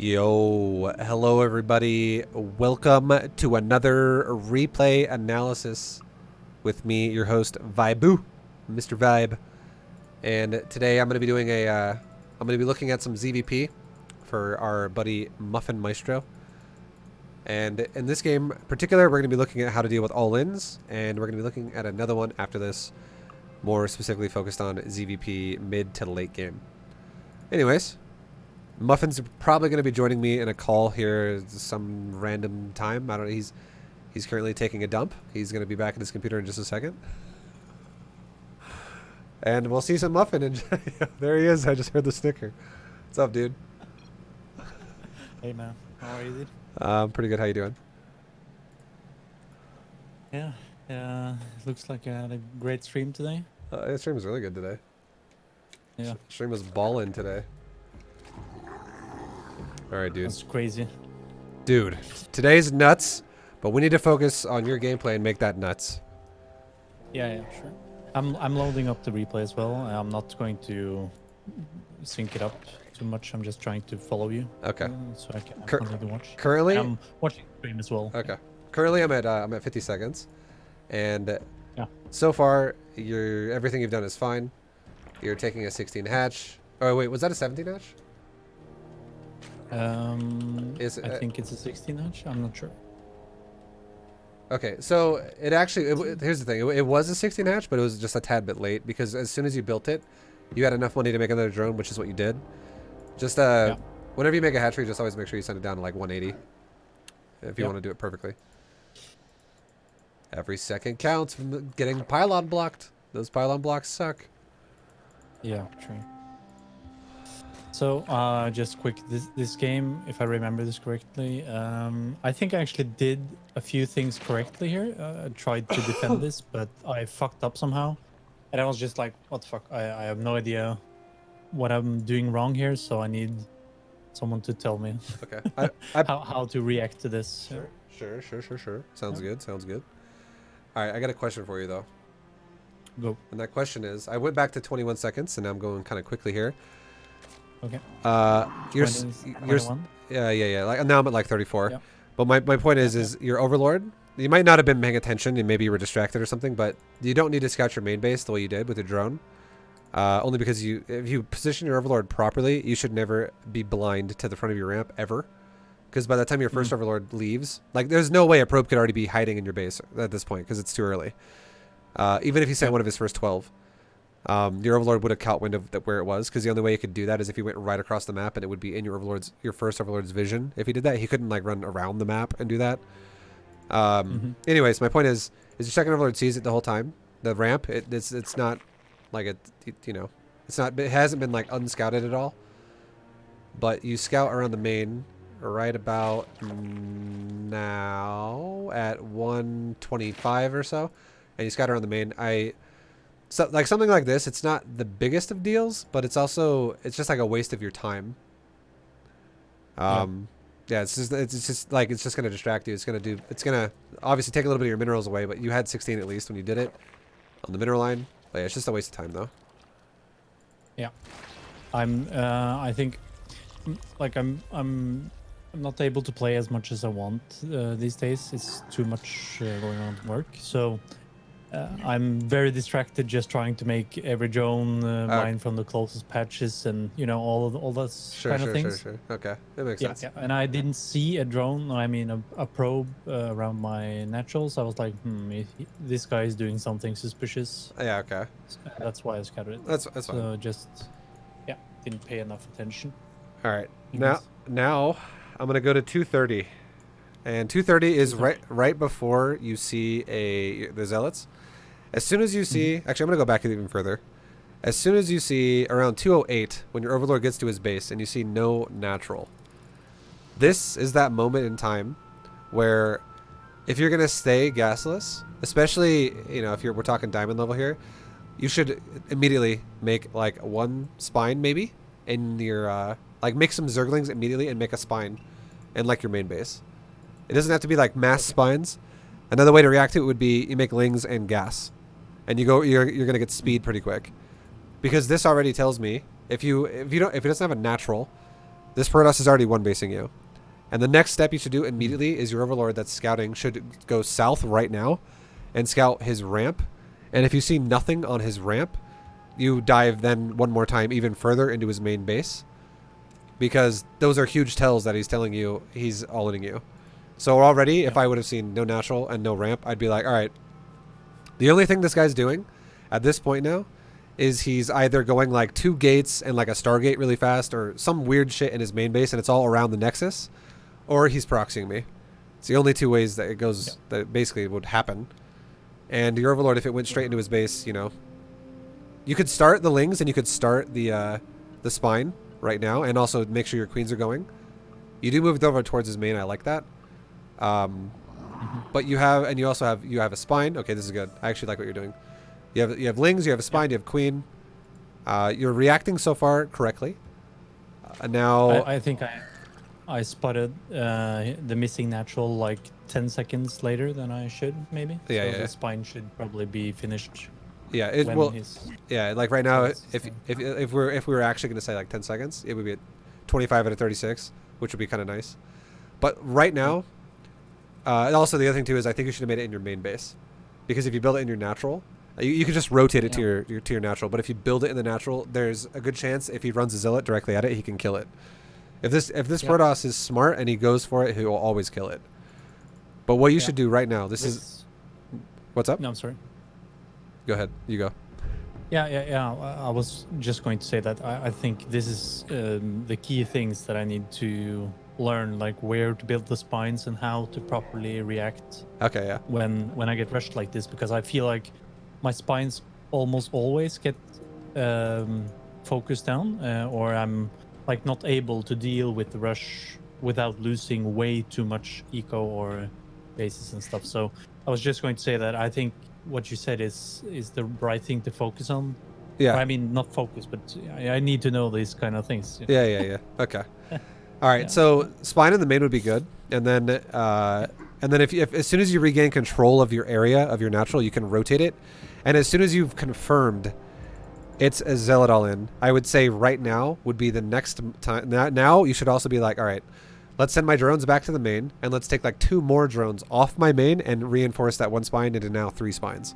Yo, hello everybody. Welcome to another replay analysis with me, your host ViBE, Mr. Vibe. And today I'm going to be doing I'm going to be looking at some ZvP for our buddy Muffin Maestro. And in this game in particular, we're going to be looking at how to deal with all-ins, and we're going to be looking at another one after this, more specifically focused on ZvP mid to late game. Anyways, Muffin's probably going to be joining me in a call here some random time. I don't know. He's currently taking a dump. He's going to be back at his computer in just a second. And we'll see some Muffin. And there he is. I just heard the sticker. What's up, dude? Hey, man. How are you, dude? Pretty good. How you doing? Yeah. Looks like I had a great stream today. The stream was really good today. Yeah. Stream was ballin' today. All right, dude. That's crazy. Dude, today's nuts, but we need to focus on your gameplay and make that nuts. Yeah, sure. I'm loading up the replay as well. I'm not going to sync it up too much. I'm just trying to follow you. Okay. So I can watch. Currently, I'm watching stream as well. Okay. Currently, I'm at 50 seconds, and yeah. So far, everything you've done is fine. You're taking a 16 hatch. Oh wait, was that a 17 hatch? I think it's a 16 inch. I'm not sure. Okay, so it actually here's the thing. It was a 16 hatch, but it was just a tad bit late because as soon as you built it, you had enough money to make another drone, which is what you did. Just whenever you make a hatchery, just always make sure you send it down to like 180 if you want to do it perfectly. Every second counts from getting pylon blocked. Those pylon blocks suck. Yeah, true. So, just quick, this game, if I remember this correctly, I think I actually did a few things correctly here. I tried to defend this, but I fucked up somehow. And I was just like, what the fuck? I have no idea what I'm doing wrong here, so I need someone to tell me Okay. how to react to this. Sure. Sounds good. All right, I got a question for you, though. Go. And that question is, I went back to 21 seconds, and now I'm going kind of quickly here. Okay. You're 21? Yeah. Like now I'm at like 34. Yep. But my point is your overlord. You might not have been paying attention, and maybe you were distracted or something. But you don't need to scout your main base the way you did with your drone. Only because if you position your overlord properly, you should never be blind to the front of your ramp ever. Because by the time your first overlord leaves, like there's no way a probe could already be hiding in your base at this point because it's too early. Even if he sent one of his first 12. Your overlord would have caught wind of where it was, because the only way you could do that is if you went right across the map, and it would be in your first overlord's vision. If he did that, he couldn't like run around the map and do that. Anyways, my point is your second overlord sees it the whole time. The ramp, it's not like it hasn't been like unscouted at all. But you scout around the main right about now at 125 or so, and you scout around the main. So like something like this, it's not the biggest of deals, but it's just like a waste of your time. Yeah, it's just gonna distract you. It's gonna obviously take a little bit of your minerals away, but you had 16 at least when you did it on the mineral line. But yeah, it's just a waste of time though. Yeah. I think like I'm not able to play as much as I want these days. It's too much going on at work. So I'm very distracted just trying to make every drone mine from the closest patches and all those kind of things. Sure. Okay, that makes sense. Yeah, and I didn't see a drone. I mean a probe around my naturals. I was like, this guy is doing something suspicious. Yeah, okay. So that's why I scattered it. That's fine. So just didn't pay enough attention. All right, now I'm gonna go to 230, and 230 is right before you see the zealots. As soon as you see, actually, I'm going to go back even further. As soon as you see around 208, when your overlord gets to his base and you see no natural, this is that moment in time where if you're going to stay gasless, especially, if we're talking diamond level here, you should immediately make like one spine maybe in your, make some zerglings immediately and make a spine in like your main base. It doesn't have to be like mass spines. Another way to react to it would be you make lings and gas. And you're gonna get speed pretty quick, because this already tells me if it doesn't have a natural, This Protoss is already one basing you. And the next step you should do immediately is your Overlord that's scouting should go south right now and scout his ramp. And if you see nothing on his ramp, you dive then one more time even further into his main base. Because those are huge tells that he's telling you he's all-inning you. So already, if I would have seen no natural and no ramp, I'd be like, all right, the only thing this guy's doing at this point now is he's either going like 2 gates and like a Stargate really fast or some weird shit in his main base and it's all around the Nexus, or he's proxying me. It's the only 2 ways that it goes, that basically would happen. And your Overlord, if it went straight into his base, you know, you could start the Lings and you could start the Spine right now and also make sure your Queens are going. You do move it over towards his main. I like that. But you have, and you also have, you have a Spine. Okay, this is good. I actually like what you're doing. You have Lings, you have a Spine, you have Queen. You're reacting so far correctly. Now I think I spotted the missing natural like 10 seconds later than I should, maybe. Yeah, so the Spine should probably be finished. Yeah, it will. Yeah, like right now, if we were actually going to say like 10 seconds, it would be at 25 out of 36, which would be kind of nice. But right now, and also the other thing too is I think you should have made it in your main base, because if you build it in your natural, you could just rotate it to your natural. But if you build it in the natural, there's a good chance if he runs a Zealot directly at it, he can kill it. If this Protoss is smart and he goes for it, he will always kill it. But what you should do right now, this is what's up? No, I'm sorry. Go ahead. You go. Yeah. I was just going to say that I think this is the key things that I need to learn, like where to build the spines and how to properly react. Okay, yeah. When I get rushed like this, because I feel like my spines almost always get focused down, or I'm like not able to deal with the rush without losing way too much eco or bases and stuff. So I was just going to say that I think what you said is the right thing to focus on. Yeah. I mean, not focus, but I need to know these kind of things. Yeah. Okay. All right. So Spine in the main would be good, and then if as soon as you regain control of your area of your natural, you can rotate it, and as soon as you've confirmed it's a Zealot all-in, I would say right now would be the next time. Now you should also be like, all right, let's send my drones back to the main, and let's take like 2 more drones off my main and reinforce that 1 spine into now 3 spines.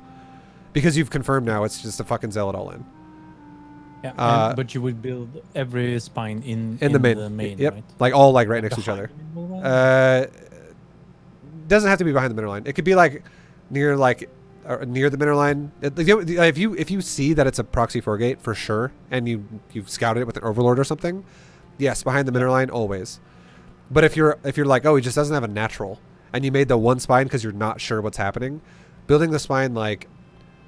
Because you've confirmed now it's just a fucking Zealot all-in. Yeah, but you would build every spine in the main, yep. Right? Like all like right next to each other. Doesn't have to be behind the mineral line. It could be like near the mineral line. If you see that it's a proxy 4 gate for sure, and you've scouted it with an Overlord or something, yes, behind the mineral line always. But if you're like, oh, he just doesn't have a natural, and you made the 1 spine because you're not sure what's happening, building the spine like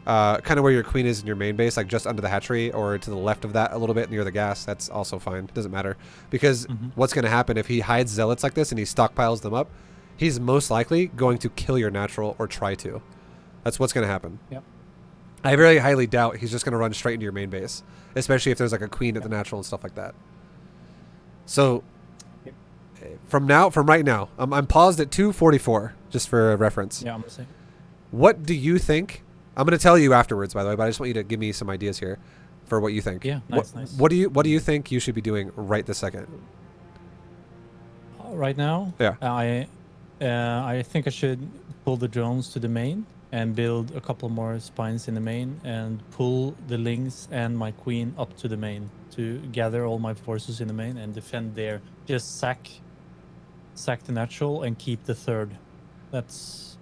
kind of where your Queen is in your main base, like just under the hatchery or to the left of that a little bit near the gas, that's also fine. Doesn't matter, because what's going to happen if he hides Zealots like this and he stockpiles them up, he's most likely going to kill your natural or try to. That's what's going to happen. Yep. I very highly doubt he's just going to run straight into your main base, especially if there's like a Queen at the natural and stuff like that. So from right now, I'm paused at 2:44 just for reference. Yeah, I'm gonna say. What do you think? I'm going to tell you afterwards, by the way, but I just want you to give me some ideas here for what you think. Yeah, nice. What do you think you should be doing right this second? Right now, yeah, I think I should pull the drones to the main and build a couple more spines in the main and pull the Lings and my Queen up to the main to gather all my forces in the main and defend there. Just sack the natural and keep the 3rd. That's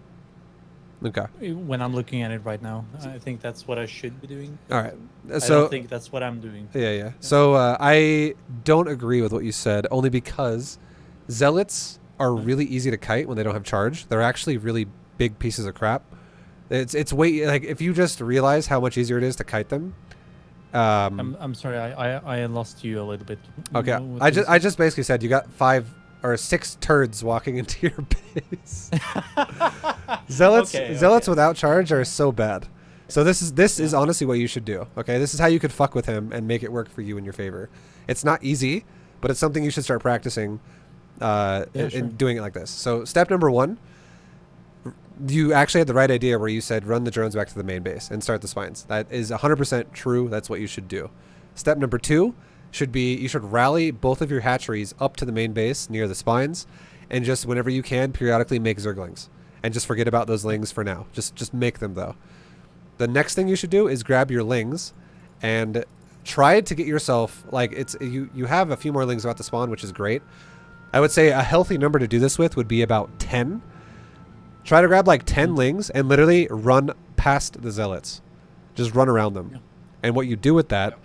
okay. When I'm looking at it right now, I think that's what I should be doing. All right. So I don't think that's what I'm doing. Yeah. So I don't agree with what you said, only because Zealots are really easy to kite when they don't have charge. They're actually really big pieces of crap. It's way, like, if you just realize how much easier it is to kite them. I'm sorry, I lost you a little bit. Okay. I just basically said you got 5 or 6 turds walking into your base. Zealots without charge are so bad. So this is honestly what you should do. Okay, this is how you could fuck with him and make it work for you in your favor. It's not easy, but it's something you should start practicing in doing it like this. So step number 1, you actually had the right idea where you said run the drones back to the main base and start the spines. That is 100% true. That's what you should do. Step number 2, should be you should rally both of your hatcheries up to the main base near the spines, and just whenever you can, periodically make zerglings, and just forget about those lings for now. Just make them though. The next thing you should do is grab your lings, and try to get yourself like you have a few more lings about to spawn, which is great. I would say a healthy number to do this with would be about 10. Try to grab like 10 lings and literally run past the zealots. Just run around them. Yeah. And what you do with that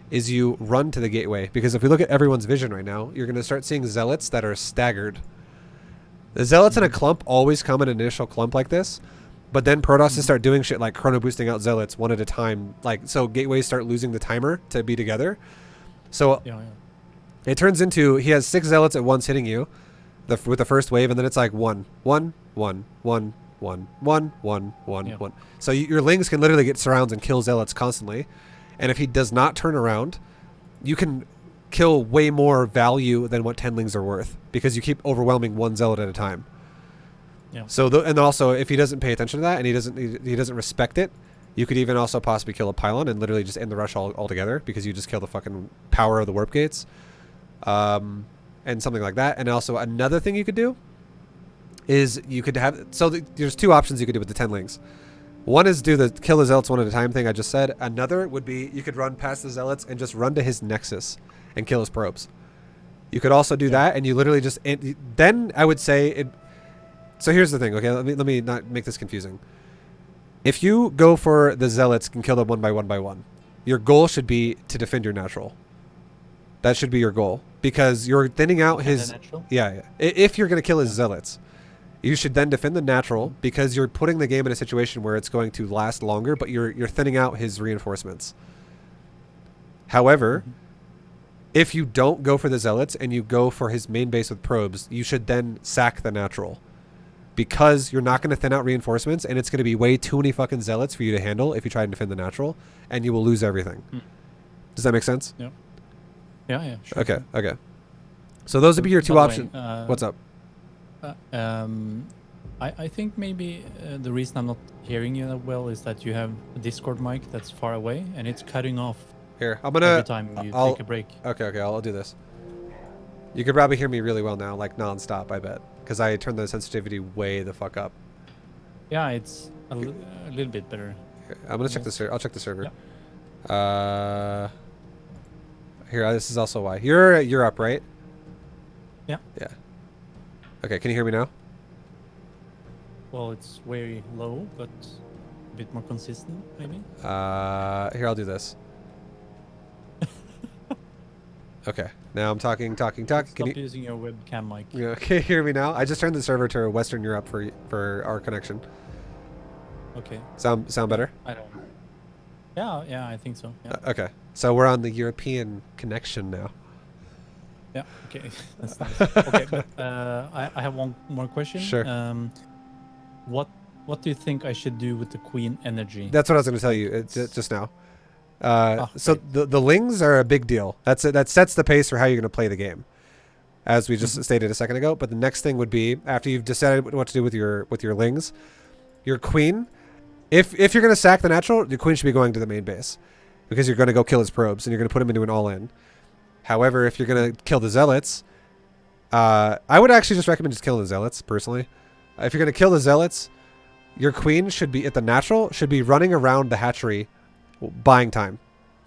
is you run to the gateway. Because if we look at everyone's vision right now, you're going to start seeing zealots that are staggered. The zealots in a clump always come in an initial clump like this. But then Protosses start doing shit like chrono boosting out zealots one at a time. Like, so gateways start losing the timer to be together. So it turns into he has 6 zealots at once hitting you with the first wave, and then it's like 1, 1, 1, 1, 1, 1, 1, 1, 1. So your lings can literally get surrounds and kill zealots constantly. And if he does not turn around, you can kill way more value than what 10 lings are worth because you keep overwhelming 1 zealot at a time. Yeah. So and also if he doesn't pay attention to that and he doesn't respect it, you could even also possibly kill a pylon and literally just end the rush altogether because you just kill the fucking power of the warp gates. And something like that. And also another thing you could do is you could have, so there's 2 options you could do with the 10 lings. One is do the kill the zealots one at a time thing I just said. Another would be you could run past the zealots and just run to his nexus and kill his probes. You could also do that, and you literally just, then I would say it. So here's the thing, okay? Let me not make this confusing. If you go for the zealots and kill them one by one, your goal should be to defend your natural. That should be your goal, because you're thinning out his. Yeah. If you're going to kill his zealots, you should then defend the natural, because you're putting the game in a situation where it's going to last longer, but you're thinning out his reinforcements. However, if you don't go for the zealots and you go for his main base with probes, you should then sack the natural, because you're not going to thin out reinforcements, and it's going to be way too many fucking zealots for you to handle if you try and defend the natural, and you will lose everything. Does that make sense? Yeah. Yeah, sure. Okay. So those would be your 2 options. What's up? I think maybe the reason I'm not hearing you that well is that you have a Discord mic that's far away and it's cutting off. Here, I'm gonna. Every time you take a break. Okay, I'll do this. You could probably hear me really well now, like non-stop, I bet, because I turned the sensitivity way the fuck up. Yeah, it's a little bit better. Here, I'm gonna check the server. I'll check the server. Yeah. Here, this is also why. You're up, right? Yeah. Yeah. Okay, can you hear me now? Well, it's very low, but a bit more consistent, maybe. Here, I'll do this. Okay, now I'm talking. Stop using your webcam mic. Yeah, can you hear me now? I just turned the server to Western Europe for our connection. Okay. Sound better? I don't know. Yeah, I think so. Yeah. Okay, so we're on the European connection now. Yeah. Okay. That's nice. Okay, but I have one more question. Sure. What do you think I should do with the queen energy? That's what I was going to tell you just now. So the lings are a big deal. That's it. That sets the pace for how you're going to play the game, as we just stated a second ago. But the next thing would be, after you've decided what to do with your lings, your queen. If you're going to sack the natural, your queen should be going to the main base, because you're going to go kill his probes and you're going to put him into an all-in. However, if you're going to kill the zealots, I would actually just recommend just killing the zealots, personally. If you're going to kill the zealots, your queen should be at the natural, should be running around the hatchery, buying time.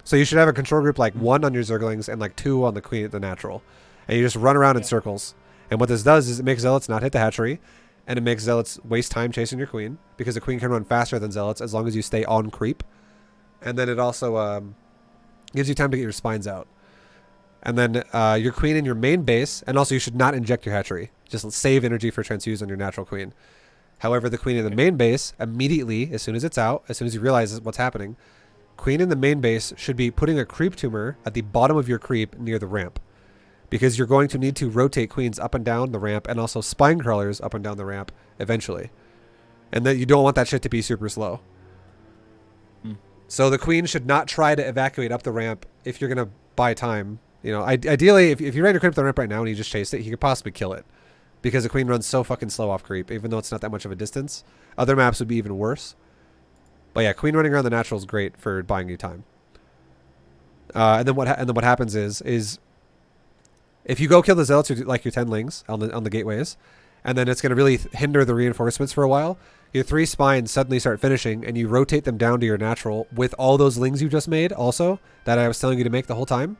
So you should have a control group like 1 on your zerglings and like 2 on the queen at the natural. And you just run around in circles. And what this does is it makes zealots not hit the hatchery, and it makes zealots waste time chasing your queen, because the queen can run faster than zealots as long as you stay on creep. And then it also gives you time to get your spines out. And then your queen in your main base, and also you should not inject your hatchery. Just save energy for transfuse on your natural queen. However, the queen in the main base, immediately, as soon as it's out, as soon as you realize what's happening, queen in the main base should be putting a creep tumor at the bottom of your creep near the ramp. Because you're going to need to rotate queens up and down the ramp, and also spine crawlers up and down the ramp eventually. And then you don't want that shit to be super slow. So the queen should not try to evacuate up the ramp if you're going to buy time. You know, ideally, if you're ready to creep the ramp right now and you just chase it, you could possibly kill it. Because the queen runs so fucking slow off creep, even though it's not that much of a distance. Other maps would be even worse. But yeah, queen running around the natural is great for buying you time. And then what happens is if you go kill the zealots, like your 10 lings on the gateways, and then it's going to really hinder the reinforcements for a while. Your 3 spines suddenly start finishing, and you rotate them down to your natural with all those lings you just made also that I was telling you to make the whole time.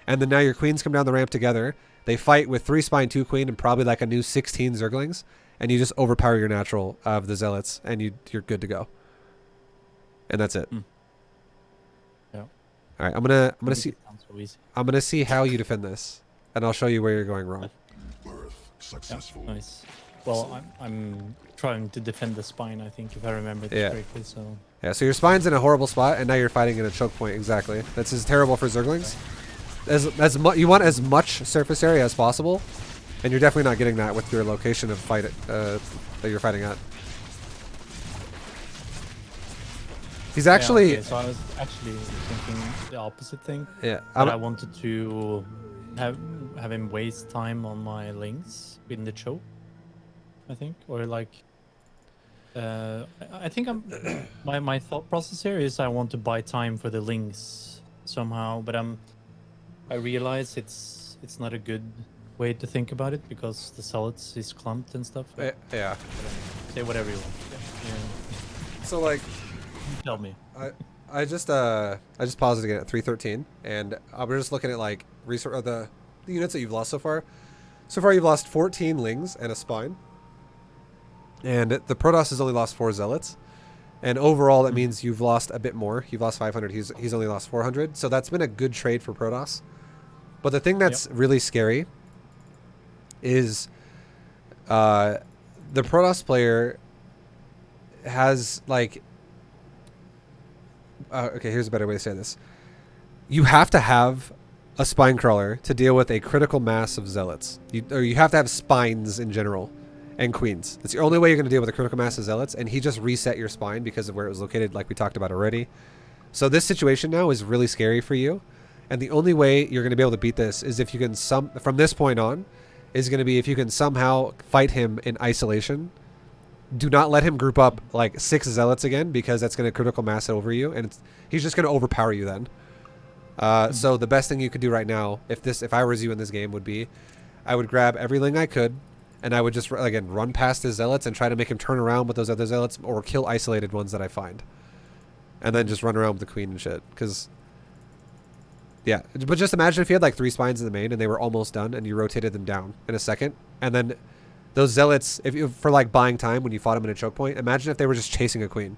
And then now your queens come down the ramp together. They fight with 3 spine, 2 queen, and probably like a new 16 zerglings, and you just overpower your natural of the zealots, and you're good to go. And that's it. Yeah. All right, I'm gonna see. Sounds so easy. I'm gonna see how you defend this, and I'll show you where you're going wrong. Successful. Yeah, nice. Well, I'm trying to defend the spine, I think, if I remember this correctly. So Yeah, so your spine's in a horrible spot, and now you're fighting in a choke point. Exactly. This is terrible for zerglings. You want as much surface area as possible, and you're definitely not getting that with your location of fight that you're fighting at. He's actually. Yeah, okay, so I was actually thinking the opposite thing. Yeah. I wanted to have him waste time on my links in the choke, I think, or like. I think my thought process here is I want to buy time for the links somehow, but I realize it's not a good way to think about it because the zealots is clumped and stuff. Yeah. Say whatever you want. Yeah. So like. Tell me. I just paused it again at 313, and we're just looking at like the units that you've lost so far. So far, you've lost 14 lings and a spine, and the Protoss has only lost 4 zealots, and overall that means you've lost a bit more. You've lost 500. He's only lost 400. So that's been a good trade for Protoss. But the thing that's really scary is the Protoss player has like. Okay, here's a better way to say this. You have to have a spine crawler to deal with a critical mass of zealots. You have to have spines in general and queens. That's the only way you're going to deal with a critical mass of zealots, and he just reset your spine because of where it was located, like we talked about already. So this situation now is really scary for you, and the only way you're going to be able to beat this is if you can from this point on, is going to be if you can somehow fight him in isolation. Do not let him group up like 6 zealots again, because that's going to critical mass over you, and he's just going to overpower you then. So the best thing you could do right now, if I was you in this game, would be, I would grab every ling I could, and I would just again run past his zealots and try to make him turn around with those other zealots, or kill isolated ones that I find, and then just run around with the queen and shit. Because yeah, but just imagine if you had like 3 spines in the main and they were almost done, and you rotated them down in a second, and then. Those zealots, for like buying time when you fought them in a choke point, imagine if they were just chasing a queen.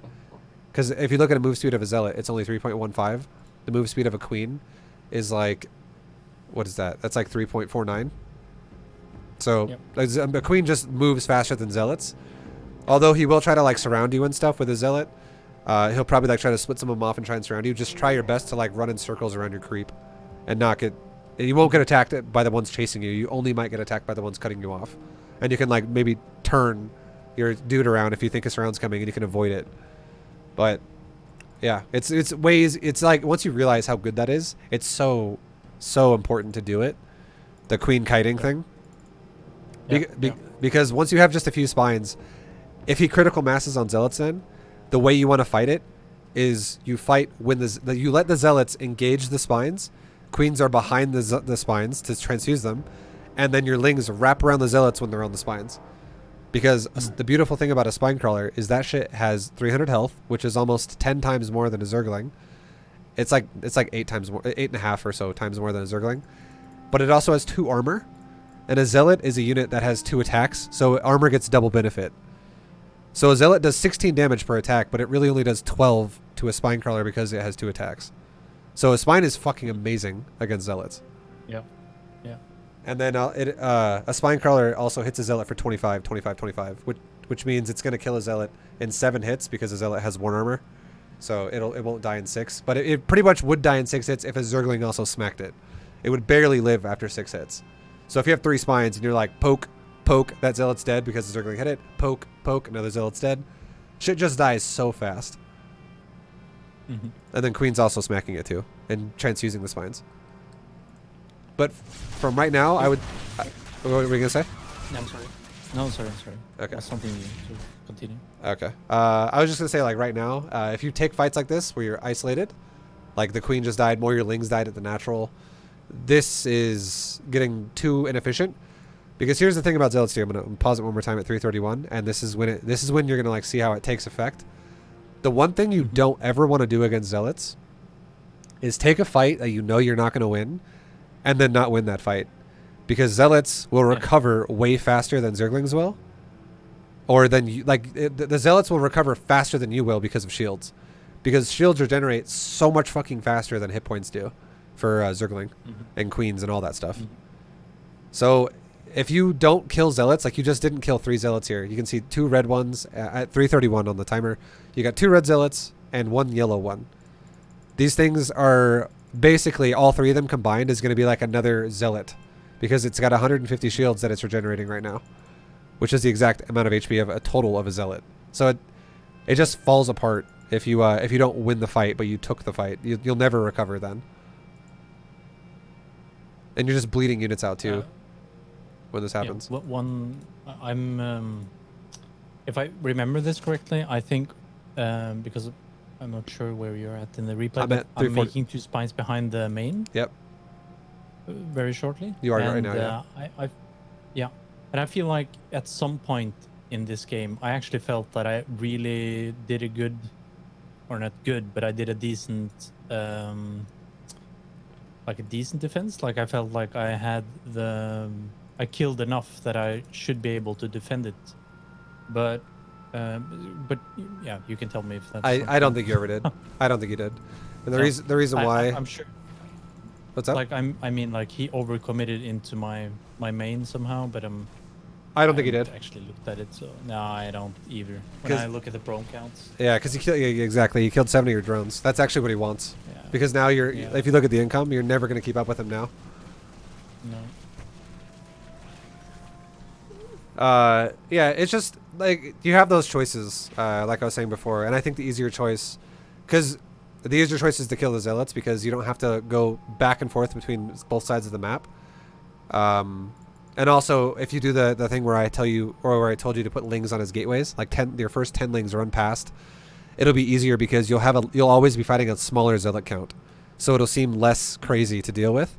Because if you look at a move speed of a zealot, it's only 3.15. The move speed of a queen is like, what is that? That's like 3.49. So a queen just moves faster than zealots. Although he will try to like surround you and stuff with a zealot. He'll probably like try to split some of them off and try and surround you. Just try your best to like run in circles around your creep and not get. You won't get attacked by the ones chasing you. You only might get attacked by the ones cutting you off. And you can like maybe turn your dude around if you think a surround's coming, and you can avoid it. But yeah, it's ways. It's like once you realize how good that is, it's so important to do it. The queen kiting thing. Because once you have just a few spines, if he critical masses on zealots, then the way you want to fight it is you fight when you let the zealots engage the spines. Queens are behind the spines to transfuse them. And then your lings wrap around the zealots when they're on the spines. Because the beautiful thing about a spine crawler is that shit has 300 health, which is almost 10 times more than a zergling. It's like 8 times more, 8.5 or so times more than a zergling. But it also has 2 armor. And a zealot is a unit that has 2 attacks, so armor gets double benefit. So a zealot does 16 damage per attack, but it really only does 12 to a spine crawler because it has 2 attacks. So a spine is fucking amazing against zealots. Yeah. And then a spine crawler also hits a zealot for 25, 25, 25, which means it's going to kill a zealot in 7 hits because a zealot has 1 armor. So it won't die in 6. But it pretty much would die in 6 hits if a zergling also smacked it. It would barely live after 6 hits. So if you have 3 spines and you're like, poke, that zealot's dead because the zergling hit it. Poke, another zealot's dead. Shit just dies so fast. And then queen's also smacking it too and transfusing the spines. But from right now, I would. What were we gonna say? No, I'm sorry. No, sorry. Okay. That's something to continue. Okay. I was just gonna say, like right now, if you take fights like this where you're isolated, Like the queen just died, more your lings died at the natural. This is getting too inefficient. Because here's the thing about Zealots here. I'm gonna pause it one more time at 331, and this is when you're gonna like see how it takes effect. The one thing you don't ever want to do against Zealots is take a fight that you know you're not gonna win, and then not win that fight, because Zealots will recover way faster than Zerglings will, or than you. Like the Zealots will recover faster than you will because of shields, because shields regenerate so much fucking faster than hit points do for Zergling and queens and all that stuff. So if you don't kill Zealots, like you just didn't kill 3 Zealots here. You can see 2 red ones at 331 on the timer. You got 2 red Zealots and 1 yellow one. These things are basically, all 3 of them combined is going to be like another Zealot, because it's got 150 shields that it's regenerating right now, which is the exact amount of HP of a total of a Zealot. So it just falls apart if you don't win the fight, but you took the fight. You'll never recover then. And you're just bleeding units out too. When this happens. Yeah, if I remember this correctly, I think because I'm not sure where you're at in the replay, but I'm making 2 spines behind the main. Yep. Very shortly. You are right now. Yeah. And I feel like at some point in this game, I actually felt that I really did a good, or not good, but I did a decent, like a decent defense. Like I felt like I had I killed enough that I should be able to defend it, but yeah, you can tell me if that's. I don't think you ever did. I don't think you did, and the reason why I'm sure. What's up? Like I mean, like he overcommitted into my main somehow, but I don't think he did. Actually looked at it, so no, I don't either. When I look at the drone counts. Yeah, because exactly. He killed 70 of your drones. That's actually what he wants. Yeah. Because now if you look at the income, you're never going to keep up with him now. No. Yeah, it's just like you have those choices, like I was saying before, and I think the easier choice, because the easier choice is to kill the Zealots, because you don't have to go back and forth between both sides of the map. And also, if you do the thing where I tell you, or where I told you to put lings on his gateways, like your first 10 lings run past, it'll be easier because you'll always be fighting a smaller Zealot count, so it'll seem less crazy to deal with.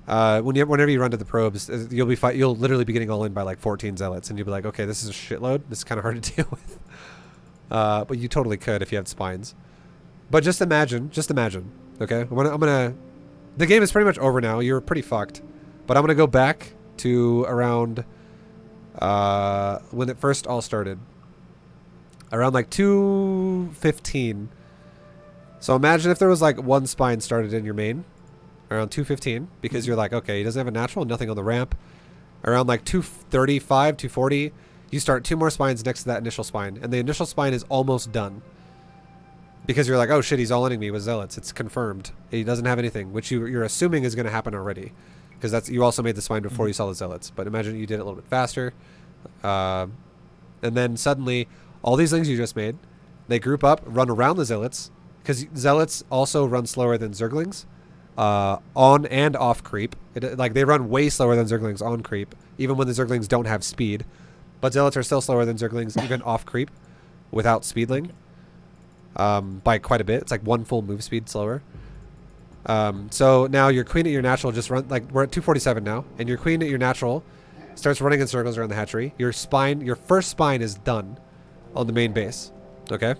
Whenever you run to the probes, you'll literally be getting all in by like 14 Zealots, and you'll be like, okay, this is a shitload. This is kind of hard to deal with. But you totally could if you had spines. But just imagine, okay? The game is pretty much over now. You're pretty fucked. But I'm gonna go back to around when it first all started, around like 2:15. So imagine if there was like 1 spine started in your main. Around 2:15, because you're like, okay, he doesn't have a natural, nothing on the ramp. Around like 2:35, 2:40, you start 2 more spines next to that initial spine, and the initial spine is almost done. Because you're like, oh shit, he's all-inning me with Zealots. It's confirmed. He doesn't have anything, which you're assuming is going to happen already, because you also made the spine before you saw the Zealots. But imagine you did it a little bit faster, and then suddenly all these things you just made, they group up, run around the Zealots, because Zealots also run slower than Zerglings. On and off creep. Like they run way slower than Zerglings on creep, even when the Zerglings don't have speed. But Zealots are still slower than Zerglings even off creep without speedling. By quite a bit. It's like 1 full move speed slower. So now your queen at your natural just run, like we're at 247 now, and your queen at your natural starts running in circles around the hatchery. Your first spine is done on the main base. Okay?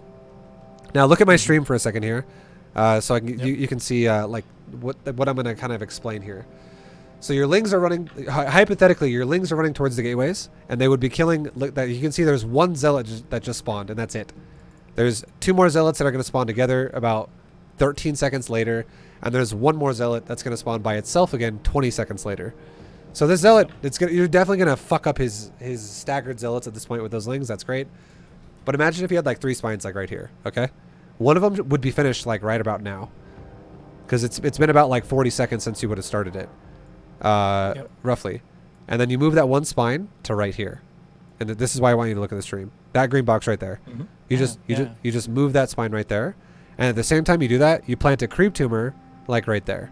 Now look at my stream for a second here. So I can, you can see like what I'm going to kind of explain here. So your lings are running, hypothetically, your lings are running towards the gateways, and they would be killing, that you can see there's 1 Zealot that just spawned, and that's it. There's 2 more Zealots that are going to spawn together about 13 seconds later, and there's 1 more Zealot that's going to spawn by itself again 20 seconds later. So this Zealot, you're definitely going to fuck up his staggered Zealots at this point with those lings. That's great. But imagine if you had like 3 spines like right here, okay? One of them would be finished like right about now, because it's been about like 40 seconds since you would have started it, roughly. And then you move that 1 spine to right here, and this is why I want you to look at the stream. That green box right there. You just move that spine right there, and at the same time you do that, you plant a creep tumor like right there.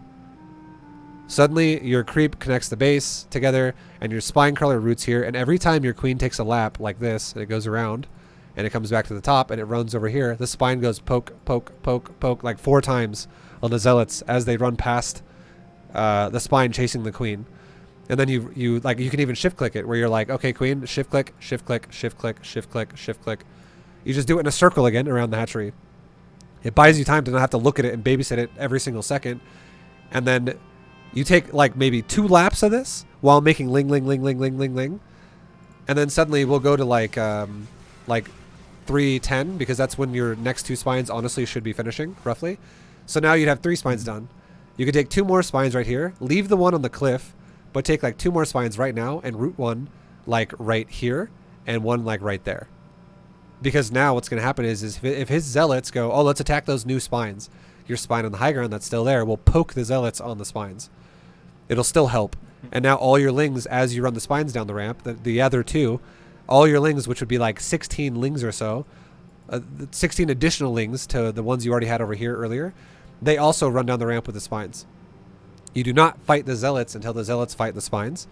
Suddenly your creep connects the base together, and your spine crawler roots here. And every time your queen takes a lap like this, and it goes around, and it comes back to the top and it runs over here, the spine goes poke, poke, poke, poke like 4 times on the zealots as they run past the spine chasing the queen. And then you can even shift click it where you're like, okay, queen, shift click, shift click, shift click, shift click, shift click. You just do it in a circle again around the hatchery. It buys you time to not have to look at it and babysit it every single second. And then you take like maybe 2 laps of this while making ling, ling, ling, ling, ling, ling, ling. And then suddenly we'll go to like 3:10 because that's when your next 2 spines honestly should be finishing roughly. So now you'd have 3 spines done. You could take 2 more spines right here, leave the one on the cliff, but take like 2 more spines right now and root one like right here and one like right there. Because now what's going to happen is if his zealots go, oh, let's attack those new spines, your spine on the high ground that's still there will poke the zealots on the spines. It'll still help. And now all your lings, as you run the spines down the ramp, the other 2, all your lings, which would be like 16 lings or so, 16 additional lings to the ones you already had over here earlier, they also run down the ramp with the spines. You do not fight the zealots until the zealots fight the spines.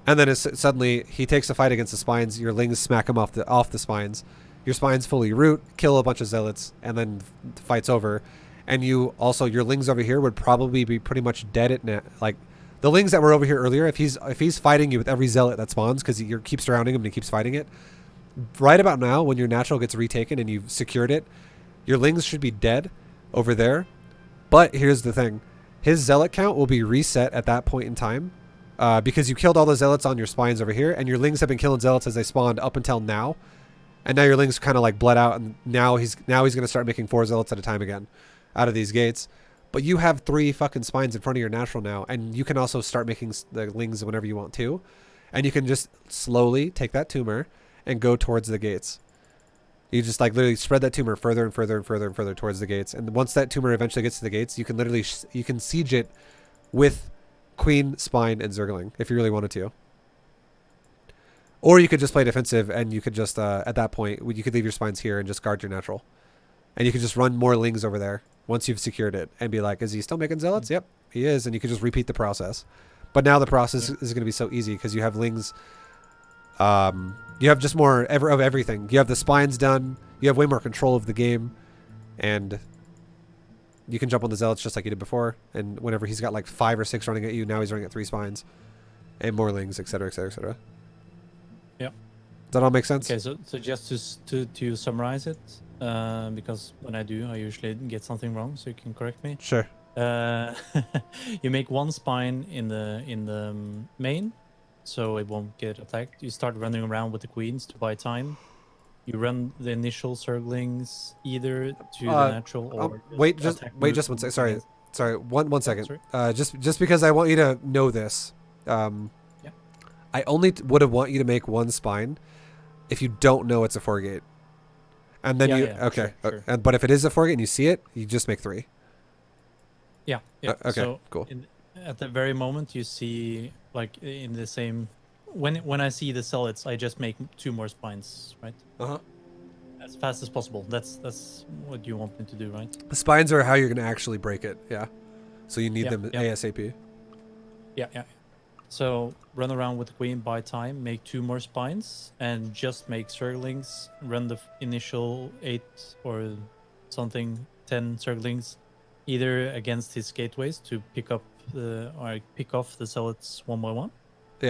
And then suddenly he takes a fight against the spines, your lings smack him off the spines. Your spines fully root, kill a bunch of zealots, and then the fight's over. And you also, your lings over here would probably be pretty much dead at net. Like the lings that were over here earlier, if he's fighting you with every zealot that spawns because you keep surrounding him and he keeps fighting it, right about now when your natural gets retaken and you've secured it, your lings should be dead over there. But here's the thing. His zealot count will be reset at that point in time because you killed all the zealots on your spines over here and your lings have been killing zealots as they spawned up until now. And now your lings kind of like bled out and now he's going to start making 4 zealots at a time again out of these gates. But you have 3 fucking spines in front of your natural now and you can also start making the lings whenever you want to. And you can just slowly take that tumor and go towards the gates. You just like literally spread that tumor further and further and further and further towards the gates. And once that tumor eventually gets to the gates, you can literally you can siege it with queen, spine, and zergling if you really wanted to. Or you could just play defensive and you could just at that point you could leave your spines here and just guard your natural. And you could just run more lings over there once you've secured it and be like, is he still making zealots? Yep, he is. And you could just repeat the process. But now the process is going to be so easy because you have lings. You have just more of everything. You have the spines done. You have way more control of the game. And you can jump on the zealots just like you did before. And whenever he's got like 5 or 6 running at you, now he's running at 3 spines. And more lings, etc., etc., etc. Yeah. Does that all make sense? Okay, so just to summarize it, because when I do, I usually get something wrong, so you can correct me. Sure. You make 1 spine in the main, so it won't get attacked. You start running around with the queens to buy time. You run the initial circlings either to the natural or wait just 1 second. Sorry, one second. Sorry. Just because I want you to know this. I only would have want you to make 1 spine if you don't know it's a 4 gate. And then okay. Sure. But if it is a 4 gate and you see it, you just make 3. Yeah. Okay, So cool. At the very moment you see, like in the same, when I see the zealots, I just make 2 more spines, right? As fast as possible. That's what you want me to do, right? The spines are how you're going to actually break it. Yeah. So you need them yeah. ASAP. Yeah. So run around with the queen, buy time, make 2 more spines, and just make circlings. Run the initial 8 or something, 10 circlings, either against his gateways to pick off the zealots 1 by 1,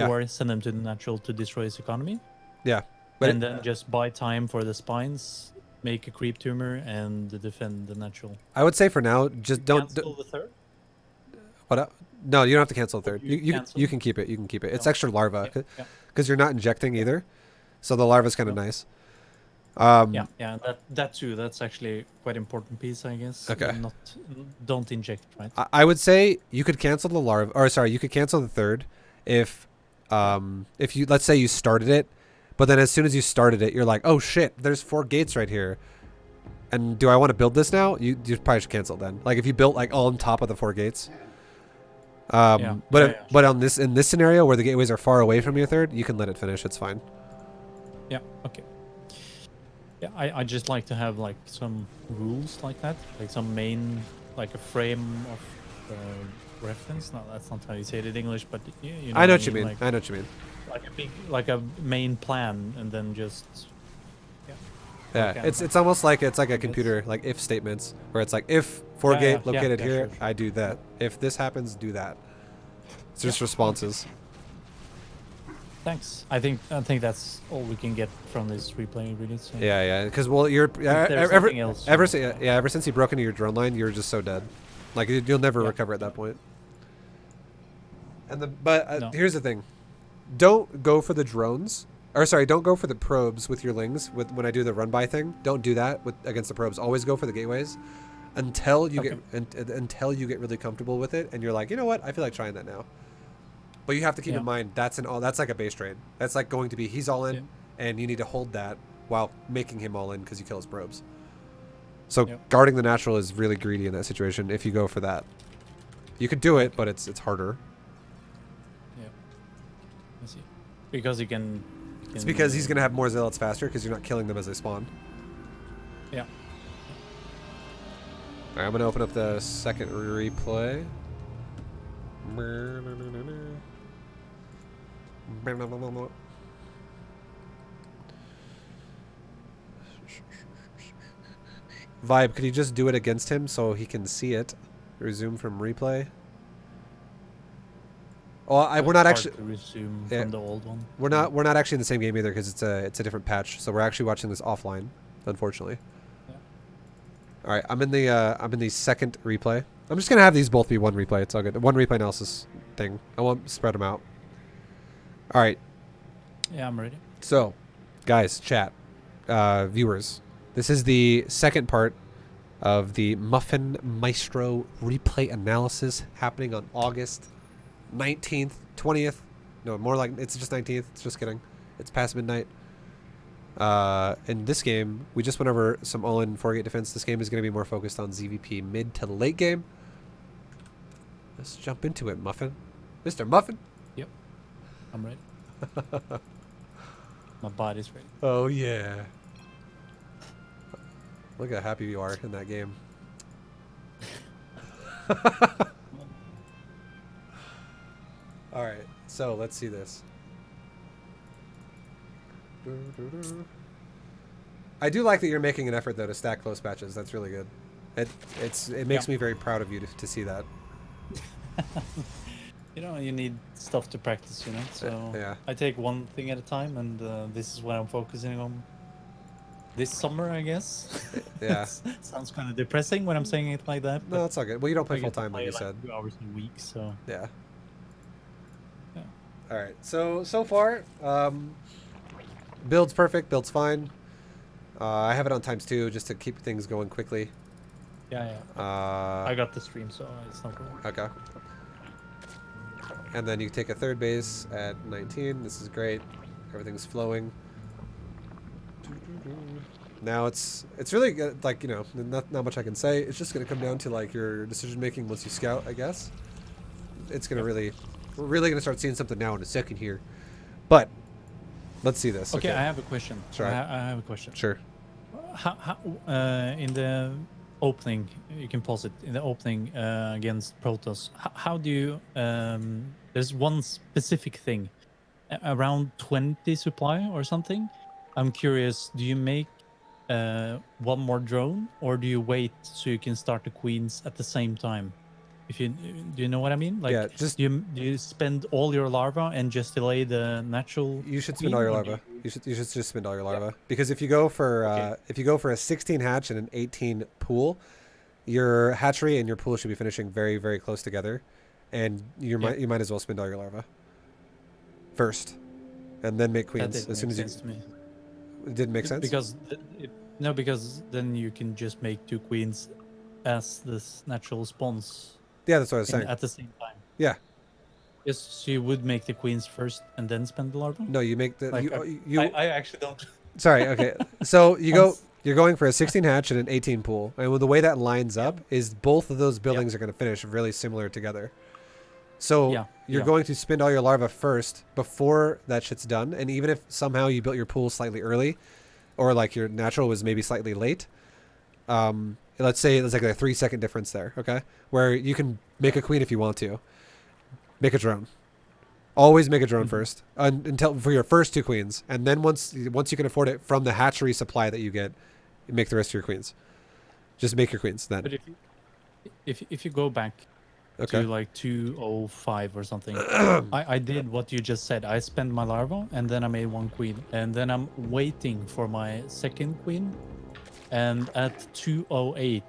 or send them to the natural to destroy his economy. Yeah, and then just buy time for the spines, make a creep tumor, and defend the natural. I would say for now, just don't cancel the 3rd. What? No, you don't have to cancel the 3rd. You can keep it. You can keep it. It's extra larva because you're not injecting either, so the larva's kind of nice. That too. That's actually quite important piece, I guess. Okay. Don't inject, right? I would say you could cancel the larva, or sorry, you could cancel the 3rd if you, let's say you started it, but then as soon as you started it, you're like, oh shit, there's 4 gates right here. And do I want to build this now? You probably should cancel then. Like if you built like all on top of the 4 gates. But on in this scenario where the gateways are far away from your 3rd, you can let it finish. It's fine. Yeah. Okay. Yeah, I just like to have like some rules like that, like some main, like a frame of reference. No, that's not how you say it in English, but you know I know what you mean. Like, I know what you mean. Like a main plan, and then just Yeah, Okay, it's almost like it's like a computer, like if statements, where it's like if for gate located here, sure. I do that. If this happens, do that. It's just Yeah, responses. Thanks. I think that's all we can get from this replay, really. So. Yeah, yeah. Because well, you're there's something else, ever since you broke into your drone line, you're just so dead. Like you'll never recover at that point. And No. here's the thing, don't go for the drones. Or sorry, don't go for the probes with your lings. When I do the run by thing, don't do that against the probes. Always go for the gateways, until you until you get really comfortable with it, and you're like, you know what, I feel like trying that now. But you have to keep in mind that's like a base trade. That's like going to be he's all in, and you need to hold that while making him all in because you kill his probes. So guarding the natural is really greedy in that situation. If you go for that, you could do it, but it's harder. Yeah, I see. Because you can. It's because he's gonna have more zealots faster because you're not killing them as they spawn. Yeah. Alright, I'm gonna open up the second replay. ViBE, could you just do it against him so he can see it? Resume from replay. Oh, we're not actually resume from the old one. We're not actually in the same game either because it's a different patch. So we're actually watching this offline, unfortunately. Yeah. All right, I'm in the second replay. I'm just gonna have these both be one replay. It's all good. One replay analysis thing. I won't spread them out. All right. Yeah, I'm ready. So, guys, chat, viewers, this is the second part of the Muffin Maestro replay analysis happening on August 19th, 20th. No, more like it's just 19th. It's just kidding. It's past midnight. In this game, we just went over some all-in 4-gate defense. This game is going to be more focused on ZvP mid to late game. Let's jump into it, Muffin. Mr. Muffin. Yep. I'm ready. My body's ready. Oh, yeah. Look how happy you are in that game. All right, so let's see this. I do like that you're making an effort though to stack close patches. That's really good. It makes me very proud of you to see that. You know, you need stuff to practice, you know. So yeah. I take one thing at a time, and this is what I'm focusing on this summer, I guess. Yeah. Sounds kind of depressing when I'm saying it like that. No, it's all good. Well, you don't play I full get to time, like you said. 2 hours a week, so Yeah. yeah. All right. So far, build's perfect. Build's fine. I have it on ×2 just to keep things going quickly. Yeah. I got the stream, so it's not going. Okay. And then you take a third base at 19. This is great. Everything's flowing. Now it's really good, like, you know, not much I can say. It's just going to come down to like your decision making once you scout, I guess. It's going to we're really going to start seeing something now in a second here. But let's see this. Okay, I have a question. Sure. I have a question. Sure. How in the opening, you can pause it, in the opening against Protoss, how do you there's one specific thing around 20 supply or something. I'm curious, do you make one more drone, or do you wait so you can start the queens at the same time? Do you know what I mean? Like, yeah, just do you spend all your larva and just delay the natural? You should spend all your larva. You should just spend all your larva, because if you go for a 16 hatch and an 18 pool, your hatchery and your pool should be finishing very, very close together, and you might as well spend all your larva first, and then make queens as soon as you. To me. It didn't make sense because because then you can just make 2 queens as this natural spawns. Yeah, that's what I was saying. At the same time. Yeah. Yes, so you would make the queens first and then spend the larva? No, you make the. Like, I actually don't. Sorry. Okay. So you're going for a 16 hatch and an 18 pool, and the way that lines up is both of those buildings are going to finish really similar together. So you're going to spend all your larva first before that shit's done, and even if somehow you built your pool slightly early, or like your natural was maybe slightly late, let's say there's like a 3-second difference there, okay? Where you can make a queen if you want to. Make a drone. Always make a drone Mhm. first until for your first 2 queens, and then once you can afford it from the hatchery supply that you get, you make the rest of your queens. Just make your queens then. But if you go back Okay. to like 205 or something, I did what you just said. I spent my larva and then I made 1 queen, and then I'm waiting for my second queen. And at 208,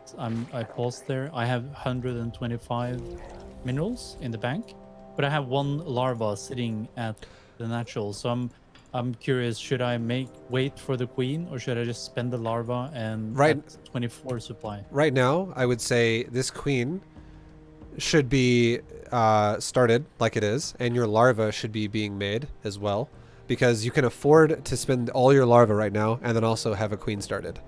I paused there. I have 125 minerals in the bank, but I have 1 larva sitting at the natural. So I'm curious, should I wait for the queen, or should I just spend the larva and Right. at 24 supply? Right now, I would say this queen should be started like it is, and your larva should be being made as well, because you can afford to spend all your larva right now and then also have a queen started.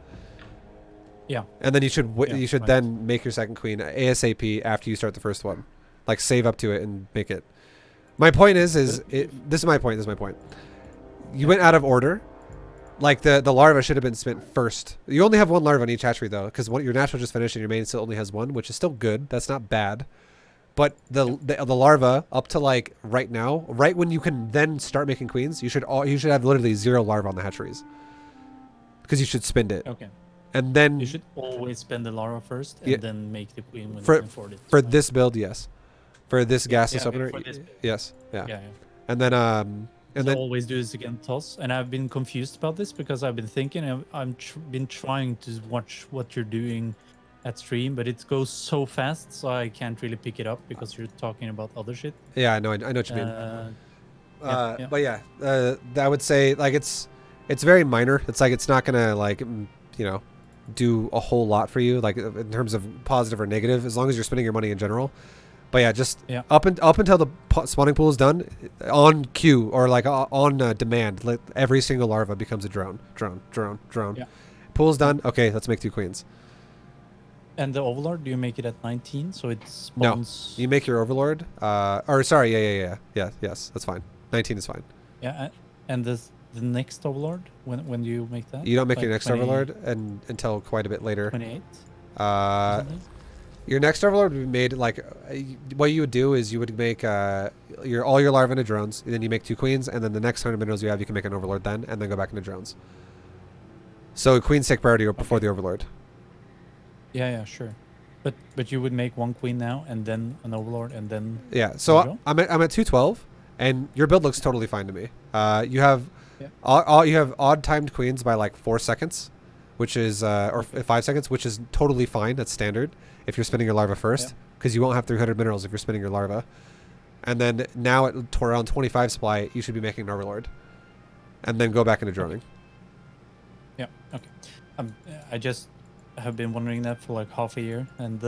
Yeah. And then you should Yeah, you should right. then make your second queen ASAP after you start the first one. Like save up to it and make it. My point is this is my point. This is my point. You went out of order. Like the larva should have been spent first. You only have 1 larva in each hatchery though, because your natural just finished and your main still only has 1, which is still good. That's not bad. But the larva up to like right now, right when you can then start making queens, you should have literally 0 larva on the hatcheries, because you should spend it. Okay. And then You should always spend the larva first and Yeah. then make the queen when For- you can afford it. for right? this build, yes. For this gasless yeah, opener, for this build. yes, yeah. Yeah, yeah. And then and And then always do this again, toss. And I've been confused about this because I've been thinking, been trying to watch what you're doing at stream, but it goes so fast, so I can't really pick it up because you're talking about other shit. yeah, I know what you mean. Yeah. But yeah, I would say like it's very minor. It's like it's not gonna like do a whole lot for you, like in terms of positive or negative, as long as you're spending your money in general. But yeah, just up until the spawning pool is done, on queue or like on demand, let every single larva becomes a drone. Yeah. Pool's done. Okay, let's make 2 queens. And the overlord, do you make it at 19 so it No, spawns? you make your overlord. Or sorry, yes, that's fine. 19 is fine. Yeah, and the next overlord, when do you make that? You don't make your Like next 20 overlord until quite a bit later. 28. Your next overlord would be made like what you would do is you would make all your larvae into drones, and then you make 2 queens, and then the next 100 minerals you have, you can make an overlord then, and then go back into drones. So queens take priority before the overlord. Yeah, sure. But you would make 1 queen now and then an overlord and then Yeah. So Go. I'm at 212, and your build looks totally fine to me. You have Yeah. you have odd timed queens by like 4 seconds, which is or 5 seconds, which is totally fine. That's standard if you're spinning your larva first, because you won't have 300 minerals if you're spinning your larva. And then now at around 25 supply, you should be making an overlord, and then go back into droning. Yeah. Okay. I just have been wondering that for like half a year and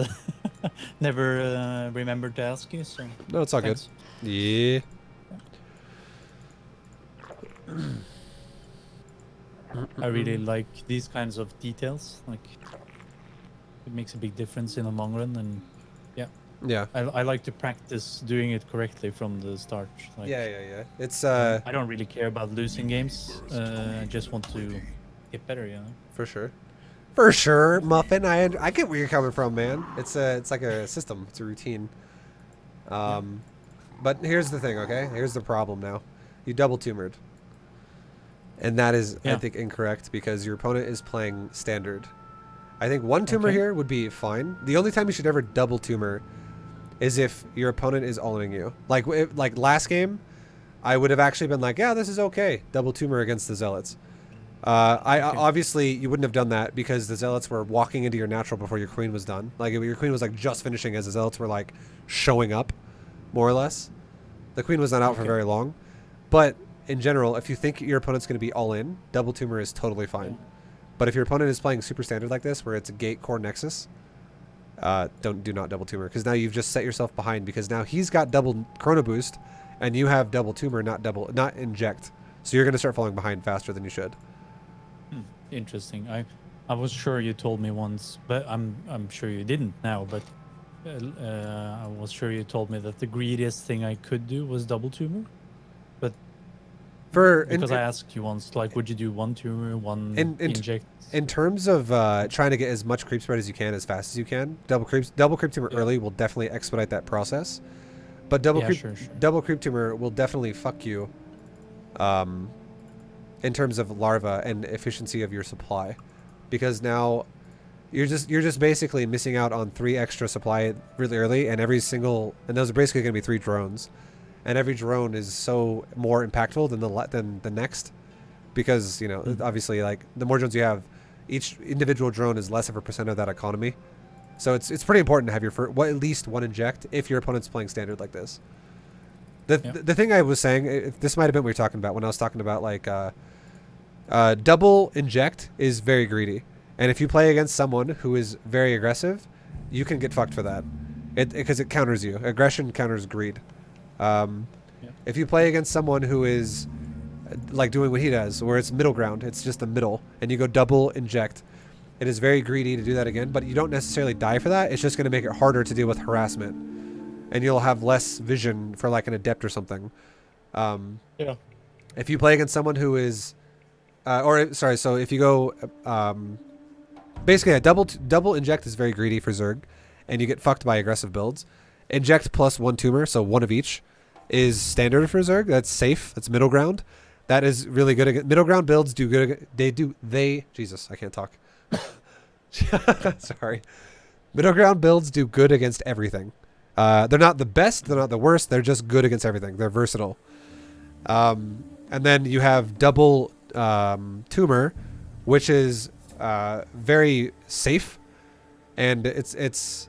never remembered to ask you. So No, it's all thanks. good. Yeah. I really like these kinds of details. Like it makes a big difference in the long run, and Yeah. I like to practice doing it correctly from the start. Like, Yeah. It's I don't really care about losing games. I just want to get better. You know. for sure, Muffin. I get where you're coming from, man. It's like a system. It's a routine. But here's the thing, okay? Here's the problem now. You double tumored. And that is, I think, incorrect because your opponent is playing standard. I think 1 tumor here would be fine. The only time you should ever double tumor is if your opponent is all-inning you. Like last game, I would have actually been like, yeah, this is okay. Double tumor against the Zealots. Obviously, you wouldn't have done that because the Zealots were walking into your natural before your queen was done. Like, your queen was like just finishing as the Zealots were like showing up, more or less. The queen was not out for very long. But in general, if you think your opponent's going to be all in, double tumor is totally fine. Yeah. But if your opponent is playing super standard like this, where it's a gate core nexus, do not double tumor, because now you've just set yourself behind, because now he's got double chrono boost, and you have double tumor, not inject. So you're going to start falling behind faster than you should. Interesting. I was sure you told me once, but I'm sure you didn't now. But I was sure you told me that the greediest thing I could do was double tumor. But because I asked you once, like, would you do 1 tumor, 1 inject? In terms of trying to get as much creep spread as you can as fast as you can, double creep tumor early will definitely expedite that process. But double Yeah, creep, sure. double creep tumor will definitely fuck you, in terms of larva and efficiency of your supply, because now you're just basically missing out on 3 extra supply really early, and and those are basically going to be 3 drones, and every drone is so more impactful than the next, because obviously, like, the more drones you have, each individual drone is less of a percent of that economy. So it's pretty important to have at least one inject if your opponent's playing standard like this. The thing I was saying, this might have been what we were talking about when I was talking about, like, double inject is very greedy, and if you play against someone who is very aggressive, you can get fucked for that, because it counters you. Aggression counters greed. If you play against someone who is like doing what he does, where it's middle ground, it's just the middle, and you go double inject, it is very greedy to do that again, but you don't necessarily die for that. It's just going to make it harder to deal with harassment, and you'll have less vision for, like, an adept or something. If you play against someone who is, so if you go, basically a double inject is very greedy for Zerg, and you get fucked by aggressive builds. Inject plus 1 tumor, so 1 of each, is standard for Zerg. That's safe. That's middle ground. That is really good. Middle ground builds do good. Jesus, I can't talk. Sorry. Middle ground builds do good against everything. They're not the best. They're not the worst. They're just good against everything. They're versatile. And then you have double tumor, which is very safe, and it's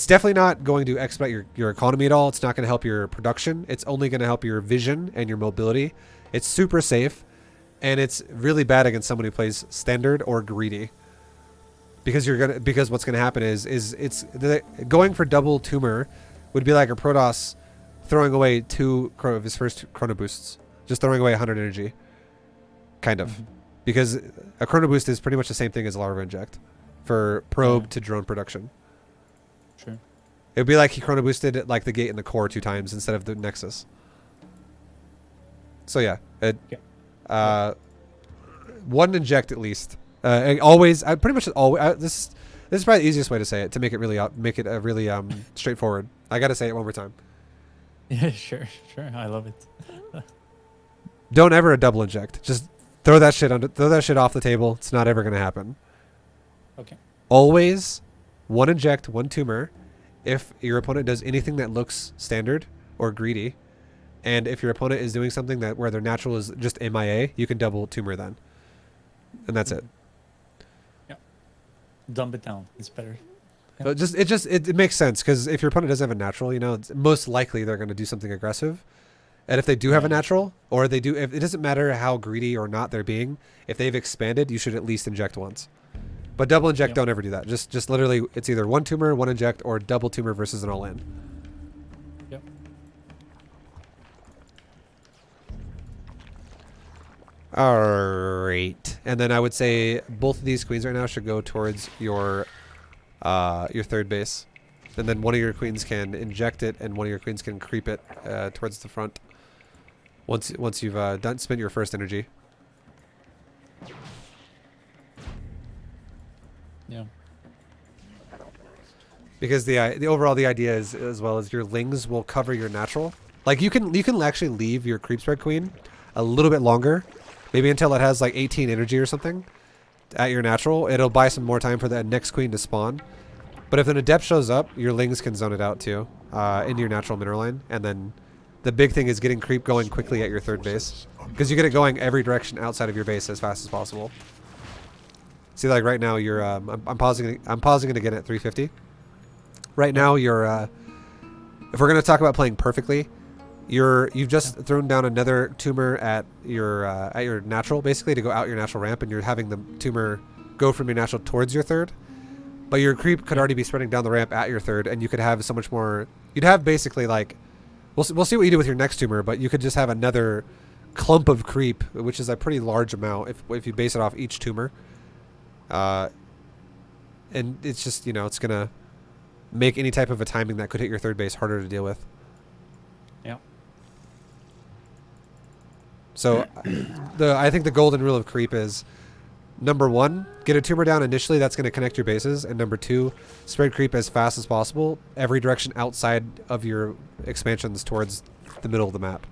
definitely not going to expedite your economy at all. It's not going to help your production. It's only going to help your vision and your mobility. It's super safe, and it's really bad against someone who plays standard or greedy. Because what's gonna happen is going for double tumor would be like a Protoss throwing away 2 of his first chrono boosts, just throwing away 100 energy, kind of, because a chrono boost is pretty much the same thing as larva inject for probe to drone production. Sure. It would be like he chrono boosted, like, the gate and the core 2 times instead of the nexus. So yeah, one inject at least. Always, pretty much always. This is probably the easiest way to say it, to make it really straightforward. I gotta say it one more time. Yeah, sure. I love it. Don't ever a double inject. Just throw that shit off the table. It's not ever gonna happen. Okay. Always 1 inject, 1 tumor. If your opponent does anything that looks standard or greedy, and if your opponent is doing something where their natural is just MIA, you can double tumor then, and that's it. Dump it down. It's better. So it makes sense, because if your opponent doesn't have a natural, it's most likely they're going to do something aggressive. And if they do have a natural, or if it doesn't matter how greedy or not they're being, if they've expanded, you should at least inject once. But double inject, don't ever do that. Just literally, it's either 1 tumor, 1 inject, or double tumor versus an all-in. Yep. Alright. And then I would say both of these queens right now should go towards your 3rd base. And then one of your queens can inject it, and one of your queens can creep it towards the front. Once you've spent your first energy. Yeah. Because the idea is, as well as, your lings will cover your natural. Like, you can actually leave your creep spread queen a little bit longer, maybe until it has like 18 energy or something at your natural. It'll buy some more time for that next queen to spawn. But if an adept shows up, your lings can zone it out too, into your natural mineral line. And then the big thing is getting creep going quickly at your 3rd base, because you get it going every direction outside of your base as fast as possible. See, like right now, you're I'm pausing it again at 350. Right now, you're if we're gonna talk about playing perfectly, you've just thrown down another tumor at your natural, basically, to go out your natural ramp, and you're having the tumor go from your natural towards your 3rd. But your creep could already be spreading down the ramp at your 3rd, and you could have so much more. You'd have basically, like, we'll see what you do with your next tumor, but you could just have another clump of creep, which is a pretty large amount if you base it off each tumor. And it's just, it's gonna make any type of a timing that could hit your 3rd base harder to deal with. Yeah. So I think the golden rule of creep is number 1, get a tumor down initially. That's going to connect your bases. And number 2, spread creep as fast as possible, every direction outside of your expansions towards the middle of the map.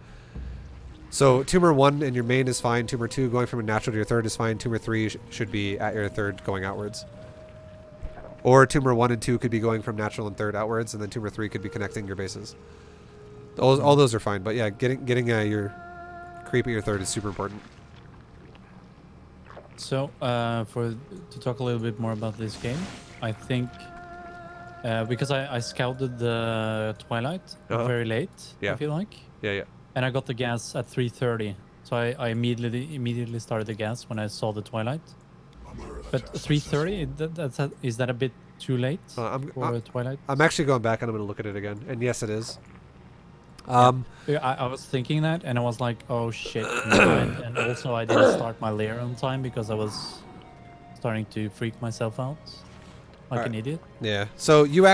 So tumor 1 in your main is fine. Tumor 2 going from a natural to your third is fine. Tumor 3 should be at your third going outwards. Or tumor 1 and 2 could be going from natural and third outwards, and then tumor 3 could be connecting your bases. All those are fine, but yeah, getting your creep at your third is super important. So, to talk a little bit more about this game, I think because I scouted the Twilight very late, Yeah. I feel like, Yeah. and I got the gas at 3:30. So I immediately started the gas when I saw the Twilight. But 3:30, is that a bit too late for Twilight? I'm actually going back and I'm going to look at it again, and yes, it is. Yeah, I was thinking that, and I was like, oh shit. And also I didn't start my lair on time because I was starting to freak myself out like an idiot. Yeah. So you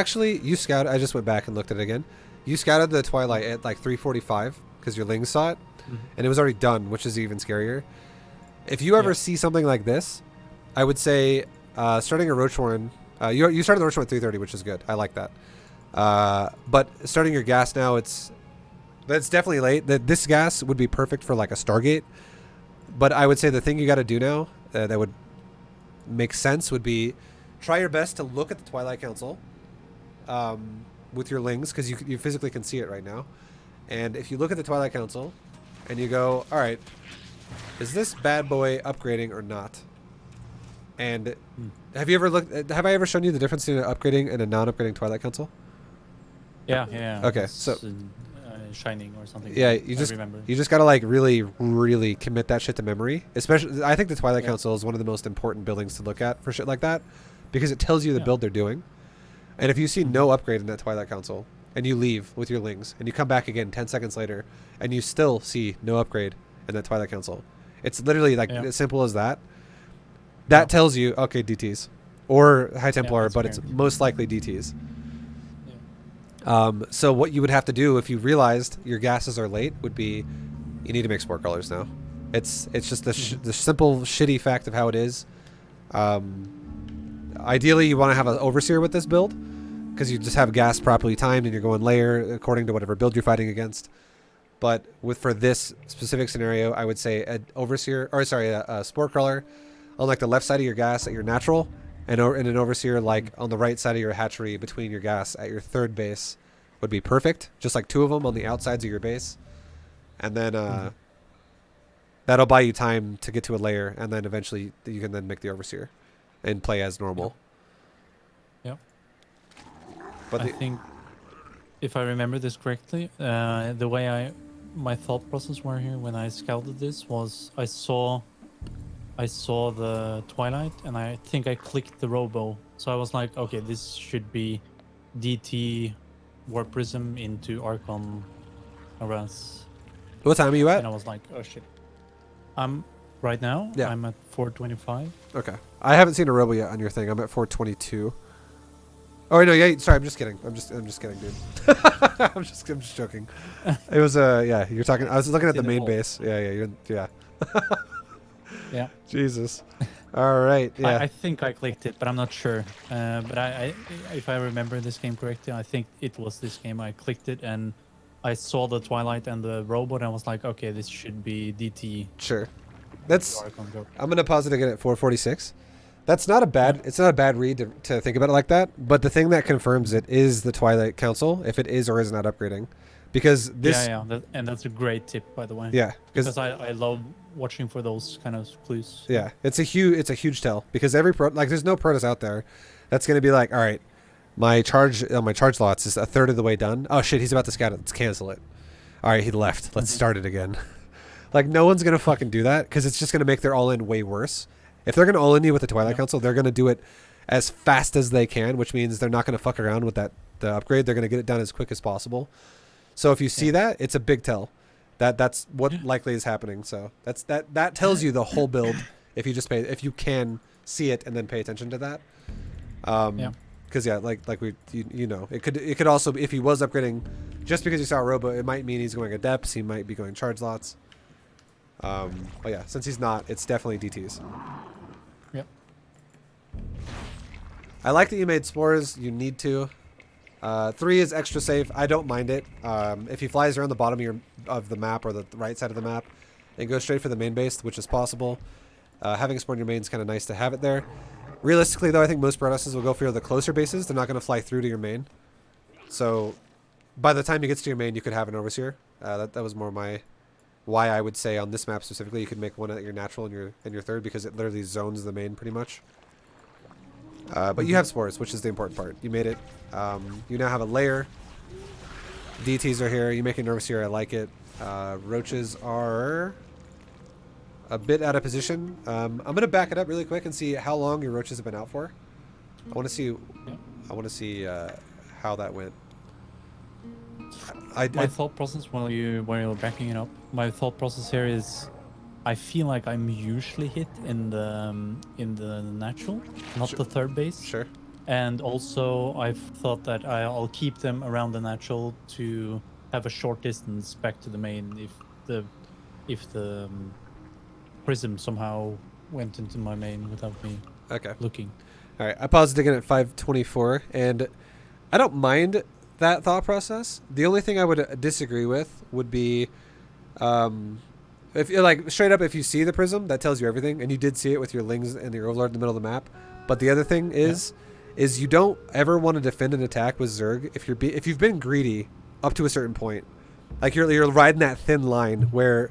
scouted. I just went back and looked at it again. You scouted the Twilight at like 3:45 because your Ling saw it, and it was already done, which is even scarier. If you ever see something like this, I would say starting a Roach Warren. You started the Roach Warren at 3:30, which is good. I like that. But starting your gas now, that's definitely late. This gas would be perfect for like a Stargate. But I would say the thing you got to do now that would make sense would be try your best to look at the Twilight Council with your Lings, because you physically can see it right now. And if you look at the Twilight Council and you go, all right, is this bad boy upgrading or not? And have I ever shown you the difference between an upgrading and a non-upgrading Twilight Council? Yeah. Okay, it's, so shining or something. Yeah, you just gotta like really commit that shit to memory. Especially, I think the Twilight Council is one of the most important buildings to look at for shit like that, because it tells you the build they're doing. And if you see no upgrade in that Twilight Council and you leave with your Lings and you come back again 10 seconds later and you still see no upgrade in that Twilight Council, it's literally like as simple as that. That tells you, okay, DTs or High Templar, but it's most likely DTs. So what you would have to do if you realized your gases are late would be you need to make spore colors now. It's just the simple shitty fact of how it is. Ideally, you want to have an Overseer with this build because you just have gas properly timed and you're going layer according to whatever build you're fighting against. But for this specific scenario, I would say an Overseer, a spore crawler on like the left side of your gas at your natural, and an Overseer like on the right side of your hatchery between your gas at your third base would be perfect. Just like 2 of them on the outsides of your base. And then that'll buy you time to get to a layer, and then eventually you can then make the Overseer and play as normal. Yep. But I think if I remember this correctly, the way my thought process were here when I scouted this was I saw the Twilight, and I think I clicked the Robo. So I was like, okay, this should be DT Warp Prism into Archon Aras. what time are you at? And I was like, oh shit. Right now, I'm at 425. Okay. I haven't seen a Robo yet on your thing. I'm at 422. Oh, no, yeah, sorry, I'm just kidding. I'm just kidding, dude. I'm just joking. It was you're talking. I was looking at the main base. Yeah. Yeah. Jesus. All right. Yeah. I think I clicked it, but I'm not sure. But if I remember this game correctly, I think it was this game. I clicked it and I saw the Twilight and the robot, and I was like, okay, this should be DT. Sure. I'm gonna pause it again at 446. That's not a bad. It's not a bad read to think about it like that. But the thing that confirms it is the Twilight Council, if it is or is not upgrading, because this. And that's a great tip, by the way. Yeah, because I love watching for those kind of clues. Yeah, it's a huge tell, because every there's no Protoss out there that's gonna be like, all right, my charge lots is a third of the way done. Oh shit, he's about to scout it. Let's cancel it. All right, he left. Let's start it again. Like, no one's gonna fucking do that, because it's just gonna make their all-in way worse. If they're gonna all-in you with the Twilight Council, they're gonna do it as fast as they can, which means they're not gonna fuck around with the upgrade. They're gonna get it done as quick as possible. So if you see that, it's a big tell. That's what likely is happening. So that tells you the whole build if you can see it and then pay attention to that. Because it could also, if he was upgrading just because you saw a Robo, it might mean he's going Adepts, he might be going charge lots. But yeah, since he's not, it's definitely DTs. I like that you made spores. You need to. 3 is extra safe. I don't mind it. If he flies around the bottom of the map or the right side of the map and goes straight for the main base, which is possible, having a spawn in your main is kind of nice to have it there. Realistically, though, I think most Protosses will go for the closer bases. They're not going to fly through to your main. So by the time he gets to your main, you could have an Overseer. That was more why I would say on this map specifically, you could make one at your natural and your third, because it literally zones the main pretty much. But you have spores, which is the important part. You made it. You now have a layer. DTs are here. You make an Overseer. I like it. Roaches are a bit out of position. I'm gonna back it up really quick and see how long your roaches have been out for. I want to see. I want to see how that went. My thought process while you're backing it up. My thought process here is, I feel like I'm usually hit in the natural, not the third base. Sure. And also, I've thought that I'll keep them around the natural to have a short distance back to the main if the prism somehow went into my main without me looking. All right, I paused again at 5:24, and I don't mind that thought process. The only thing I would disagree with would be, if you're like straight up, if you see the prism, that tells you everything, and you did see it with your lings and your overlord in the middle of the map. But the other thing is you don't ever want to defend an attack with Zerg if you've been greedy up to a certain point. Like you're riding that thin line where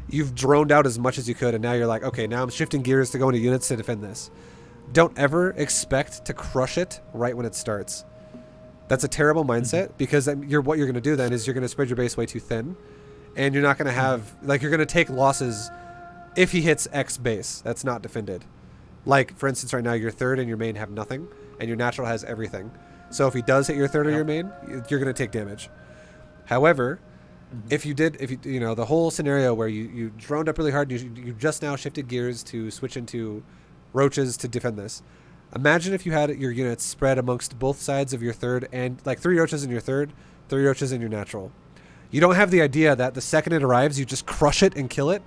you've droned out as much as you could, and now you're like, okay, now I'm shifting gears to go into units to defend this. Don't ever expect to crush it right when it starts. That's a terrible mindset, because what you're going to do then is you're going to spread your base way too thin, and you're not going to have, like, you're going to take losses if he hits X base that's not defended. Like, for instance, right now your third and your main have nothing, and your natural has everything. So if he does hit your third or your main, you're going to take damage. However, if you the whole scenario where you droned up really hard, you just now shifted gears to switch into roaches to defend this. Imagine if you had your units spread amongst both sides of your third, and like 3 roaches in your third, 3 roaches in your natural. You don't have the idea that the second it arrives, you just crush it and kill it.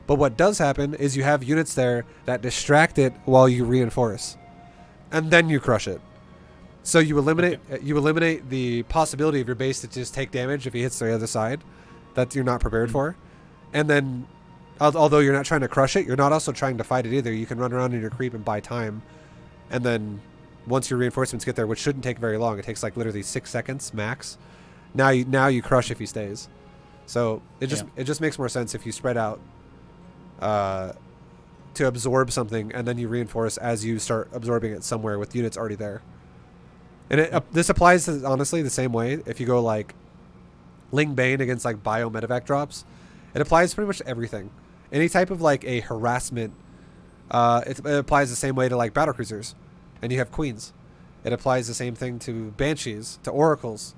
But what does happen is you have units there that distract it while you reinforce, and then you crush it. So you eliminate the possibility of your base to just take damage if he hits the other side that you're not prepared for. And then, although you're not trying to crush it, you're not also trying to fight it either. You can run around in your creep and buy time. And then once your reinforcements get there, which shouldn't take very long, it takes like literally 6 seconds max. Now you crush if he stays. So it just makes more sense if you spread out to absorb something, and then you reinforce as you start absorbing it somewhere with units already there. And this applies to, honestly, the same way if you go like Ling Bane against like bio medevac drops. It applies to pretty much everything. Any type of like a harassment, it applies the same way to like battle cruisers, and you have queens. It applies the same thing to banshees, to oracles.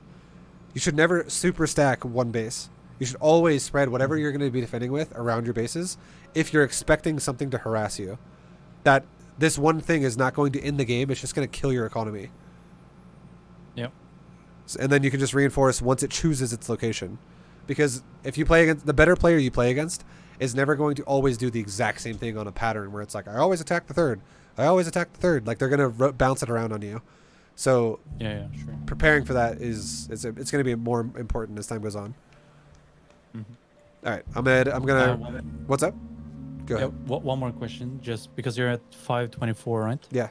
You should never super stack one base. You should always spread whatever you're going to be defending with around your bases if you're expecting something to harass you. That this one thing is not going to end the game, it's just going to kill your economy. Yep. And then you can just reinforce once it chooses its location. Because if you play against, the better player you play against is never going to always do the exact same thing on a pattern where it's like, I always attack the third. I always attack the third. Like, they're going to bounce it around on you. So yeah, sure. Preparing for that it's going to be more important as time goes on. All right, I'm gonna. What's up? Go ahead. One more question, just because you're at 524, right? Yeah.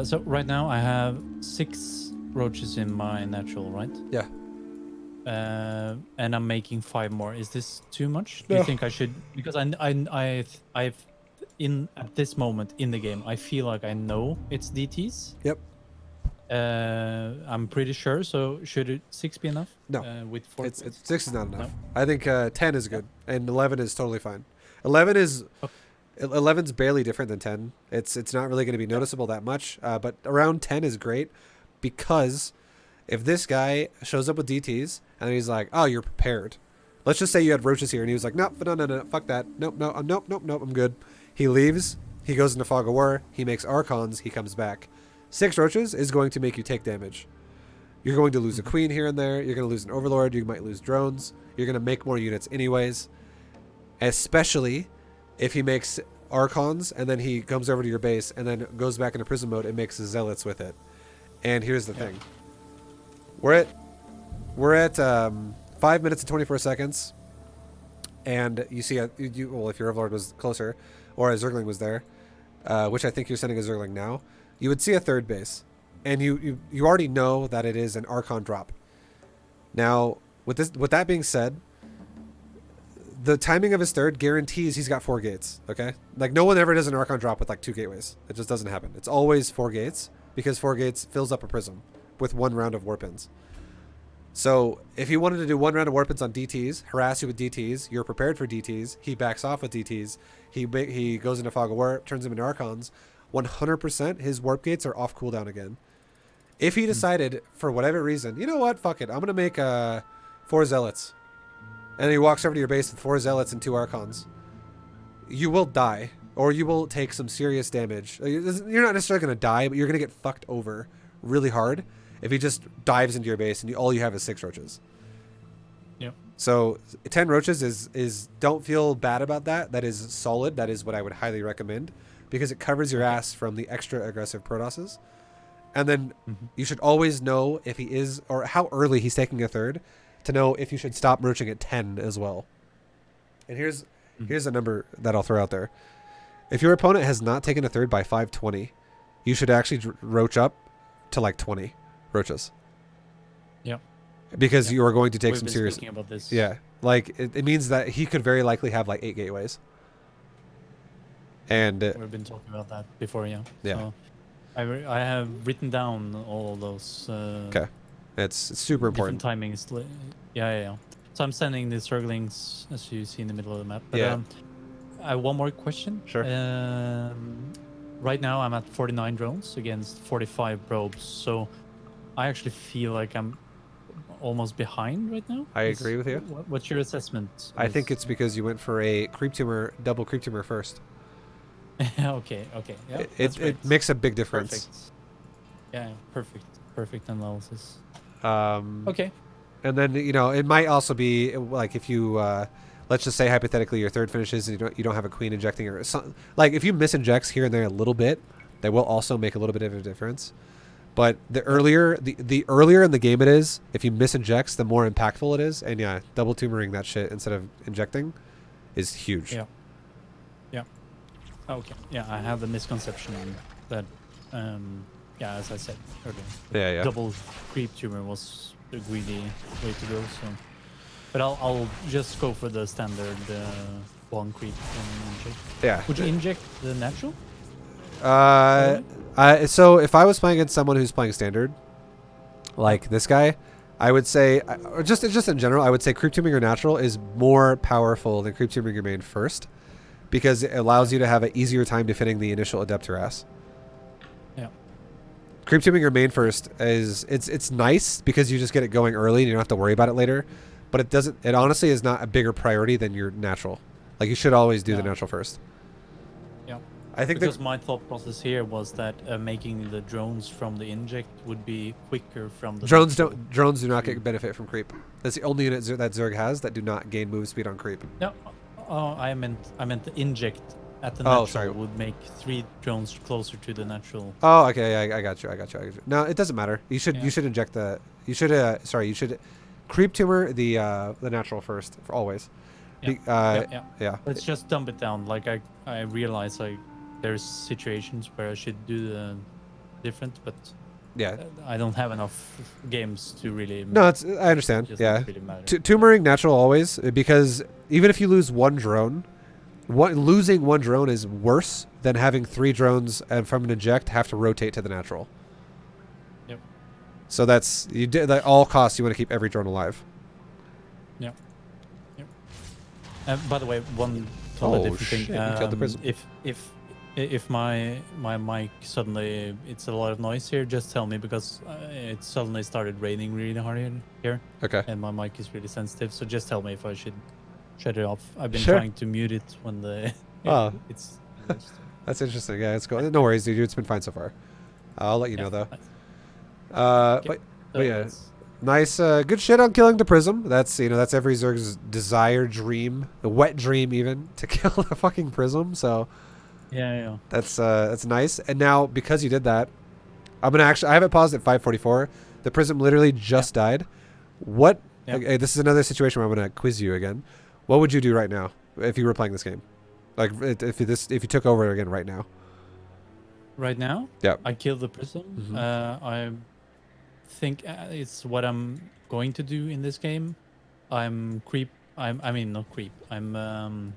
So right now I have 6 roaches in my natural, right? Yeah. And I'm making 5 more. Is this too much? Do No. you think I should? Because I've at this moment in the game, I feel like I know it's DTs. Yep. I'm pretty sure. So should 6 be enough? No. With 4. It's 6 is not enough. No? I think 10 is good, and 11 is totally fine. 11's barely different than 10. It's not really going to be noticeable that much. But around 10 is great, because if this guy shows up with DTs and he's like, "Oh, you're prepared." Let's just say you had roaches here, and he was like, "No, fuck that. Nope, I'm good." He leaves. He goes into Fog of War. He makes Archons. He comes back. 6 roaches is going to make you take damage. You're going to lose a queen here and there. You're going to lose an overlord. You might lose drones. You're going to make more units anyways. Especially if he makes Archons, and then he comes over to your base, and then goes back into Prism mode and makes Zealots with it. And here's the thing. We're at 5 minutes and 24 seconds, and you see, well, if your Overlord was closer, or a Zergling was there, which I think you're sending a Zergling now, you would see a third base, and you already know that it is an Archon drop. Now, with that being said, the timing of his third guarantees he's got 4 gates. Okay, like no one ever does an Archon drop with like 2 gateways. It just doesn't happen. It's always 4 gates because 4 gates fills up a prism with 1 round of Warpins. So if he wanted to do 1 round of Warpins on DTs, harass you with DTs, you're prepared for DTs. He backs off with DTs. He goes into Fog of War, turns him into Archons. 100% his warp gates are off cooldown again. If he decided, for whatever reason, you know what, fuck it, I'm going to make 4 Zealots. And he walks over to your base with 4 Zealots and 2 Archons. You will die, or you will take some serious damage. You're not necessarily going to die, but you're going to get fucked over really hard if he just dives into your base and all you have is 6 roaches. Yep. So 10 roaches is don't feel bad about that. That is solid. That is what I would highly recommend, because it covers your ass from the extra aggressive Protosses. And then you should always know if he is, or how early he's taking a third, to know if you should stop roaching at 10 as well. And here's a number that I'll throw out there. If your opponent has not taken a third by 520, you should actually roach up to like 20 roaches. Yep. Because you are going to take some been serious... speaking about this. Yeah. Like, it means that he could very likely have like 8 gateways. And... We've been talking about that before, yeah. Yeah. So I have written down all those... okay. It's super important. Different timings. Yeah. So I'm sending the Zerglings, as you see in the middle of the map. But, Yeah. I have one more question. Sure. Right now I'm at 49 drones against 45 probes. So I actually feel like I'm almost behind right now. I agree with you. What's your assessment? I think it's because you went for a double creep tumor first. okay. Yeah, It makes a big difference. Perfect. Yeah, perfect analysis. Um, okay. And then, you know, it might also be like if you, let's just say hypothetically your third finishes and you don't have a queen injecting, or something. Like if you misinjects here and there a little bit, that will also make a little bit of a difference. But the earlier in the game it is, if you misinjects, the more impactful it is. And yeah, double tumoring that shit instead of injecting is huge. Yeah. Okay. Yeah, I have a misconception that, yeah, as I said earlier, Yeah. double creep tumor was the greedy way to go. So, but I'll just go for the standard 1 creep and inject. Yeah. Would you inject the natural? So if I was playing against someone who's playing standard, like this guy, I would say, or just in general, I would say creep tuming your natural is more powerful than creep tuming your main first, because it allows you to have an easier time defending the initial adept harass. Yeah. Creep tuming your main first it's nice because you just get it going early and you don't have to worry about it later, but it honestly is not a bigger priority than your natural. Like you should always do the natural first. Yeah. I think because my thought process here was that making the drones from the inject would be quicker from the drones do not get benefit from creep. That's the only unit that Zerg has that do not gain move speed on creep. No, I meant the inject at the natural sorry. would make 3 drones closer to the natural. Oh, okay, yeah, I got you. No, it doesn't matter. You should inject you should creep tumor the natural first for always. Yeah. Let's just dump it down. Like I realize there's situations where I should do the different, but yeah, I don't have enough games to really. No, I understand. Yeah, really tumoring natural always, because even if you lose 1 drone, losing 1 drone is worse than having 3 drones and from an inject have to rotate to the natural. Yep. So that's at all costs you want to keep every drone alive. Yep. By the way, one totally different thing. You killed the prism. If my mic suddenly it's a lot of noise here, just tell me, because it suddenly started raining really hard here. Okay. And my mic is really sensitive, so just tell me if I should shut it off. I've been Sure. trying to mute it when the Oh. it's That's interesting. Yeah, it's cool. No worries, dude. It's been fine so far. I'll let you know though. Nice. But yeah, nice, good shit on killing the prism. That's every Zerg's desire, dream, the wet dream even, to kill the fucking prism. So Yeah. That's nice. And now because you did that, I'm gonna actually I have it paused at 5:44. The prism literally just died. What? Yeah. Okay, this is another situation where I'm gonna quiz you again. What would you do right now if you were playing this game? Like if you took over again right now? Right now, Yeah. I killed the prism. Mhm. I think it's what I'm going to do in this game. I'm creep. I mean, not creep. I'm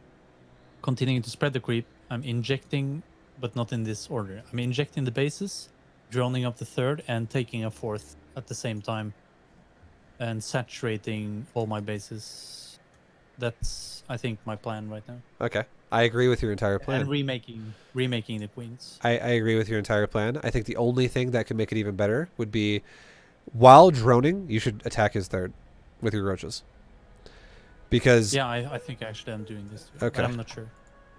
continuing to spread the creep. I'm injecting, but not in this order. I'm injecting the bases, droning up the third, and taking a fourth at the same time, and saturating all my bases. That's, I think, my plan right now. Okay. I agree with your entire plan. And remaking the queens. I agree with your entire plan. I think the only thing that could make it even better would be while droning, you should attack his third with your roaches. Because Yeah, I think actually I'm doing this too, Okay. but I'm not sure.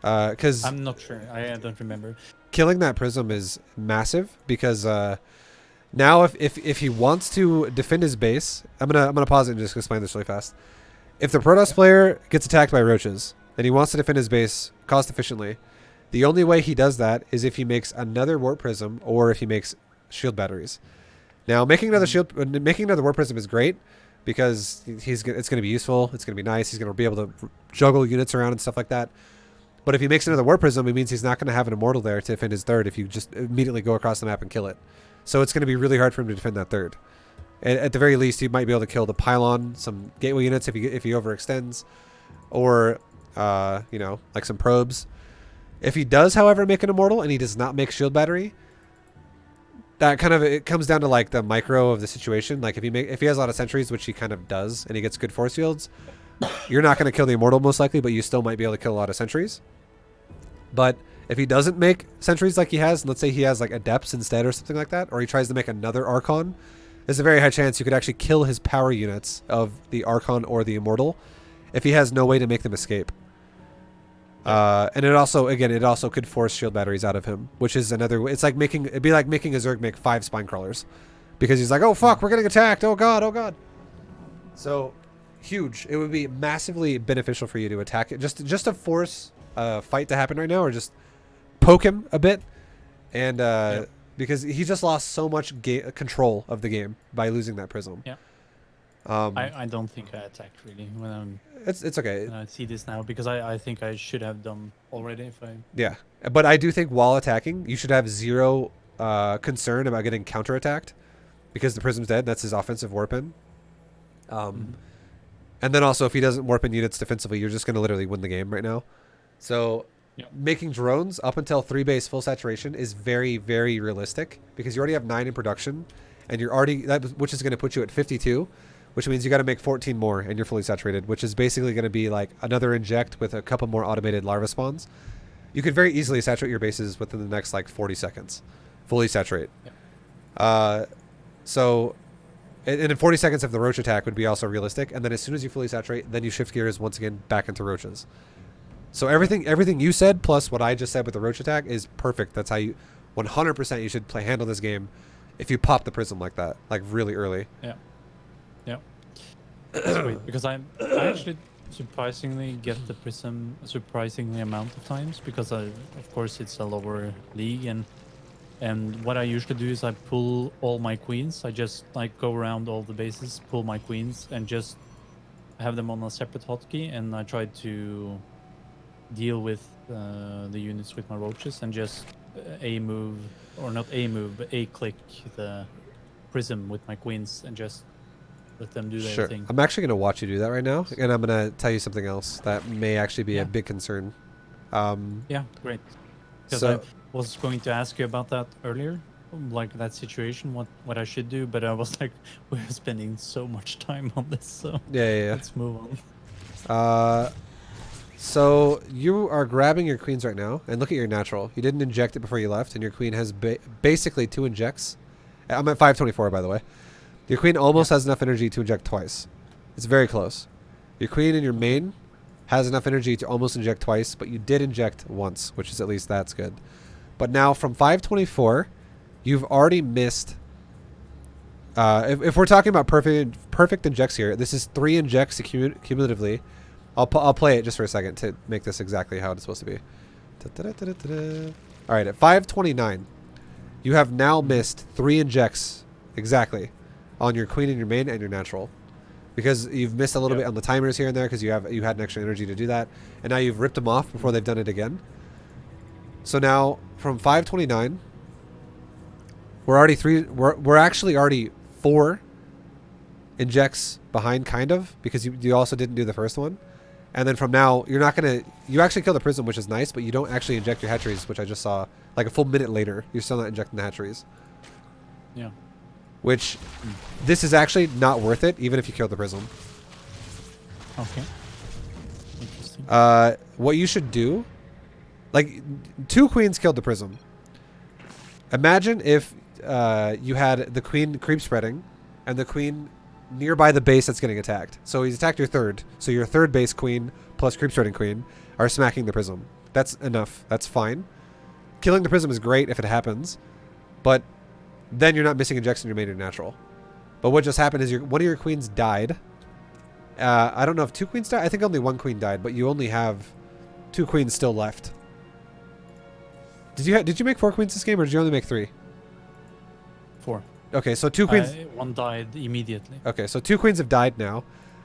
because I'm not sure. I don't remember. killing that prism is massive because now if he wants to defend his base, I'm gonna pause it and just explain this really fast. If the Protoss player gets attacked by roaches and he wants to defend his base cost efficiently, the only way he does that is if he makes another warp prism or if he makes shield batteries. Now making another warp prism is great because it's going to be useful. It's going to be nice. He's going to be able to juggle units around and stuff like that. But if he makes another warp prism, it means he's not going to have an immortal there to defend his third if you just immediately go across the map and kill it. So it's going to be really hard for him to defend that third. At the very least, he might be able to kill the pylon, some gateway units if he overextends, or like some probes. If he does, however, make an immortal and he does not make shield battery, that kind of it comes down to like the micro of the situation. Like if he has a lot of sentries, which he kind of does, and he gets good force fields, you're not going to kill the immortal most likely, but you still might be able to kill a lot of sentries. But if he doesn't make sentries like he has, let's say he has like adepts instead or something like that, or he tries to make another archon, there's a very high chance you could actually kill his power units of the archon or the immortal if he has no way to make them escape. And it also could force shield batteries out of him, which is another way. It'd be like making a Zerg make 5 spine crawlers because he's like, oh fuck, we're getting attacked. Oh god. So huge. It would be massively beneficial for you to attack it, just to force a fight to happen right now, or just poke him a bit, and because he just lost so much control of the game by losing that prism. Yeah. I don't think I attacked really when It's okay. I see this now, because I think I should have done already if I. Yeah, but I do think while attacking, you should have zero concern about getting counterattacked because the prism's dead. That's his offensive warp in. And then also if he doesn't warp in units defensively, you're just going to literally win the game right now. So making drones up until 3 base full saturation is very, very realistic because you already have 9 in production, and you're already which is going to put you at 52. Which means you got to make 14 more and you're fully saturated, which is basically going to be like another inject with a couple more automated larva spawns. You could very easily saturate your bases within the next like 40 seconds. Fully saturate. So, and in 40 seconds of the roach attack would be also realistic. And then as soon as you fully saturate, then you shift gears once again back into roaches. So everything you said plus what I just said with the roach attack is perfect. That's how you 100% you should handle this game if you pop the prism like that, like really early. Yeah. Sweet, because I actually surprisingly get the prism surprisingly amount of times, because of course it's a lower league, and what I usually do is I pull all my queens. I just like go around all the bases, pull my queens, and just have them on a separate hotkey, and I try to deal with the units with my roaches and just A click the prism with my queens and just let them do their thing. I'm actually going to watch you do that right now, and I'm going to tell you something else that may actually be a big concern. Yeah, great. Because I was going to ask you about that earlier, like that situation, what I should do, but I was like, we're spending so much time on this, so yeah. Let's move on. So you are grabbing your queens right now, and look at your natural. You didn't inject it before you left, and your queen has basically 2 injects. I'm at 524, by the way. Your queen almost has enough energy to inject twice. It's very close. Your queen in your main has enough energy to almost inject twice, but you did inject once, which is at least that's good. But now from 524, you've already missed... if we're talking about perfect injects here, this is 3 injects cumulatively. I'll play it just for a second to make this exactly how it's supposed to be. All right, at 529, you have now missed 3 injects exactly on your queen and your main and your natural, because you've missed a little bit on the timers here and there because you had an extra energy to do that, and now you've ripped them off before they've done it again. So now from 529, we're actually already 4 injects behind, kind of, because you also didn't do the first one. And then from now, you're not going to... You actually kill the prism, which is nice, but you don't actually inject your hatcheries, which I just saw. Like a full minute later, you're still not injecting the hatcheries. Yeah. Which, this is actually not worth it, even if you kill the prism. Okay. Interesting. What you should do... Like, 2 queens killed the prism. Imagine if you had the queen creep spreading, and the queen... nearby the base that's getting attacked. So he's attacked your 3rd. So your 3rd base queen plus creep starting queen are smacking the prism. That's enough. That's fine. Killing the prism is great if it happens, but then you're not missing injects in your main or natural. But what just happened is one of your queens died. I don't know if 2 queens died. I think only 1 queen died, but you only have 2 queens still left. Did you make 4 queens this game, or did you only make 3? 4. Okay, so 2 queens. One died immediately. Okay, so 2 queens have died now,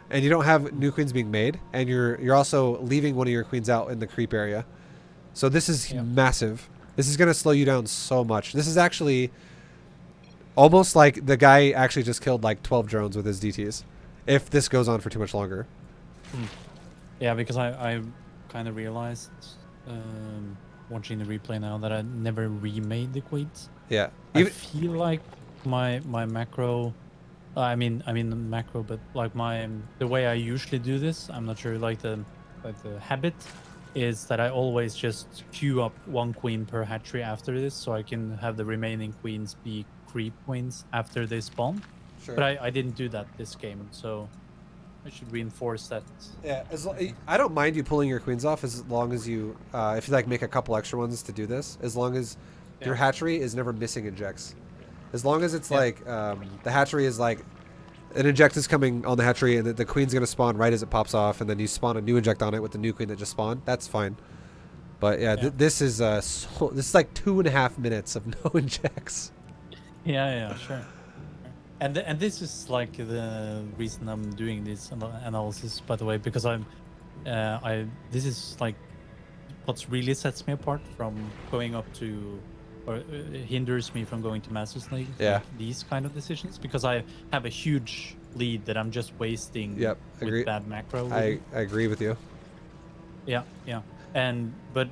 and you don't have new queens being made, and you're also leaving one of your queens out in the creep area. So this is massive. This is gonna slow you down so much. This is actually almost like the guy actually just killed like 12 drones with his DTs. If this goes on for too much longer. Yeah, because I kind of realized watching the replay now that I never remade the queens. Yeah. I feel like my macro, I mean the macro, but like the way I usually do this, I'm not sure, like the habit is that I always just queue up 1 queen per hatchery after this, so I can have the remaining queens be creep queens after they spawn. Sure. But I didn't do that this game, so I should reinforce that. Yeah, I don't mind you pulling your queens off as long as you, if you like make a couple extra ones to do this, as long as your hatchery is never missing injects. As long as it's like, the hatchery is like, an inject is coming on the hatchery and the queen's going to spawn right as it pops off, and then you spawn a new inject on it with the new queen that just spawned, that's fine. But yeah, this is this is like 2.5 minutes of no injects. Yeah, sure. And this is like the reason I'm doing this analysis, by the way, because this is like what really sets me apart from going up to, or hinders me from going to Masters League. Yeah. Like these kind of decisions, because I have a huge lead that I'm just wasting. Yep, with bad macro. I agree with you. Yeah. But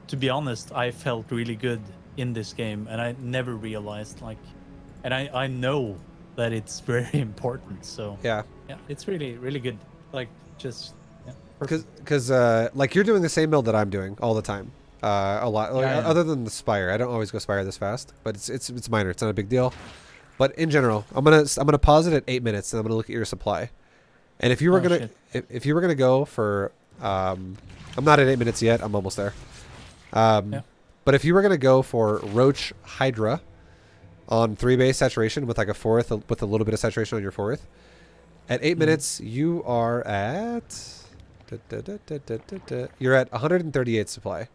to be honest, I felt really good in this game, and I never realized and I know that it's very important. So yeah, it's really, really good. Like just because like you're doing the same build that I'm doing all the time. A lot, other than the Spire. I don't always go Spire this fast, but it's minor. It's not a big deal. But in general, I'm gonna pause it at 8 minutes, and I'm gonna look at your supply. And if you were if you were gonna go for, I'm not at 8 minutes yet. I'm almost there. But if you were gonna go for Roach Hydra on 3 base saturation with like a 4th, with a little bit of saturation on your 4th, at 8 minutes you are at you're at 138 supply.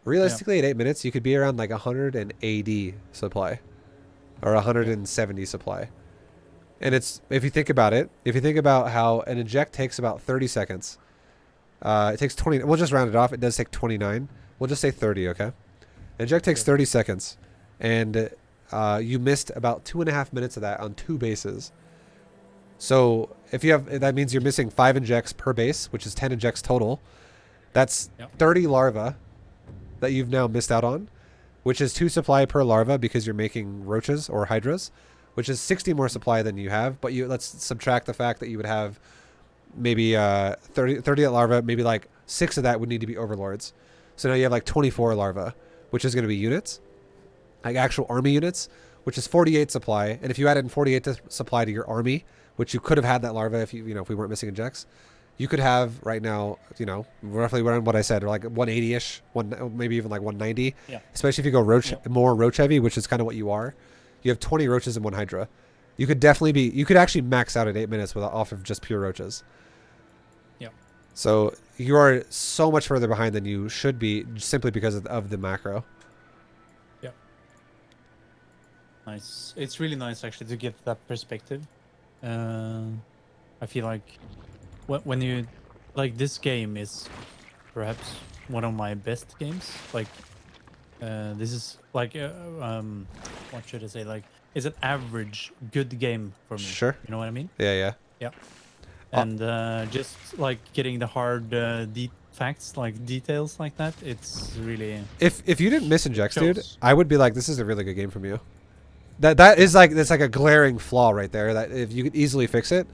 Realistically, at 8 minutes, you could be around like 180 supply or 170 supply. And it's, if you think about it, if you think about how an inject takes about 30 seconds, it takes 20, we'll just round it off. It does take 29. We'll just say 30, okay? Inject takes 30 seconds, and you missed about 2.5 minutes of that on 2 bases. So if you have, that means you're missing 5 injects per base, which is 10 injects total. That's 30 larvae that you've now missed out on, which is 2 supply per larva because you're making roaches or hydras, which is 60 more supply than you have. But let's subtract the fact that you would have maybe 30 at larva, maybe like 6 of that would need to be overlords. So now you have like 24 larvae, which is going to be units, like actual army units, which is 48 supply. And if you added 48 supply to your army, which you could have had that larva if if we weren't missing injects, you could have right now, roughly around what I said, or like 180-ish, maybe even like 190. Yeah. Especially if you go more roach heavy, which is kind of what you are. You have 20 roaches and 1 hydra. You could definitely you could actually max out at 8 minutes off of just pure roaches. Yeah. So you are so much further behind than you should be simply because of the macro. Nice. It's really nice actually to get that perspective. I feel like when you like this game is perhaps one of my best games. Like this is like what should I say? Like it's an average good game for me. Sure. You know what I mean? Yeah, yeah. Yeah. And just like getting the hard facts, like details like that, it's really. If you didn't miss injects, dude, shows. I would be like, this is a really good game from you. That is like, that's like a glaring flaw right there. That if you could easily fix it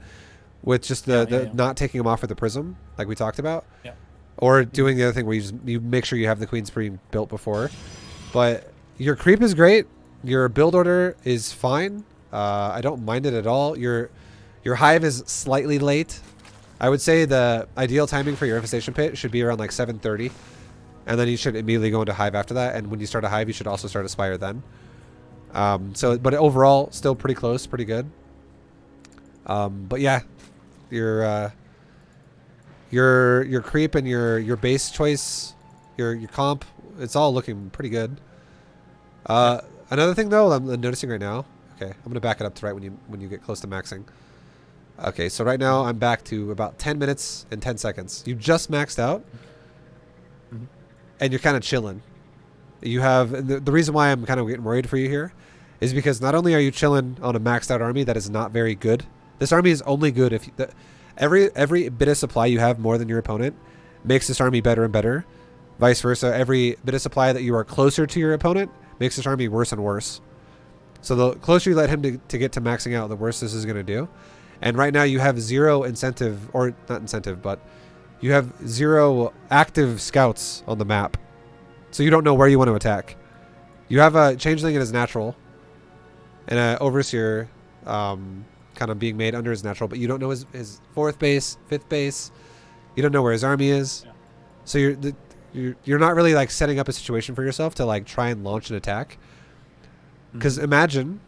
with just the not taking them off with the prism, like we talked about, Yeah. or doing the other thing where you make sure you have the queen's pre built before. But your creep is great. Your build order is fine. I don't mind it at all. Your hive is slightly late. I would say the ideal timing for your infestation pit should be around like 7:30, and then you should immediately go into hive after that. And when you start a hive, you should also start a spire then. But overall, still pretty close, pretty good. But yeah, your creep and your base choice, your comp, it's all looking pretty good. Another thing though, I'm noticing right now. Okay, I'm gonna back it up to right when you get close to maxing. Okay, so right now I'm back to about 10 minutes and 10 seconds. You just maxed out, and you're kind of chilling. You have the reason why I'm kind of getting worried for you here is because not only are you chilling on a maxed out army that is not very good. This army is only good if every bit of supply you have more than your opponent makes this army better and better. Vice versa, every bit of supply that you are closer to your opponent makes this army worse and worse. So the closer you let him to get to maxing out, the worse this is going to do. And right now you have zero incentive, or not incentive, but you have zero active scouts on the map. So you don't know where you want to attack. You have a changeling in his natural, and an overseer kind of being made under his natural, but you don't know his fourth base, fifth base. You don't know where his army is. Yeah. So you're not really like setting up a situation for yourself to like try and launch an attack. Because imagine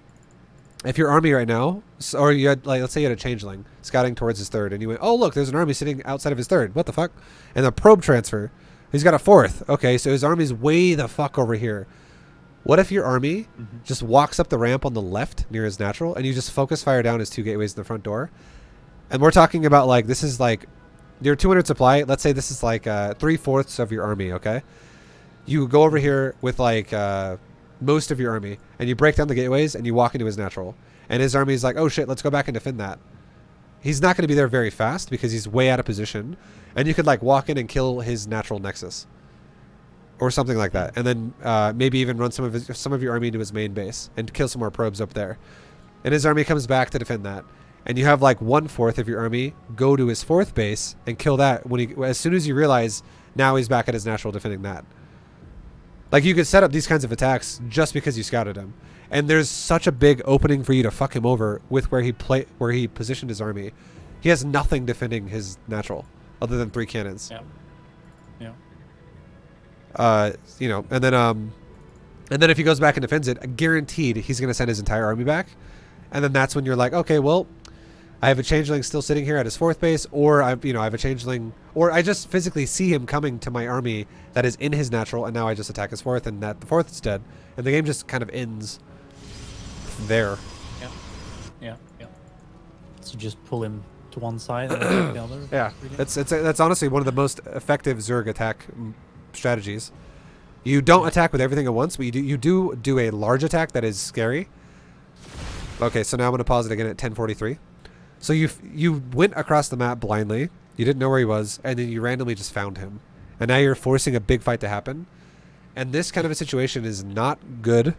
if your army right now, or you had like, let's say you had a changeling scouting towards his third, and you went, oh look, there's an army sitting outside of his third. What the fuck? And the probe transfer. He's got a fourth. Okay, so his army's way the fuck over here. What if your army just walks up the ramp on the left near his natural, and you just focus fire down his 2 gateways in the front door? And we're talking about like, this is like your 200 supply. Let's say this is like 3/4 of your army, okay? You go over here with like most of your army, and you break down the gateways, and you walk into his natural. And his army is like, oh shit, let's go back and defend that. He's not going to be there very fast because he's way out of position. And you could like walk in and kill his natural nexus. Or something like that. And then maybe even run some of your army into his main base and kill some more probes up there. And his army comes back to defend that. And you have like 1/4 of your army go to his fourth base and kill that as soon as you realize now he's back at his natural defending that. Like you could set up these kinds of attacks just because you scouted him. And there's such a big opening for you to fuck him over with where he positioned his army. He has nothing defending his natural other than 3 cannons. Yeah. You know, and then if he goes back and defends it, guaranteed he's going to send his entire army back. And then that's when you're like, okay, well, I have a changeling still sitting here at his fourth base, or I have a changeling, or I just physically see him coming to my army that is in his natural, and now I just attack his fourth, and the fourth is dead, and the game just kind of ends there. Yeah. So just pull him to one side and attack the other. Yeah, really? that's honestly one of the most effective Zerg attack strategies. You don't attack with everything at once, but you do a large attack that is scary. Okay, so now I'm going to pause it again at 10:43. So you went across the map blindly. You didn't know where he was, and then you randomly just found him. And now you're forcing a big fight to happen. And this kind of a situation is not good,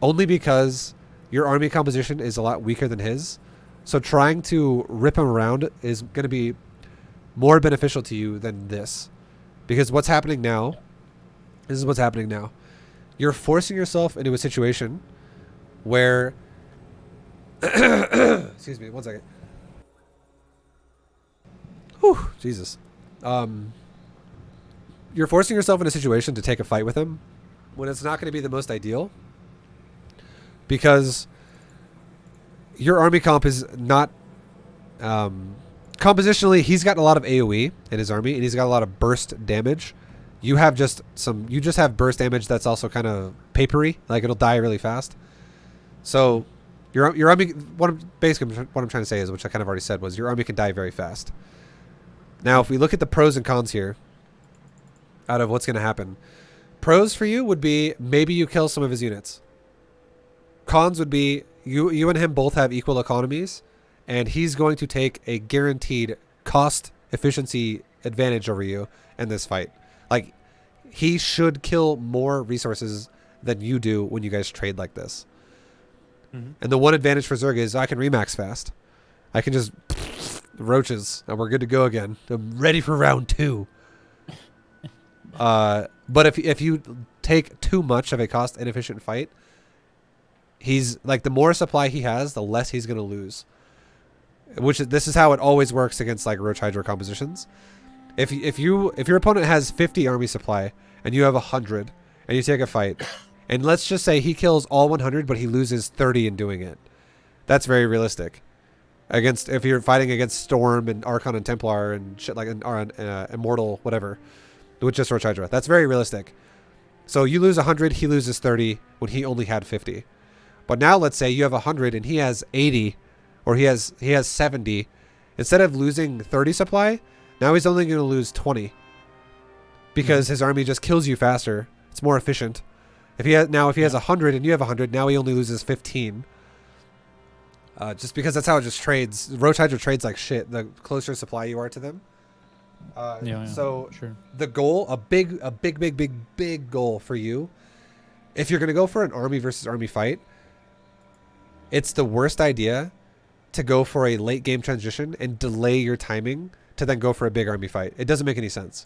only because your army composition is a lot weaker than his. So trying to rip him around is going to be more beneficial to you than this. Because what's happening now, this is what's happening now. You're forcing yourself into a situation where... Excuse me, one second. Whew, Jesus. You're forcing yourself in a situation to take a fight with him when it's not going to be the most ideal, because your army comp is not compositionally, he's got a lot of AoE in his army, and he's got a lot of burst damage. You have just you just have burst damage that's also kind of papery, like it'll die really fast. So your army, basically what I'm trying to say is, which I kind of already said, was your army can die very fast. Now, if we look at the pros and cons here, out of what's going to happen, pros for you would be maybe you kill some of his units. Cons would be you and him both have equal economies, and he's going to take a guaranteed cost efficiency advantage over you in this fight. Like, he should kill more resources than you do when you guys trade like this. Mm-hmm. And the one advantage for Zerg is I can remax fast. I can just roaches, and we're good to go again. I'm ready for round 2. But if you take too much of a cost inefficient fight, he's like, the more supply he has, the less he's going to lose. This is how it always works against like Roach Hydra compositions. If your opponent has 50 army supply and you have 100 and you take a fight, and let's just say he kills all 100 but he loses 30 in doing it, that's very realistic. If you're fighting against Storm and Archon and Templar and shit like Immortal whatever, with just Roach Hydra, that's very realistic. So you lose 100, he loses 30 when he only had 50. But now let's say you have 100 and he has 80, or he has 70. Instead of losing 30 supply, now he's only going to lose 20 because his army just kills you faster. It's more efficient. If he has 100 and you have 100, now he only loses 15. Just because that's how it just trades. Roach Hydra trades like shit. The closer supply you are to them. So sure. The goal, a big goal for you, if you're going to go for an army versus army fight, it's the worst idea to go for a late game transition and delay your timing to then go for a big army fight. It doesn't make any sense.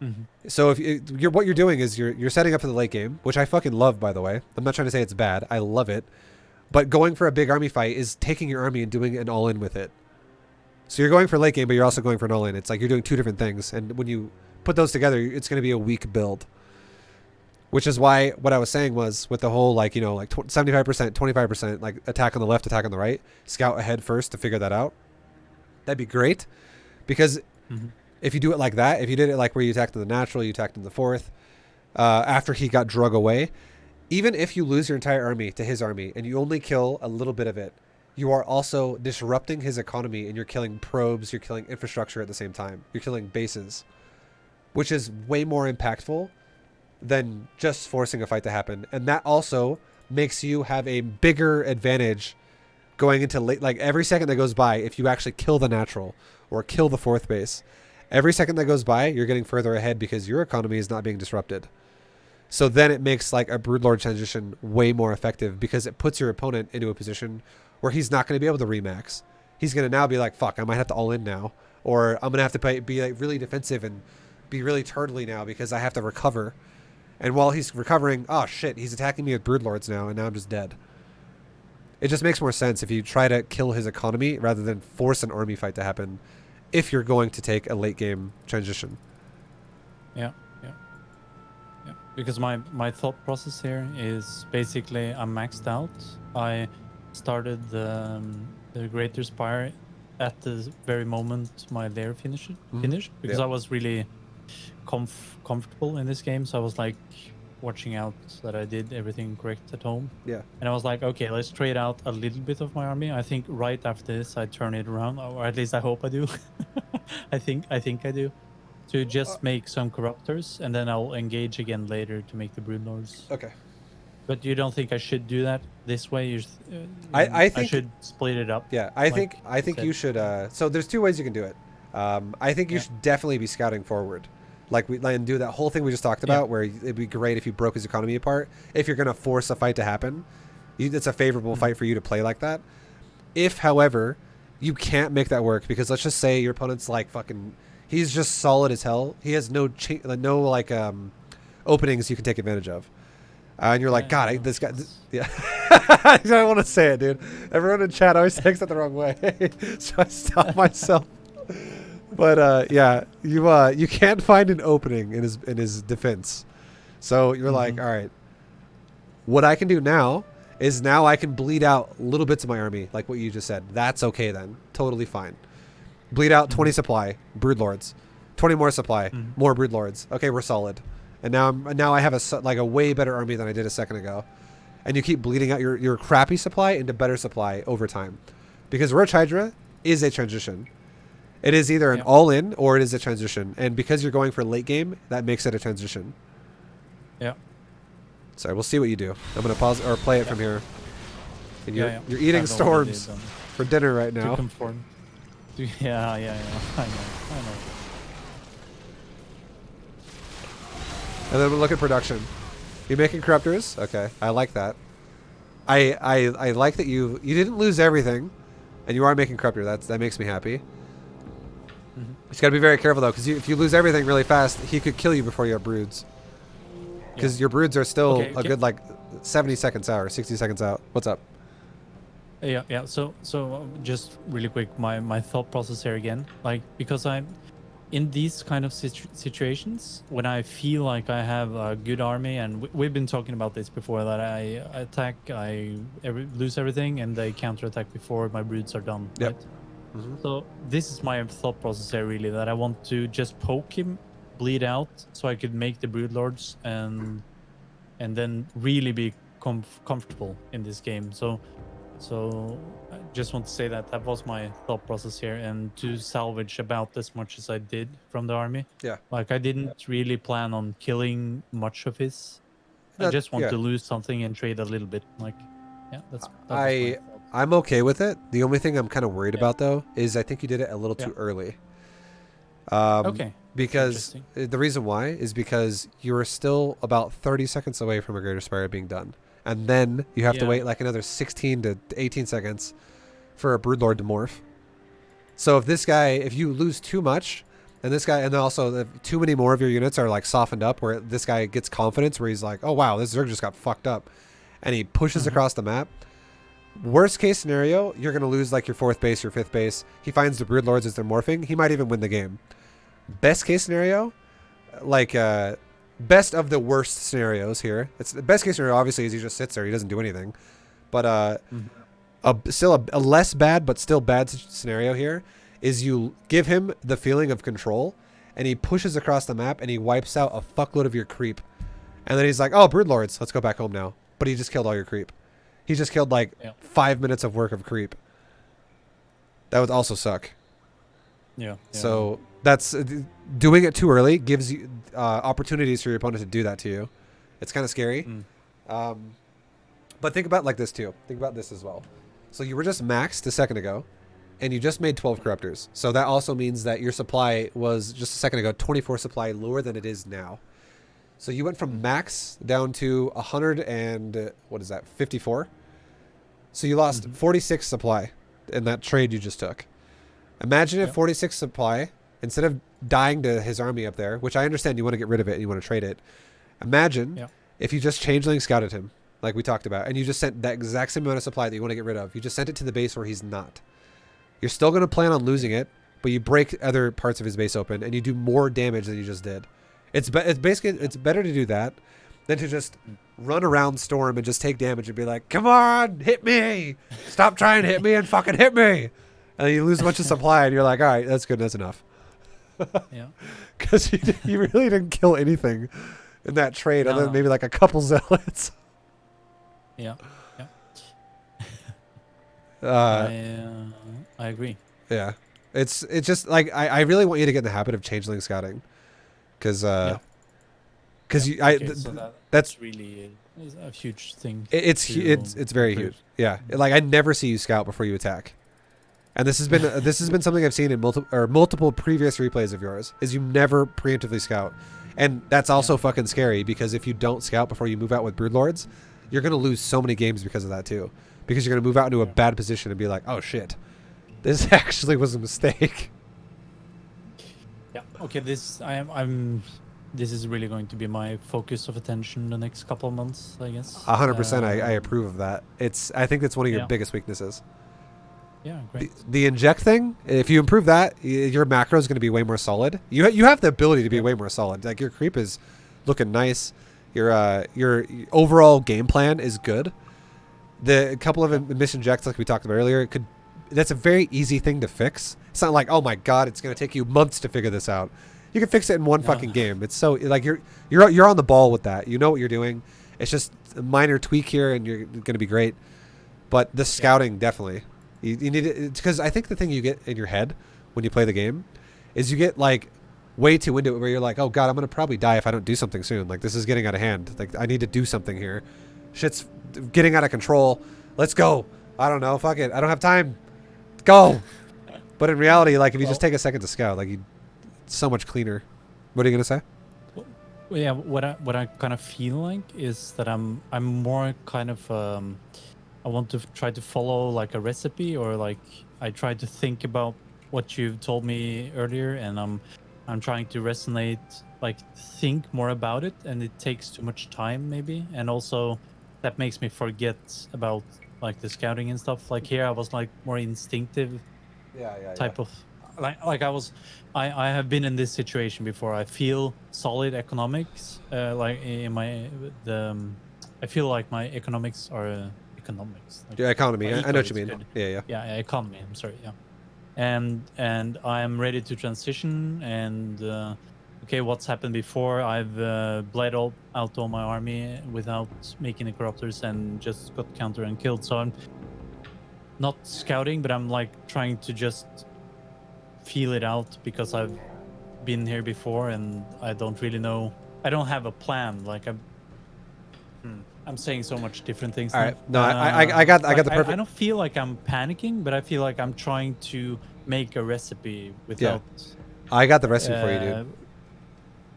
Mm-hmm. So what you're doing is you're setting up for the late game, which I fucking love, by the way. I'm not trying to say it's bad. I love it. But going for a big army fight is taking your army and doing an all-in with it. So you're going for late game, but you're also going for an all-in. It's like you're doing two different things. And when you put those together, it's going to be a weak build. Which is why what I was saying was with the whole, like, 75%, 25%, like attack on the left, attack on the right, scout ahead first to figure that out. That'd be great. Because if you do it like that, if you did it like where you attacked in the natural, you attacked in the fourth, after he got drug away, even if you lose your entire army to his army and you only kill a little bit of it, you are also disrupting his economy, and you're killing probes, you're killing infrastructure at the same time. You're killing bases, which is way more impactful than just forcing a fight to happen. And that also makes you have a bigger advantage going into late, like every second that goes by, if you actually kill the natural or kill the fourth base, every second that goes by, you're getting further ahead because your economy is not being disrupted. So then it makes like a Broodlord transition way more effective because it puts your opponent into a position where he's not going to be able to remax. He's going to now be like, fuck, I might have to all in now. Or I'm going to have to be like really defensive and be really turtly now because I have to recover. And while he's recovering, oh shit, he's attacking me with Broodlords now, and now I'm just dead. It just makes more sense if you try to kill his economy rather than force an army fight to happen if you're going to take a late game transition. Yeah. Because my thought process here is basically I'm maxed out. I started the Greater Spire at the very moment my lair finished because I was really comfortable in this game, so I was like watching out that I did everything correct at home. Yeah. And I was like, okay, let's trade out a little bit of my army. I think right after this I turn it around, or at least I hope I do. I think I do. To just make some corruptors, and then I'll engage again later to make the Broodlords. Okay. But you don't think I should do that this way? I think I should split it up. Yeah, I think you should. So there's two ways you can do it. I think you should definitely be scouting forward, and do that whole thing we just talked about, where it'd be great if you broke his economy apart. If you're gonna force a fight to happen, it's a favorable fight for you to play like that. If, however, you can't make that work because let's just say your opponent's like fucking. He's just solid as hell. He has no openings you can take advantage of. And you're like, God, this guy... yeah. I don't want to say it, dude. Everyone in chat always takes it the wrong way. So I stopped myself. But, yeah, you can't find an opening in his defense. So you're like, all right, what I can do now is I can bleed out little bits of my army, like what you just said. That's okay then. Totally fine. bleed out 20 supply, brood lords, 20 more supply, more brood lords. Okay, we're solid. And now I have a way better army than I did a second ago. And you keep bleeding out your crappy supply into better supply over time. Because Roach Hydra is a transition. It is either an all-in or it is a transition. And because you're going for late game, that makes it a transition. Yeah. Sorry, we'll see what you do. I'm going to pause or play it from here. And you're eating I've storms already for dinner right to now. conform. Yeah. I know. And then we'll look at production. You're making corruptors? Okay, I like that. I like that you didn't lose everything, and you are making corruptor. That makes me happy. Just gotta be very careful though, because if you lose everything really fast, he could kill you before you have broods. Because your broods are still a good like 70 seconds out or 60 seconds out. What's up? Yeah. So just really quick, my thought process here again, like because I'm in these kind of situations when I feel like I have a good army, and we've been talking about this before, that I attack, lose everything, and they counterattack before my broods are done. Yep. Right? So this is my thought process here, really, that I want to just poke him, bleed out, so I could make the brood lords and then really be comfortable in this game. So I just want to say that was my thought process here, and to salvage about as much as I did from the army. Yeah. Like I didn't really plan on killing much of his. I just want to lose something and trade a little bit. Like, yeah, that was my thought. I'm okay with it. The only thing I'm kind of worried about though is I think you did it a little too early. Okay. Because the reason why is because you are still about 30 seconds away from a Greater Spire being done. And then you have to wait like another 16 to 18 seconds for a Broodlord to morph. So if you lose too much, and this guy, and also if too many more of your units are like softened up, where this guy gets confidence, where he's like, oh wow, this Zerg just got fucked up, and he pushes across the map. Worst case scenario, you're going to lose like your 4th base, your 5th base. He finds the Broodlords as they're morphing. He might even win the game. Best case scenario, like best of the worst scenarios here. It's the best case scenario, obviously, is he just sits there. He doesn't do anything. But still a less bad but still bad scenario here is you give him the feeling of control, and he pushes across the map and he wipes out a fuckload of your creep. And then he's like, oh, Broodlords, let's go back home now. But he just killed all your creep. He just killed like 5 minutes of work of creep. That would also suck. Yeah. So that's doing it too early gives you opportunities for your opponent to do that to you. It's kind of scary. But think about it like this too. Think about this as well. So you were just maxed a second ago, and you just made 12 corruptors. So that also means that your supply was just a second ago 24 supply lower than it is now. So you went from max down to 100 and 54. So you lost 46 supply in that trade you just took. Imagine if 46 supply, instead of dying to his army up there, which I understand you want to get rid of it and you want to trade it. Imagine if you just changeling scouted him, like we talked about, and you just sent that exact same amount of supply that you want to get rid of. You just sent it to the base where he's not. You're still going to plan on losing it, but you break other parts of his base open and you do more damage than you just did. It's better to do that than to just run around Storm and just take damage and be like, come on, hit me. Stop trying to hit me and fucking hit me. And then you lose a bunch of supply and you're like, all right, that's good. That's enough. Yeah. Because you really didn't kill anything in that trade other than maybe like a couple zealots. Yeah. I agree. Yeah. It's just like, I really want you to get in the habit of changeling scouting. Because that's really a huge thing. It's very huge. Yeah, like I never see you scout before you attack, and this has been something I've seen in multiple previous replays of yours. Is you never preemptively scout, and that's also fucking scary because if you don't scout before you move out with Broodlords, you're gonna lose so many games because of that too. Because you're gonna move out into a bad position and be like, oh shit, this actually was a mistake. Yeah. Okay. This is really going to be my focus of attention the next couple of months, I guess. 100%. I approve of that. I think it's one of your biggest weaknesses. Yeah, great. The inject thing, if you improve that, your macro is going to be way more solid. You have the ability to be way more solid. Like your creep is looking nice. Your overall game plan is good. The couple of misinjects like we talked about earlier, that's a very easy thing to fix. It's not like, oh my god, it's gonna take you months to figure this out. You can fix it in one fucking game. It's so like you're on the ball with that. You know what you're doing. It's just a minor tweak here, and you're gonna be great. But the scouting definitely, you need it, because I think the thing you get in your head when you play the game is you get like way too into it, where you're like, oh god, I'm gonna probably die if I don't do something soon. Like this is getting out of hand. Like I need to do something here. Shit's getting out of control. Let's go. I don't know. Fuck it. I don't have time. Go. But in reality, like if you just take a second to scout, like it's so much cleaner. What are you gonna say? Well, yeah, what I kind of feel like is that I'm more kind of I want to try to follow like a recipe, or like I try to think about what you've told me earlier, and I'm trying to resonate, like think more about it, and it takes too much time maybe, and also that makes me forget about like the scouting and stuff. Like here I was like more instinctive type of like I have been in this situation before. I feel solid economics, like in my I feel like my economics are economics. Like Yeah, economy. my I know eco what you is mean. good. Yeah. Yeah, economy. I'm sorry. Yeah, and I'm ready to transition. And okay, what's happened before? I've bled out all my army without making the corruptors and just got countered and killed. So I'm not scouting, but I'm like trying to just feel it out, because I've been here before and I don't really know. I don't have a plan. Like I'm saying so much different things. All now. right. No, I got the perfect. I don't feel like I'm panicking, but I feel like I'm trying to make a recipe without. I got the recipe for you, dude.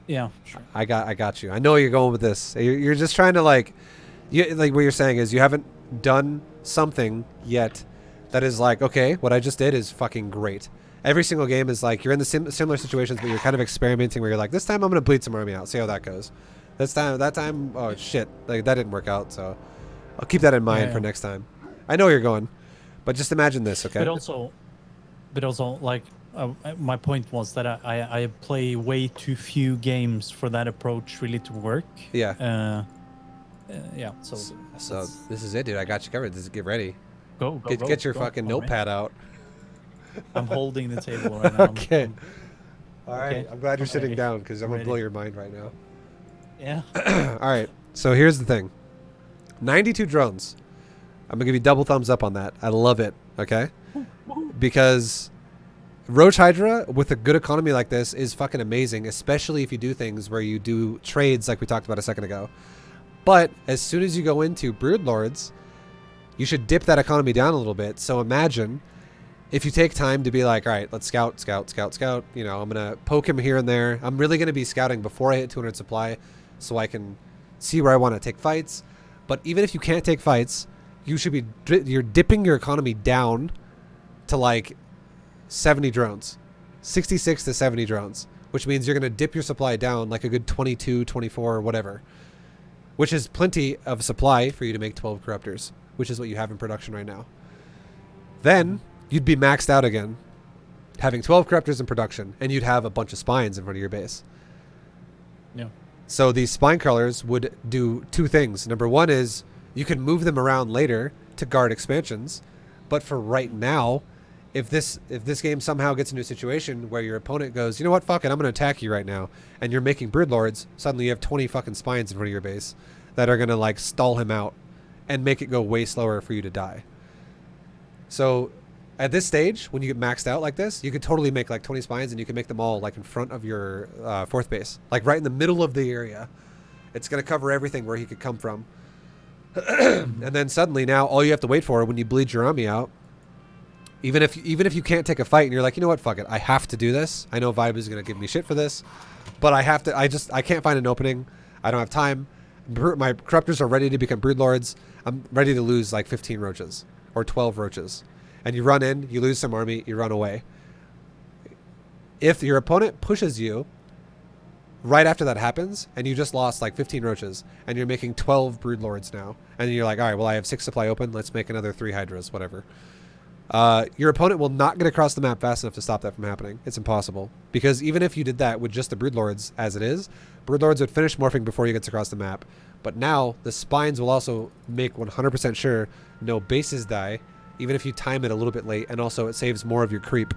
Yeah, sure. I got you. I know where you're going with this. You're just trying to like what you're saying is you haven't done something yet that is like, okay, what I just did is fucking great. Every single game is like you're in the similar situations, but you're kind of experimenting where you're like, this time I'm gonna bleed some army out, see how that goes. That time, oh shit, like that didn't work out, so I'll keep that in mind for next time. I know where you're going, but just imagine this, okay? But also, like my point was that I play way too few games for that approach really to work. Yeah. Yeah. So this is it, dude. I got you covered. Get ready. Go. Get your fucking notepad out. I'm holding the table right now. Okay. All right. Okay. I'm glad you're sitting Okay. down, because I'm gonna Ready. blow your mind right now. Yeah. All right. So here's the thing. 92 drones. I'm gonna give you double thumbs up on that. I love it. Okay. Because Roach Hydra with a good economy like this is fucking amazing, especially if you do things where you do trades like we talked about a second ago. But as soon as you go into Broodlords, you should dip that economy down a little bit. So imagine if you take time to be like, all right, let's scout. You know, I'm going to poke him here and there. I'm really going to be scouting before I hit 200 supply so I can see where I want to take fights. But even if you can't take fights, you should be, you're dipping your economy down to like 70 drones, 66 to 70 drones, which means you're going to dip your supply down like a good 22, 24, whatever, which is plenty of supply for you to make 12 corruptors, which is what you have in production right now. Then you'd be maxed out again, having 12 corruptors in production, and you'd have a bunch of spines in front of your base. Yeah. So these spine crawlers would do two things. Number one is you can move them around later to guard expansions, but for right now, if this game somehow gets into a situation where your opponent goes, you know what, fuck it, I'm going to attack you right now, and you're making Broodlords, suddenly you have 20 fucking spines in front of your base that are going to like stall him out and make it go way slower for you to die. So at this stage, when you get maxed out like this, you could totally make like 20 spines, and you can make them all like in front of your fourth base, like right in the middle of the area. It's going to cover everything where he could come from. And then suddenly now all you have to wait for when you bleed your army out, even if you can't take a fight and you're like, you know what, fuck it, I have to do this. I know ViBE is going to give me shit for this, but I have to. I can't find an opening. I don't have time. My corruptors are ready to become Broodlords. I'm ready to lose like 15 roaches or 12 roaches. And you run in, you lose some army, you run away. If your opponent pushes you right after that happens, and you just lost like 15 roaches, and you're making 12 Broodlords now, and you're like, all right, well, I have 6 supply open, let's make another 3 Hydras, whatever. Your opponent will not get across the map fast enough to stop that from happening. It's impossible. Because even if you did that with just the Broodlords as it is, Broodlords would finish morphing before he gets across the map. But now, the spines will also make 100% sure no bases die, even if you time it a little bit late, and also it saves more of your creep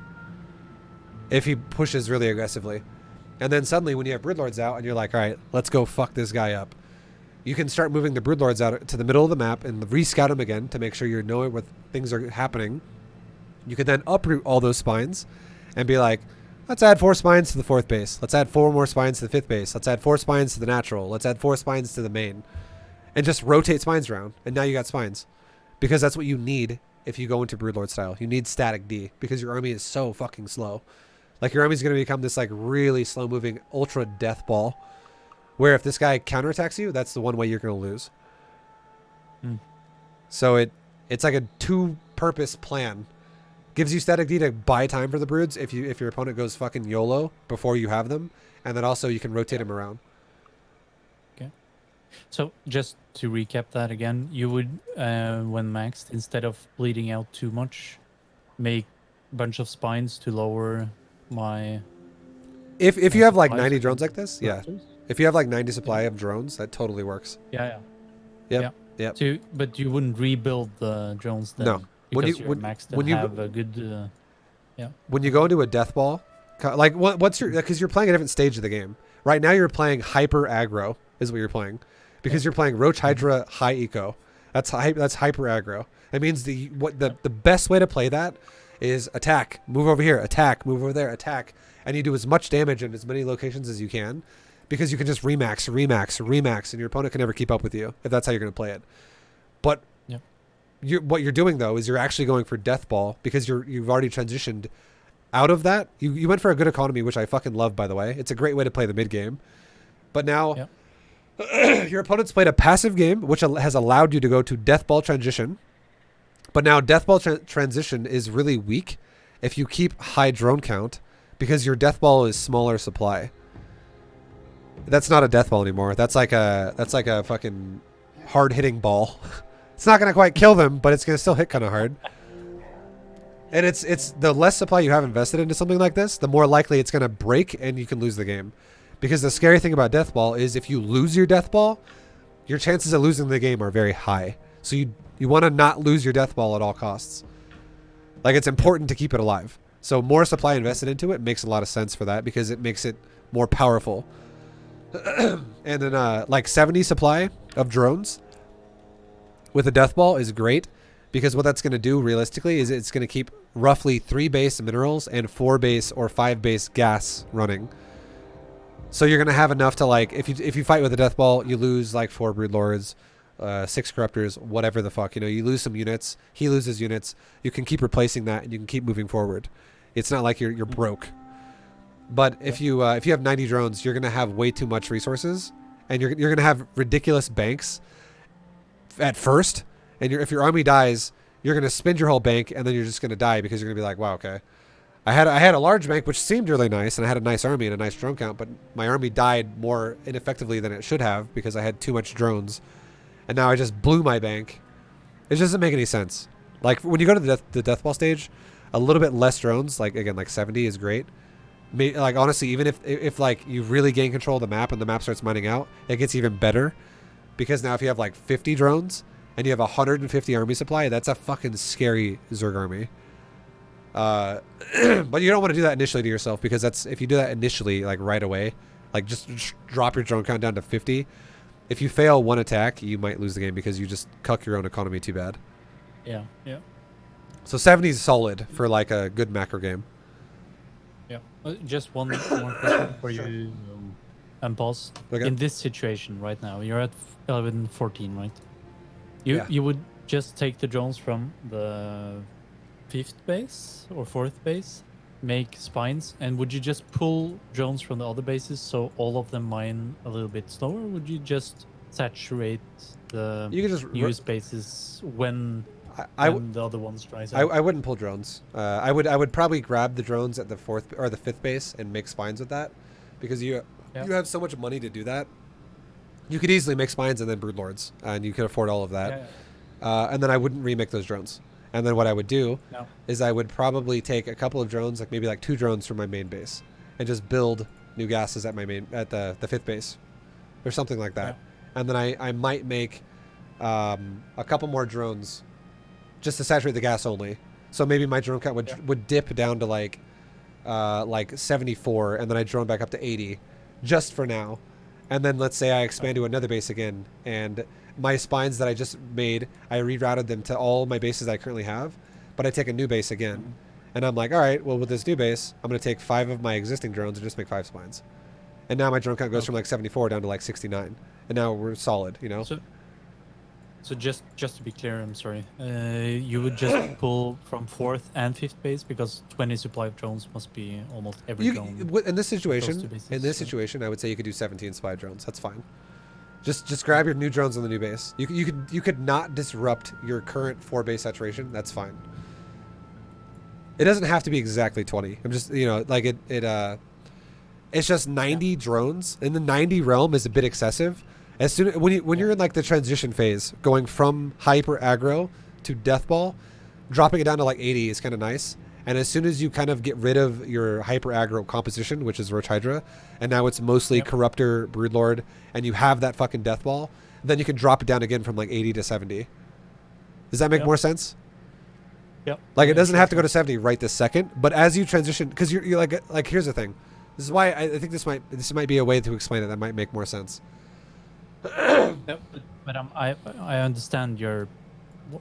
if he pushes really aggressively. And then suddenly when you have Broodlords out and you're like, all right, let's go fuck this guy up, you can start moving the Broodlords out to the middle of the map and re-scout them again to make sure you're knowing what things are happening. You can then uproot all those spines and be like, let's add 4 spines to the 4th base. Let's add 4 more spines to the 5th base. Let's add 4 spines to the natural. Let's add 4 spines to the main. And just rotate spines around. And now you got spines. Because that's what you need if you go into Broodlord style. You need static D because your army is so fucking slow. Like, your army's going to become this, like, really slow-moving ultra death ball. Where if this guy counterattacks you, that's the one way you're going to lose. So it's like a 2-purpose plan. Gives you static D to buy time for the broods if your opponent goes fucking YOLO before you have them, and then also you can rotate them around. Okay. So just to recap that again, you would when maxed, instead of bleeding out too much, make a bunch of spines to lower my. If you have like 90 supplies drones like this, yeah. raptors? If you have like 90 supply of drones, that totally works. Yeah. Yep. Yep. So, but you wouldn't rebuild the drones then. No. Because you're maxed and have a good. When you go into a death ball, like what's your, because you're playing a different stage of the game. Right now you're playing hyper aggro is what you're playing, because you're playing Roach Hydra high eco. That's hyper aggro. It means the best way to play that is attack, move over here, attack, move over there, attack, and you do as much damage in as many locations as you can, because you can just remax, and your opponent can never keep up with you if that's how you're going to play it. But what you're doing though is you're actually going for death ball, because you've already transitioned out of that. You went for a good economy, which I fucking love, by the way. It's a great way to play the mid game. But now your opponent's played a passive game, which has allowed you to go to death ball transition. But now death ball transition is really weak if you keep high drone count, because your death ball is smaller supply. That's not a death ball anymore. That's like a fucking hard hitting ball. It's not going to quite kill them, but it's going to still hit kind of hard. And it's the less supply you have invested into something like this, the more likely it's going to break and you can lose the game. Because the scary thing about death ball is if you lose your death ball, your chances of losing the game are very high. So you want to not lose your death ball at all costs. Like, it's important to keep it alive. So more supply invested into it makes a lot of sense for that, because it makes it more powerful. And then like 70 supply of drones with a death ball is great, because what that's going to do realistically is it's going to keep roughly 3 base minerals and 4 base or 5 base gas running. So you're going to have enough to, like, if you fight with a death ball, you lose like 4 Broodlords, 6 Corruptors, whatever the fuck, you lose some units, he loses units, you can keep replacing that and you can keep moving forward. It's not like you're broke. But if you have 90 drones, you're going to have way too much resources, and you're going to have ridiculous banks at first, and if your army dies, you're going to spend your whole bank, and then you're just going to die, because you're going to be like, wow, okay, I had a large bank which seemed really nice, and I had a nice army and a nice drone count, but my army died more ineffectively than it should have because I had too much drones, and now I just blew my bank. It doesn't make any sense. Like, when you go to the death ball stage, a little bit less drones, like again, like 70 is great. Like, honestly, even if like you really gain control of the map and the map starts mining out, it gets even better. Because now if you have like 50 drones and you have 150 army supply, that's a fucking scary Zerg army. But you don't want to do that initially to yourself, because if you do that initially, like right away, like just drop your drone count down to 50. If you fail one attack, you might lose the game, because you just cuck your own economy too bad. Yeah. So 70 is solid for like a good macro game. Yeah. Just one more question for you, boss. Okay. In this situation right now, you're at 11-14, right? Yeah. You would just take the drones from the 5th base or 4th base, make spines, and would you just pull drones from the other bases so all of them mine a little bit slower? Or would you just saturate the You could just newest bases when the other ones dries out? I wouldn't pull drones. I would probably grab the drones at the 4th or the 5th base and make spines with that, because you have so much money to do that. You could easily make spines and then Broodlords, and you could afford all of that. And then I wouldn't remake those drones. And then what I would do is I would probably take a couple of drones, like maybe like 2 drones from my main base, and just build new gases at the 5th base or something like that. And then I might make a couple more drones just to saturate the gas only. So maybe my drone count would dip down to like 74, and then I drone back up to 80, just for now. And then let's say I expand to another base again, and my spines that I just made, I rerouted them to all my bases I currently have, but I take a new base again. And I'm like, all right, well, with this new base, I'm going to take 5 of my existing drones and just make 5 spines. And now my drone count goes from like 74 down to like 69. And now we're solid, you know? So just to be clear, I'm sorry. You would just pull from 4th and 5th base because 20 supply of drones must be almost every drone. In this situation, I would say you could do 17 spy drones. That's fine. Just grab your new drones on the new base. You could not disrupt your current 4 base saturation. That's fine. It doesn't have to be exactly 20. I'm just, you know, like it's just 90 drones in the 90 realm is a bit excessive. As soon when you're in like the transition phase, going from hyper aggro to death ball, dropping it down to like 80 is kind of nice. And as soon as you kind of get rid of your hyper aggro composition, which is Roach Hydra, and now it's mostly Corruptor, Broodlord, and you have that fucking death ball, then you can drop it down again from like 80 to 70. Does that make more sense? Yep. Like it doesn't have to go to 70 right this second, but as you transition, because you're like here's the thing. This is why I think this might be a way to explain it that might make more sense. Yep, but I understand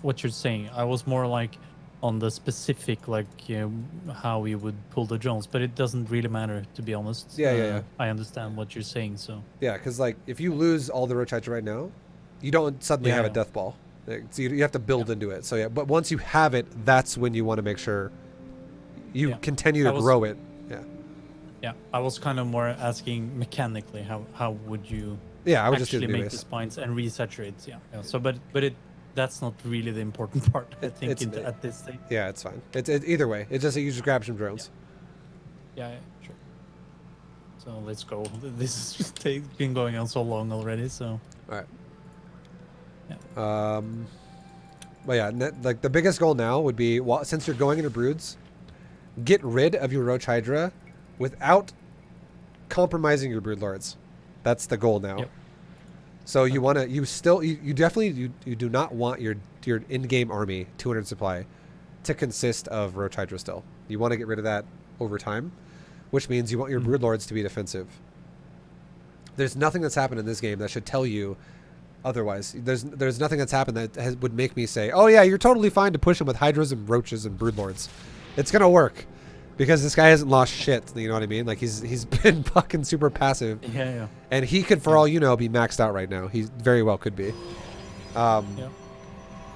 what you're saying. I was more like on the specific, like how we would pull the drones, but it doesn't really matter, to be honest. Yeah. I understand what you're saying. So yeah, because like if you lose all the Roach Hydra right now, you don't suddenly have a death ball. So you have to build into it. So yeah, but once you have it, that's when you want to make sure you continue to grow it. Yeah, I was kind of more asking mechanically how would you I would actually just do make the spines and resaturate. Yeah. So but that's not really the important part, I think, at this stage. Yeah, it's fine. It's either way. It's just that you just grab some drones. Yeah, sure. So let's go. This has been going on so long already. So. All right. Yeah. But yeah, like the biggest goal now would be, since you're going into broods, get rid of your Roach Hydra without compromising your brood lords. That's the goal now. Yep. So you want to, you definitely do not want your in-game army 200 supply to consist of Roach Hydra still. You want to get rid of that over time, which means you want your brood lords to be defensive. There's nothing that's happened in this game that should tell you otherwise. There's nothing that's happened that would make me say, oh yeah, you're totally fine to push him with Hydras and Roaches and Broodlords. It's gonna work because this guy hasn't lost shit. You know what I mean? Like he's been fucking super passive. Yeah. And he could, for all you know, be maxed out right now. He very well could be.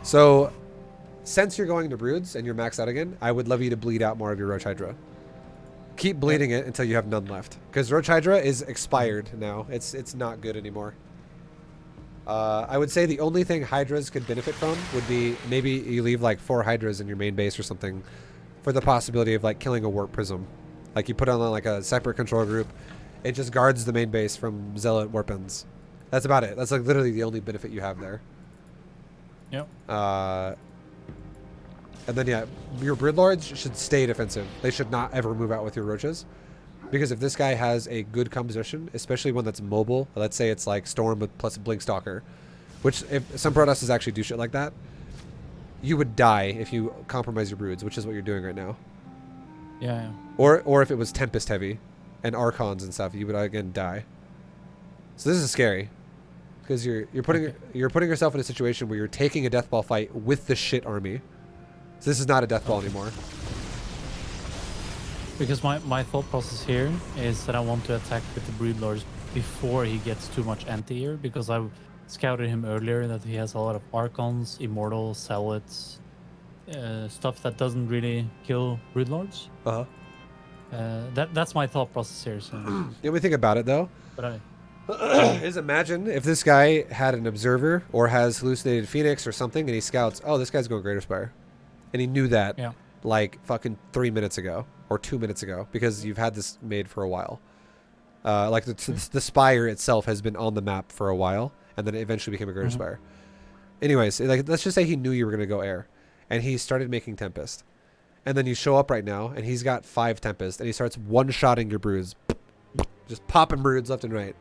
So since you're going to broods and you're maxed out again, I would love you to bleed out more of your Roach Hydra. Keep bleeding it until you have none left, because Roach Hydra is expired now. It's not good anymore. I would say the only thing Hydras could benefit from would be maybe you leave like 4 Hydras in your main base or something for the possibility of like killing a Warp Prism. Like you put on like a separate control group. It just guards the main base from Zealot Warpins. That's about it. That's like literally the only benefit you have there. Yep. And then yeah, your Broodlords should stay defensive. They should not ever move out with your Roaches. Because if this guy has a good composition, especially one that's mobile, let's say it's like Storm with plus Blink Stalker, which if some Protosses actually do shit like that, you would die if you compromise your broods, which is what you're doing right now. Yeah. Or if it was Tempest heavy and Archons and stuff, you would again die. So this is scary. Because you're putting yourself in a situation where you're taking a deathball fight with the shit army. So this is not a deathball anymore. Because my thought process here is that I want to attack with the Broodlords before he gets too much anti-air, because I scouted him earlier that he has a lot of Archons, Immortal, Zealots, stuff that doesn't really kill Broodlords. That's my thought process here. So. Let me think about it though. But is imagine if this guy had an observer or has hallucinated Phoenix or something, and he scouts, oh, this guy's going Greater Spire, and he knew that like fucking 3 minutes ago or 2 minutes ago, because you've had this made for a while. Like the Spire itself has been on the map for a while, and then it eventually became a Greater Spire. Anyways, like let's just say he knew you were gonna go air, and he started making Tempest, and then you show up right now, and he's got 5 Tempest, and he starts one-shotting your broods, just popping broods left and right.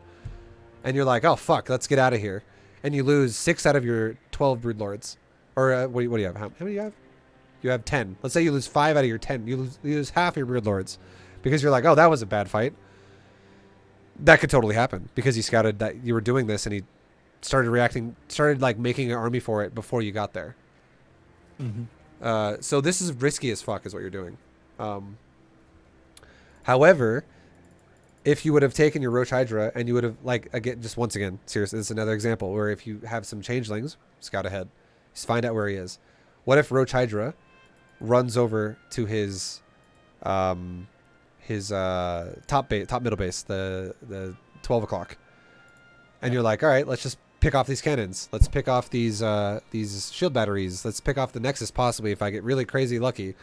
And you're like, oh fuck, let's get out of here. And you lose 6 out of your 12 Broodlords. Or what do you have? How many do you have? You have 10. Let's say you lose 5 out of your 10. You lose half your Brood Lords because you're like, oh, that was a bad fight. That could totally happen because he scouted that you were doing this and he started like making an army for it before you got there. So this is risky as fuck is what you're doing. However, if you would have taken your Roach Hydra and you would have, like, again, just once again, seriously, this is another example where if you have some changelings, scout ahead, just find out where he is. What if Roach Hydra runs over to his top middle base, the 12 o'clock, and you're like, all right, let's just pick off these cannons. Let's pick off these shield batteries. Let's pick off the Nexus possibly if I get really crazy lucky.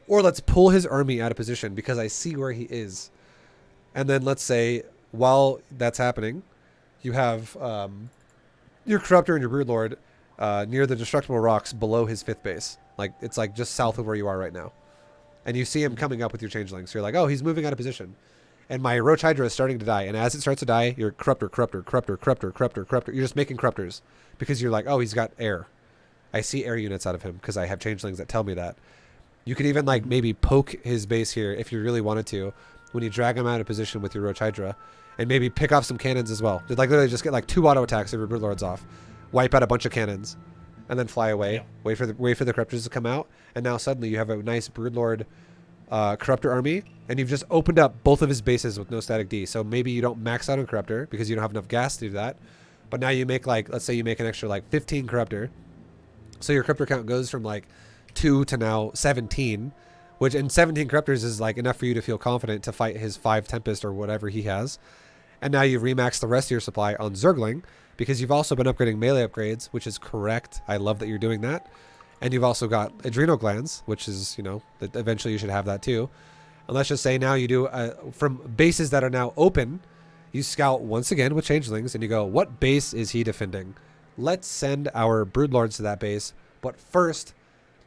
Or let's pull his army out of position because I see where he is. And then let's say while that's happening, you have your Corruptor and your Broodlord near the Destructible Rocks below his 5th base. Like, it's like just south of where you are right now. And you see him coming up with your changelings. So you're like, oh, he's moving out of position. And my Roach Hydra is starting to die. And as it starts to die, your Corruptor. You're just making Corruptors because you're like, oh, he's got air. I see air units out of him because I have changelings that tell me that. You could even like maybe poke his base here if you really wanted to when you drag him out of position with your Roach Hydra and maybe pick off some cannons as well. Like literally just get like 2 auto attacks of your Broodlords off, wipe out a bunch of cannons and then fly away. Yeah. Wait for the Corruptors to come out. And now suddenly you have a nice Broodlord Corruptor army and you've just opened up both of his bases with no static D. So maybe you don't max out on Corruptor because you don't have enough gas to do that. But now you make like, let's say you make an extra like 15 Corruptor. So your Corruptor count goes from like 2 to now 17, which in 17 Corruptors is like enough for you to feel confident to fight his 5 Tempest or whatever he has. And now you've remaxed the rest of your supply on Zergling because you've also been upgrading melee upgrades, which is correct. I love that you're doing that. And you've also got Adrenal Glands, which is, you know, that eventually you should have that too. And let's just say now you do, from bases that are now open, you scout once again with changelings and you go, what base is he defending? Let's send our Broodlords to that base. But first,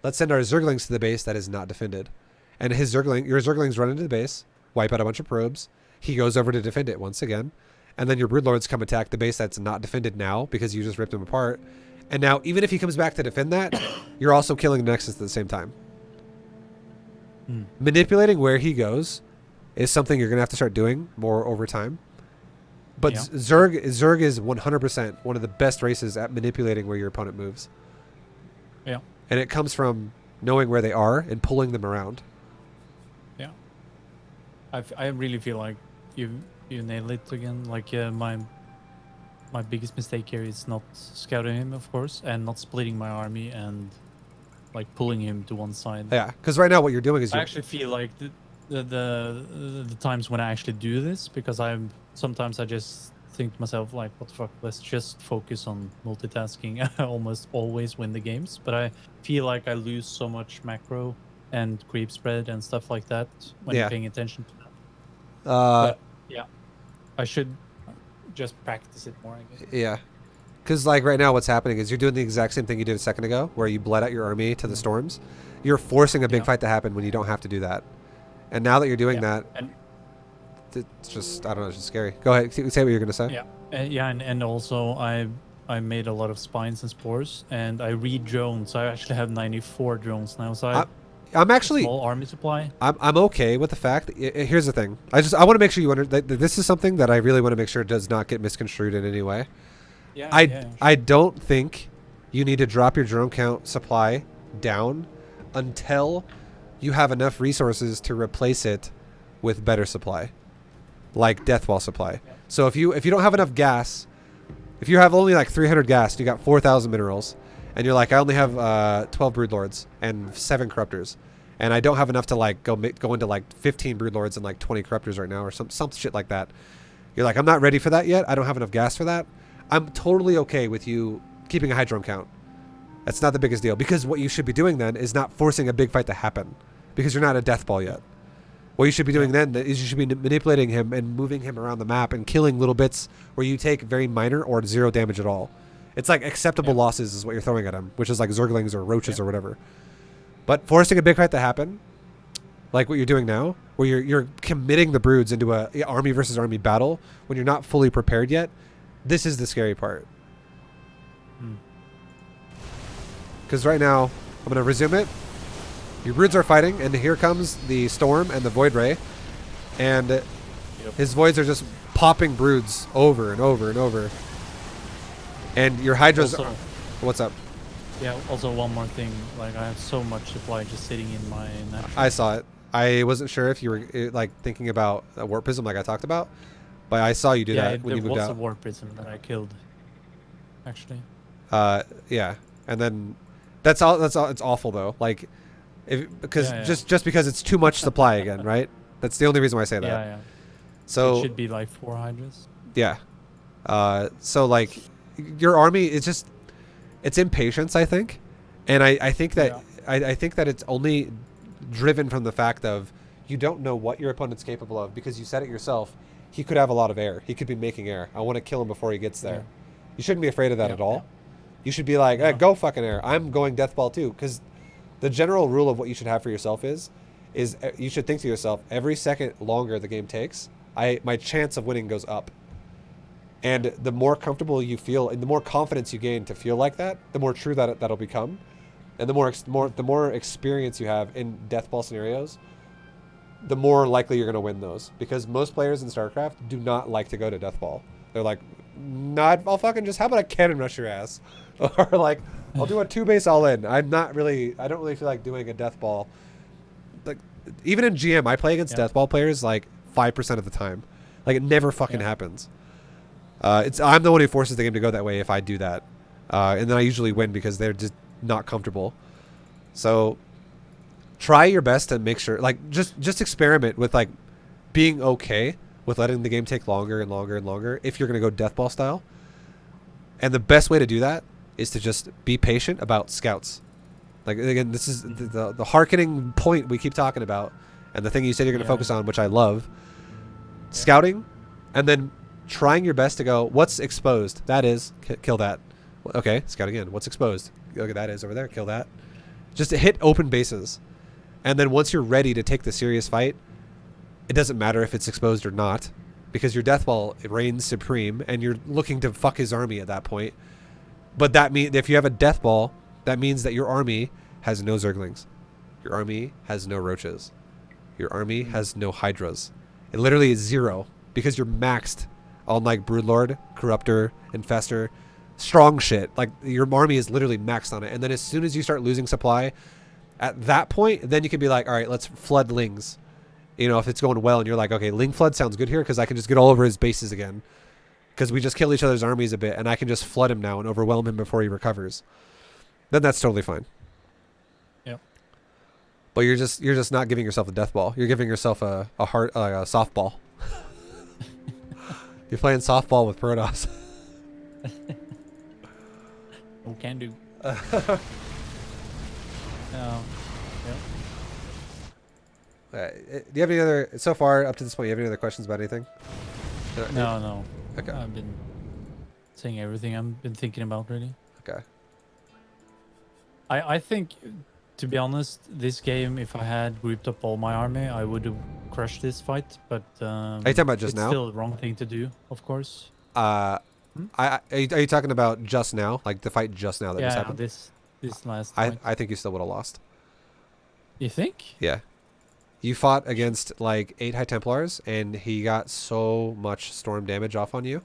let's send our Zerglings to the base that is not defended. And your Zerglings run into the base, wipe out a bunch of probes. He goes over to defend it once again. And then your Broodlords come attack the base that's not defended now because you just ripped them apart. And now, even if he comes back to defend that, you're also killing the Nexus at the same time. Manipulating where he goes is something you're going to have to start doing more over time. But Zerg is 100% one of the best races at manipulating where your opponent moves. Yeah. And it comes from knowing where they are and pulling them around. Yeah. I really feel like you nailed it again. Like my biggest mistake here is not scouting him, of course, and not splitting my army and like pulling him to one side. Yeah, because right now what you're doing is I actually feel like the times when I actually do this, because sometimes I just think to myself like, what the fuck, let's just focus on multitasking. I almost always win the games, but I feel like I lose so much macro and creep spread and stuff like that when you're paying attention to that. But, yeah, I should just practice it more, I guess. Yeah. Because like right now what's happening is you're doing the exact same thing you did a second ago where you bled out your army to the storms. You're forcing a big fight to happen when you don't have to do that. And now that you're doing that, it's just, I don't know, it's just scary. Go ahead, say what you're going to say. Yeah. And also I made a lot of spines and spores and I re-droned. So I actually have 94 drones now. So I'm actually small army supply. I'm okay with the fact. Here's the thing. I want to make sure you understand that this is something that I really want to make sure does not get misconstrued in any way. I don't think you need to drop your drone count supply down until you have enough resources to replace it with better supply, like death wall supply. So if you don't have enough gas, if you have only like 300 gas, and you got 4,000 minerals, and you're like, I only have 12 Broodlords and 7 Corruptors, and I don't have enough to like go into like 15 Broodlords and like 20 Corruptors right now, or some shit like that. You're like, I'm not ready for that yet. I don't have enough gas for that. I'm totally okay with you keeping a high drone count. That's not the biggest deal, because what you should be doing then is not forcing a big fight to happen, because you're not a death ball yet. What you should be doing then is you should be manipulating him and moving him around the map and killing little bits where you take very minor or 0 damage at all. It's like acceptable losses is what you're throwing at him, which is like Zerglings or Roaches or whatever. But forcing a big fight to happen, like what you're doing now, where you're committing the broods into a army versus army battle when you're not fully prepared yet, this is the scary part. because right now I'm gonna resume it. Your broods are fighting, and here comes the storm and the void ray, and his voids are just popping broods over and over and over. And your hydras. Also- What's up? Yeah, also one more thing. Like, I have so much supply just sitting in my natural. I saw it. I wasn't sure if you were like thinking about a warp prism like I talked about, but I saw you do that when you moved there was out. a warp prism that I killed, actually. Yeah, and then that's all. It's awful though. Like, because just because it's too much supply again, right? That's the only reason why I say that. Yeah. So it should be like 4 hydras. yeah. So like, your army is just, it's impatience, I think, and I think that I think that it's only driven from the fact of you don't know what your opponent's capable of, because you said it yourself. He could have a lot of air. He could be making air. I want to kill him before he gets there. Yeah. You shouldn't be afraid of that Yeah, at all. yeah. You should be like, go fucking air. I'm going death ball too, because the general rule of what you should have for yourself is you should think to yourself, every second longer the game takes, my chance of winning goes up. And the more comfortable you feel and the more confidence you gain to feel like that, the more true that'll become. And the more experience you have in death ball scenarios, the more likely you're going to win those. Because most players in StarCraft do not like to go to death ball. They're like, I'll fucking just, how about a cannon rush your ass? Or like, I'll do a 2-base all in. I don't really feel like doing a death ball. Like, even in GM, I play against death ball players like 5% of the time. Like, it never fucking happens. I'm the one who forces the game to go that way if I do that. And then I usually win because they're just not comfortable. So try your best to make sure, like, just experiment with like being okay with letting the game take longer and longer and longer if you're going to go death ball style. And the best way to do that is to just be patient about scouts. Like, again, this is the hearkening point we keep talking about, and the thing you said you're going to focus on, which I love. Scouting, and then trying your best to go, what's exposed? That is, kill that. Okay, scout again. What's exposed? Look at that is over there. Kill that. Just to hit open bases. And then once you're ready to take the serious fight, it doesn't matter if it's exposed or not, because your death ball reigns supreme, and you're looking to fuck his army at that point. But that means if you have a death ball, that means that your army has no Zerglings. Your army has no Roaches. Your army has no Hydras. It literally is 0, because you're maxed on like Broodlord, Corruptor, Infestor, strong shit. Like, your army is literally maxed on it. And then as soon as you start losing supply, at that point, then you can be like, all right, let's flood Lings. You know, if it's going well and you're like, okay, Ling flood sounds good here because I can just get all over his bases again. Because we just kill each other's armies a bit, and I can just flood him now and overwhelm him before he recovers. Then that's totally fine. Yep. But you're just not giving yourself a death ball. You're giving yourself a softball. You're playing softball with Protoss. What can do? Do you have any other, so far up to this point, you have any other questions about anything? No. Okay. I've been saying everything I've been thinking about, really. Okay. I think, to be honest, this game, if I had grouped up all my army, I would have crushed this fight. But are you talking about just it's now? still the wrong thing to do, of course. Are you talking about just now, like the fight just now that just happened? this last fight. I think you still would have lost. You think? Yeah. You fought against like 8 High Templars, and he got so much storm damage off on you.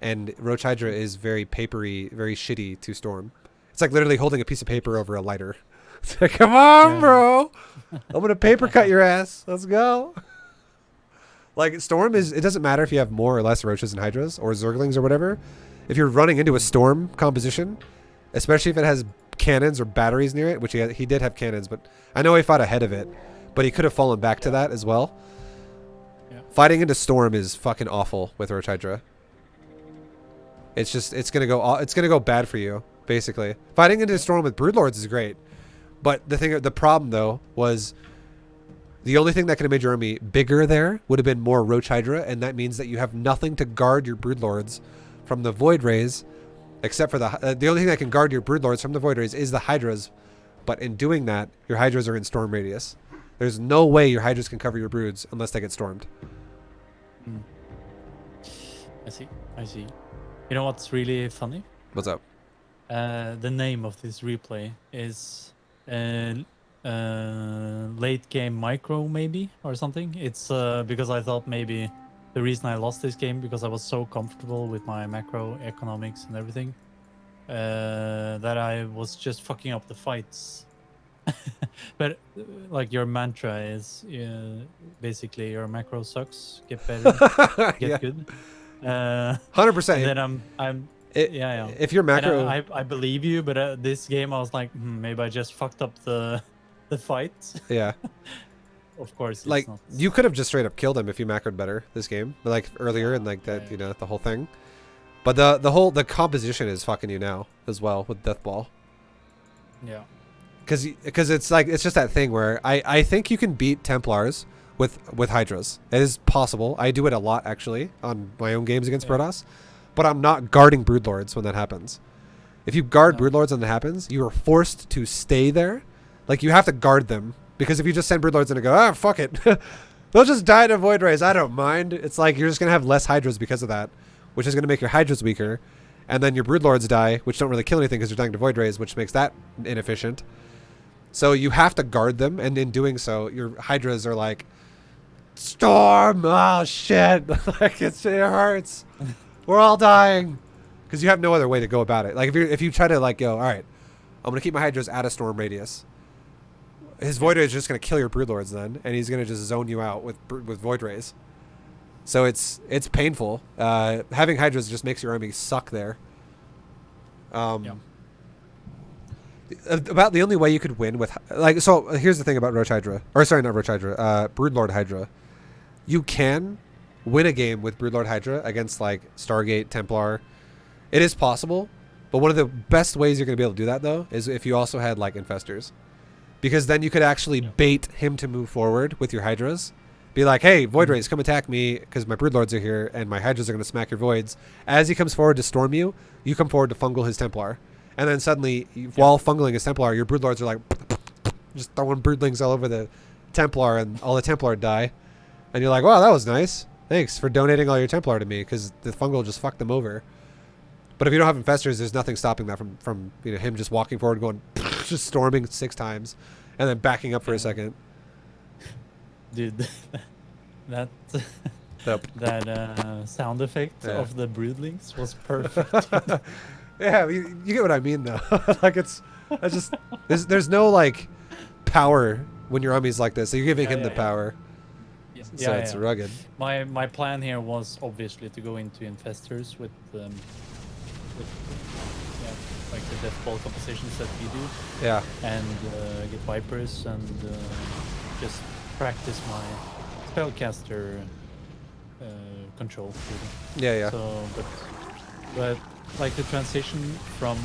And Roach Hydra is very papery, very shitty to storm. It's like literally holding a piece of paper over a lighter. It's like, come on, bro. I'm gonna paper cut your ass. Let's go. Like, storm is, it doesn't matter if you have more or less Roaches and Hydras or Zerglings or whatever. If you're running into a storm composition, especially if it has cannons or batteries near it, which he did have cannons, but I know he fought ahead of it. But he could have fallen back to that as well. Yeah. Fighting into storm is fucking awful with Roach Hydra. It's just, it's gonna go bad for you, basically. Fighting into storm with Broodlords is great, but the problem though was the only thing that could have made your army bigger there would have been more Roach Hydra, and that means that you have nothing to guard your Broodlords from the Void Rays, except for the only thing that can guard your Broodlords from the Void Rays is the Hydras. But in doing that, your Hydras are in storm radius. There's no way your Hydras can cover your broods unless they get stormed. I see. You know what's really funny? What's up? The name of this replay is late game micro maybe or something. It's because I thought maybe the reason I lost this game because I was so comfortable with my macroeconomics and everything that I was just fucking up the fights. But like your mantra is basically your macro sucks, get better, get Yeah. good. 100%. And then I'm yeah. If your And macro, I believe you, but this game I was like, maybe I just fucked up the fight. yeah, Of course, it's like not. you could have just straight up killed him if you macroed better this game, like earlier and like that, Yeah. you know, the whole thing. But the composition is fucking you now as well with Death Ball. Yeah. Because it's like it's just that thing where I think you can beat Templars with Hydras. It is possible. I do it a lot actually on my own games against Yeah. Protoss, but I'm not guarding Broodlords when that happens. If you guard No. Broodlords when that happens, you are forced to stay there. Like you have to guard them because if you just send Broodlords in and go, fuck it, they'll just die to Void Rays. I don't mind. It's like you're just gonna have less Hydras because of that, which is gonna make your Hydras weaker, and then your Broodlords die, which don't really kill anything because you're dying to Void Rays, which makes that inefficient. So you have to guard them, and in doing so, your Hydras are like, Storm! Oh, shit! Like, it hurts. We're all dying. Because you have no other way to go about it. Like, if you try to, like, go, all right, I'm going to keep my Hydras at a Storm radius. His Void Ray is just going to kill your Broodlords then, and he's going to just zone you out with Void Rays. So it's painful. Having Hydras just makes your army suck there. Yeah. About the only way you could win with so here's the thing about Roach Hydra, or sorry, not Roach Hydra, Broodlord Hydra. You can win a game with Broodlord Hydra against like Stargate, Templar. It is possible, but one of the best ways you're going to be able to do that though is if you also had like Infestors, because then you could actually bait him to move forward with your Hydras. Be like, hey, Void Rays, come attack me because my Broodlords are here and my Hydras are going to smack your Voids. As he comes forward to storm you, you come forward to fungal his Templar. And then suddenly, while fungling his Templar, your Broodlords are like, just throwing Broodlings all over the Templar, and all the Templar die. And you're like, wow, that was nice. Thanks for donating all your Templar to me, because the fungal just fucked them over. But if you don't have Infestors, there's nothing stopping that from him just walking forward, going, just storming 6 times, and then backing up for a second. Dude, that Yep. that sound effect Yeah. of the broodlings was perfect. Yeah, you get what I mean, though. Like, it's just, there's no, like, power when your army's like this. So you're giving him the power. So it's rugged. My plan here was obviously to go into Infestors with like the Death Ball compositions that we do, Yeah. and get Vipers and just practice my spellcaster control. Really. Yeah. So, but like the transition from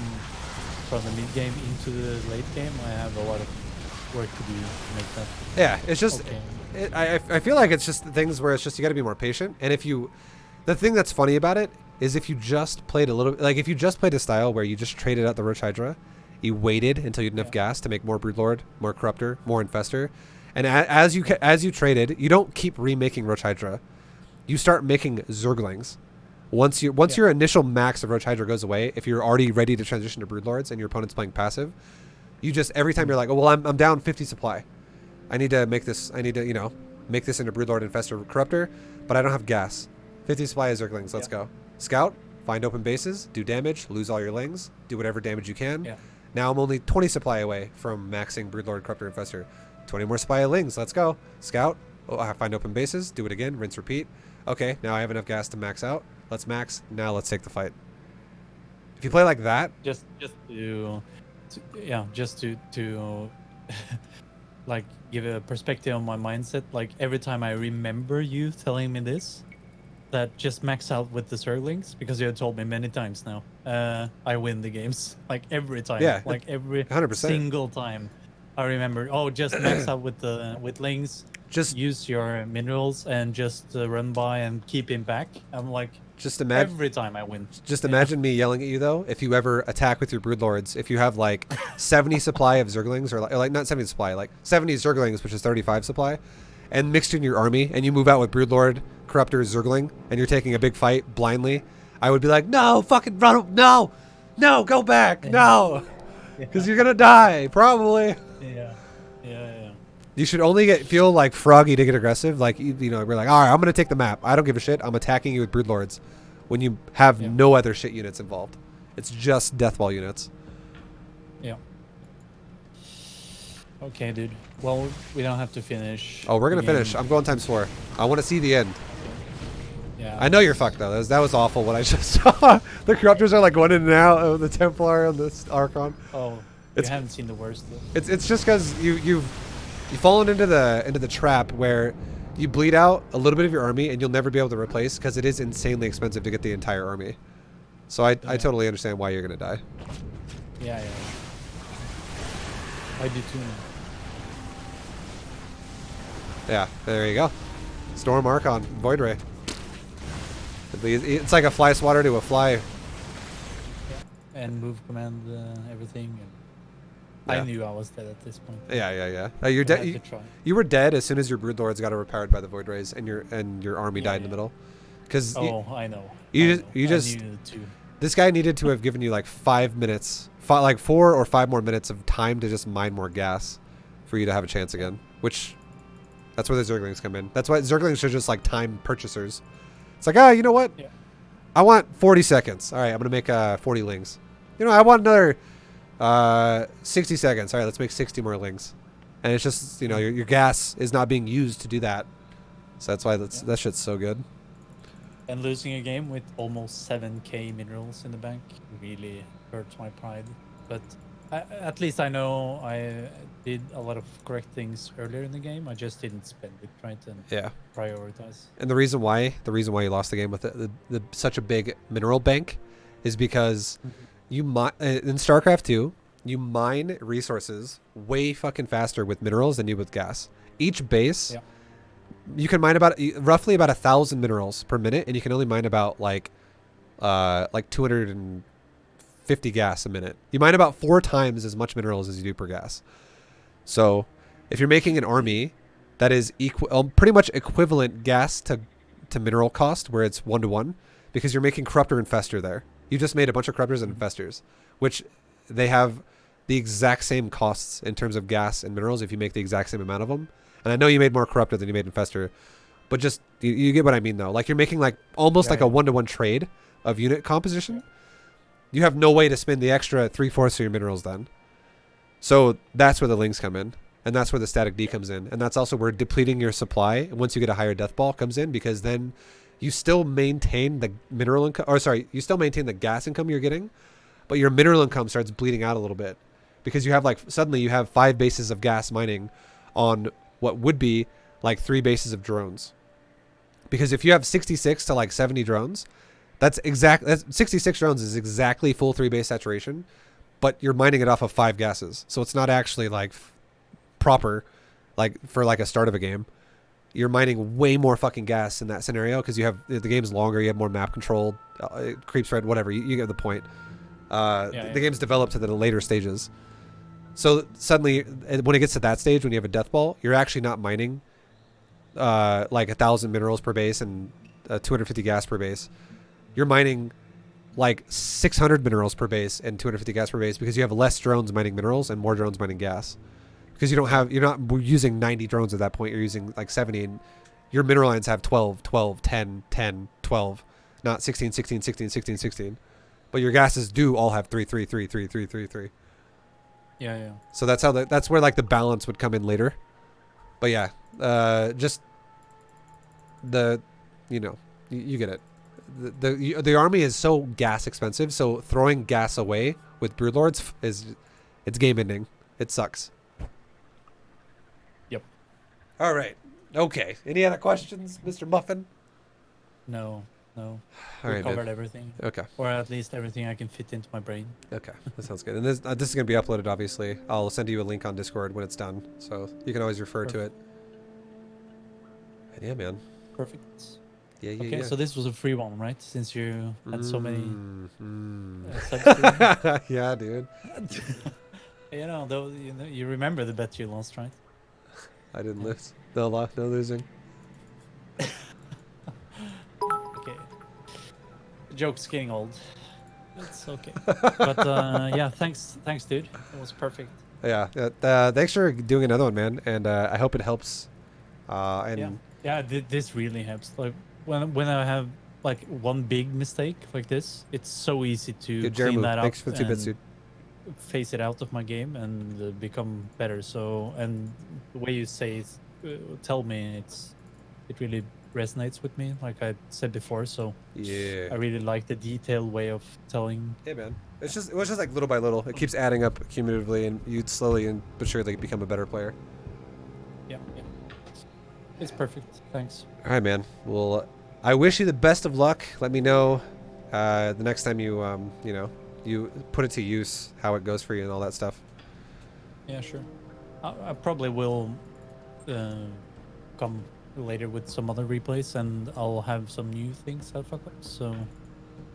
the mid game into the late game, I have a lot of work to do to make that. Yeah, it's just, okay. I feel like it's just things where it's just you got to be more patient. And the thing that's funny about it is if you just played if you just played a style where you just traded out the Roach Hydra, you waited until you had enough gas to make more Broodlord, more Corruptor, more Infestor, and as you traded, you don't keep remaking Roach Hydra. You start making Zerglings. Once your initial max of Roach Hydra goes away, if you're already ready to transition to Broodlords and your opponent's playing passive, you just every time you're like, oh well, I'm down 50 supply. I need to make this. I need to make this into Broodlord, Infestor, Corruptor, but I don't have gas. 50 supply of Zerglings. Let's go. Scout, find open bases, do damage, lose all your lings, do whatever damage you can. Yeah. Now I'm only 20 supply away from maxing Broodlord, Corruptor, Infestor. 20 more supply of lings. Let's go. Scout. Oh, I find open bases. Do it again. Rinse, repeat. Okay, now I have enough gas to max out. Let's max. Now let's take the fight. If you play like that, just to like give a perspective on my mindset. Like every time I remember you telling me this, that just max out with the Zerglings, because you have told me many times now. I win the games like every time. Yeah, like every 100%. single time. I remember. Oh, just max out with lings. just Use your minerals and just run by and keep him back. I'm like, imagine. every time I win. Just imagine me yelling at you though. If you ever attack with your Broodlords, if you have like 70 supply of Zerglings, or like not 70 supply, like 70 Zerglings, which is 35 supply, and mixed in your army, and you move out with Broodlord, Corruptor, Zergling, and you're taking a big fight blindly, I would be like, no, fucking run, no, No, go back. Yeah. No, because you're gonna die probably. Yeah. Yeah. You should only feel like froggy to get aggressive. Like you know, we're like, all right, I'm gonna take the map. I don't give a shit. I'm attacking you with broodlords, when you have Yeah. no other shit units involved. It's just deathball units. Yeah. Okay, dude. Well, we don't have to finish. Oh, we're gonna the game. finish. I'm going ×4. I want to see the end. Yeah. I know you're fucked though. That was awful what I just saw. The corruptors are like going in and out of the Templar and this Archon. Oh, It's- you haven't seen the worst. Though. It's just because you've fallen into the trap where you bleed out a little bit of your army and you'll never be able to replace, because it is insanely expensive to get the entire army. So I totally understand why you're gonna die. Yeah. I do too. Yeah, there you go. Storm Archon, Void Ray. It's like a fly swatter to a fly. Yeah. And move command everything. And Yeah. I knew I was dead at this point. Yeah. You're I dead. had to try. You were dead as soon as your broodlords got overpowered by the Void Rays, and your army died in the middle. Because Oh, I know. you I just- you know. just- I knew it too. this guy needed to have given you like 5 minutes, like 4 or 5 more minutes of time to just mine more gas for you to have a chance again. Which, that's where the Zerglings come in. That's why Zerglings are just like time purchasers. It's like, you know what? Yeah. I want 40 seconds. All right, I'm gonna make 40 lings. You know, I want another 60 seconds. All right, let's make 60 more lings. And it's just, you know, your gas is not being used to do that. So that's why that shit's so good. And losing a game with almost 7k minerals in the bank really hurts my pride. But at least I know I did a lot of correct things earlier in the game. I just didn't spend it right and Yeah. prioritize. And the reason why you lost the game with the such a big mineral bank is because you in StarCraft 2, you mine resources way fucking faster with minerals than you with gas. Each base, Yeah. you can mine roughly about 1,000 minerals per minute, and you can only mine about like 250 gas a minute. You mine about 4 times as much minerals as you do per gas. So if you're making an army that is pretty much equivalent gas to mineral cost, where it's 1-to-1, because you're making corruptor and fester there. You just made a bunch of corruptors and infestors, which they have the exact same costs in terms of gas and minerals if you make the exact same amount of them. And I know you made more corruptor than you made infestor, but just you get what I mean though. Like you're making like almost like a 1-to-1 trade of unit composition. You have no way to spend the extra 3/4 of your minerals then. So that's where the lings come in. And that's where the static D comes in. And that's also where depleting your supply, once you get a higher death ball, comes in, because then you still maintain the mineral income, or sorry, you still maintain the gas income you're getting, but your mineral income starts bleeding out a little bit, because you have suddenly you have 5 bases of gas mining on what would be like 3 bases of drones. Because if you have 66 to like 70 drones, that's 66 drones is exactly full 3 base saturation, but you're mining it off of 5 gases. So it's not actually like proper, like for like a start of a game. You're mining way more fucking gas in that scenario, because you have the game's longer, you have more map control, creep spread, whatever. You get the point. The game's developed to the later stages. So suddenly, when it gets to that stage, when you have a death ball, you're actually not mining like 1,000 minerals per base and 250 gas per base. You're mining like 600 minerals per base and 250 gas per base, because you have less drones mining minerals and more drones mining gas. Because you're not using 90 drones at that point. You're using like 70, and your mineral lines have 12, 12, 10, 10, 12, not 16, 16, 16, 16, 16. But your gases do all have 3, 3, 3, 3, 3, 3, 3. Yeah. So that's where like the balance would come in later. But yeah, just you get it. The army is so gas expensive, so throwing gas away with broodlords it's game ending. It sucks. Yep. All right. Okay. Any other questions, Mr. Muffin? No. All We right, covered man. everything. Okay. Or at least everything I can fit into my brain. Okay. That sounds good. And this is going to be uploaded, obviously. I'll send you a link on Discord when it's done, so you can always refer to it. And yeah, man. Perfect. Yeah. Okay, so this was a free one, right? Since you had so many subs. Yeah, dude. Though you remember the bet you lost, right? I didn't lose. No losing. Okay. The joke's getting old. It's okay. But yeah, thanks, dude. It was perfect. Yeah. Thanks for doing another one, man. And I hope it helps. And Yeah, yeah. This really helps. Like when I have like one big mistake like this, it's so easy to good clean Jeremy. that up Thanks for the 2 bits, and dude. phase it out of my game and become better. So, and the way you say it, tell me, it really resonates with me, like I said before. So Yeah. I really like the detailed way of telling. Yeah, man. It was just like little by little. It keeps adding up cumulatively, and you slowly and but surely become a better player. Yeah, yeah. It's perfect. Thanks. All right, man. Well, I wish you the best of luck. Let me know the next time you you put it to use, how it goes for you and all that stuff. Yeah, sure. I probably will come later with some other replays, and I'll have some new things I'll fuck up. So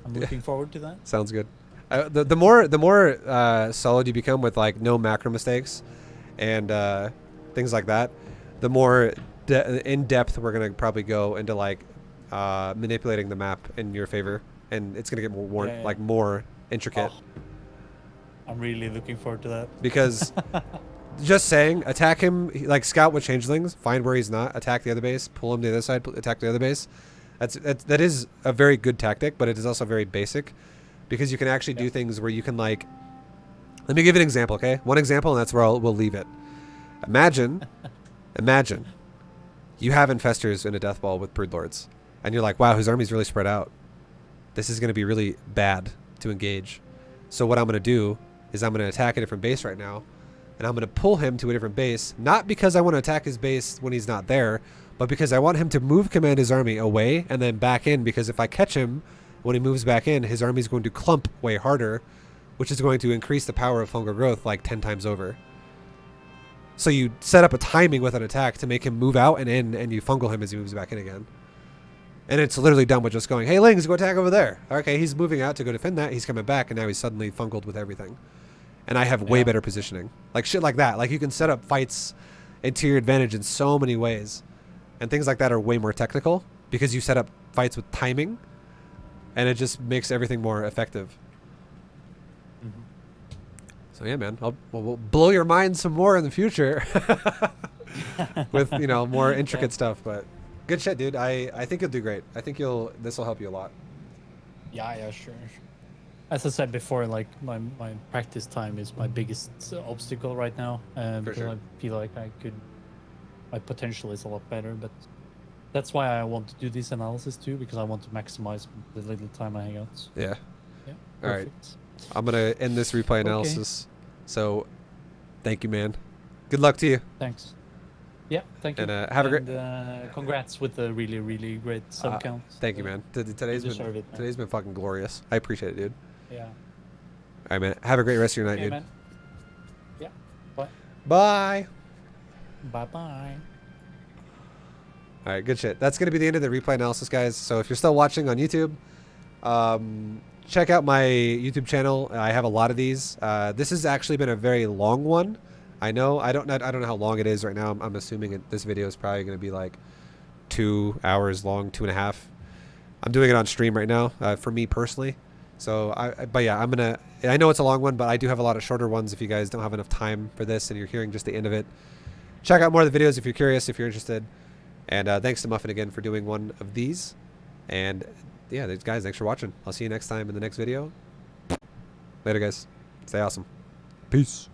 I'm looking forward to that. Sounds good. The more solid you become with like no macro mistakes and things like that, the more in depth we're gonna probably go into like manipulating the map in your favor, and it's gonna get more Yeah, yeah. like more intricate. Oh, I'm really looking forward to that. Because just saying, attack him, like scout with changelings, find where he's not, attack the other base, pull him to the other side, attack the other base. That is a very good tactic, but it is also very basic, because you can actually do things where you can like. Let me give you an example, okay? One example, and that's where we'll leave it. Imagine you have infestors in a death ball with brood lords, and you're like, wow, his army's really spread out. This is going to be really bad to engage. So what I'm going to do is I'm going to attack a different base right now, and I'm going to pull him to a different base, not because I want to attack his base when he's not there, but because I want him to move command his army away and then back in, because if I catch him when he moves back in, his army is going to clump way harder, which is going to increase the power of fungal growth like 10 times over. So you set up a timing with an attack to make him move out and in, and you fungal him as he moves back in again. And it's literally done with just going, hey, Lings, go attack over there. Okay, he's moving out to go defend that. He's coming back, and now he's suddenly fungled with everything. And I have way better positioning. Like shit like that. Like you can set up fights into your advantage in so many ways. And things like that are way more technical because you set up fights with timing, and it just makes everything more effective. Mm-hmm. So yeah, man, we'll blow your mind some more in the future with more intricate stuff. But good shit, dude. I think you'll do great. I think this will help you a lot. Yeah, sure. As I said before, like my practice time is my biggest obstacle right now, because sure. I feel like my potential is a lot better. But that's why I want to do this analysis too, because I want to maximize the little time I hang out. Yeah. Yeah. All right. Perfect. I'm gonna end this replay analysis. So, thank you, man. Good luck to you. Thanks. Yeah, thank you. And have a great. Congrats with the really, really great sub count. Thank you, man. Today's deserve it, man. today's been fucking glorious. I appreciate it, dude. Yeah. All right, man. Have a great rest of your night, Okay, dude. man. Yeah. Bye. Bye. Bye. All right, good shit. That's gonna be the end of the replay analysis, guys. So if you're still watching on YouTube, check out my YouTube channel. I have a lot of these. This has actually been a very long one. I know. I don't know how long it is right now. I'm assuming this video is probably going to be like 2 hours long, 2.5. I'm doing it on stream right now for me personally. So, but yeah, I know it's a long one, but I do have a lot of shorter ones. If you guys don't have enough time for this and you're hearing just the end of it, check out more of the videos if you're curious, if you're interested. And thanks to Muffin again for doing one of these. And yeah, guys, thanks for watching. I'll see you next time in the next video. Later, guys. Stay awesome. Peace.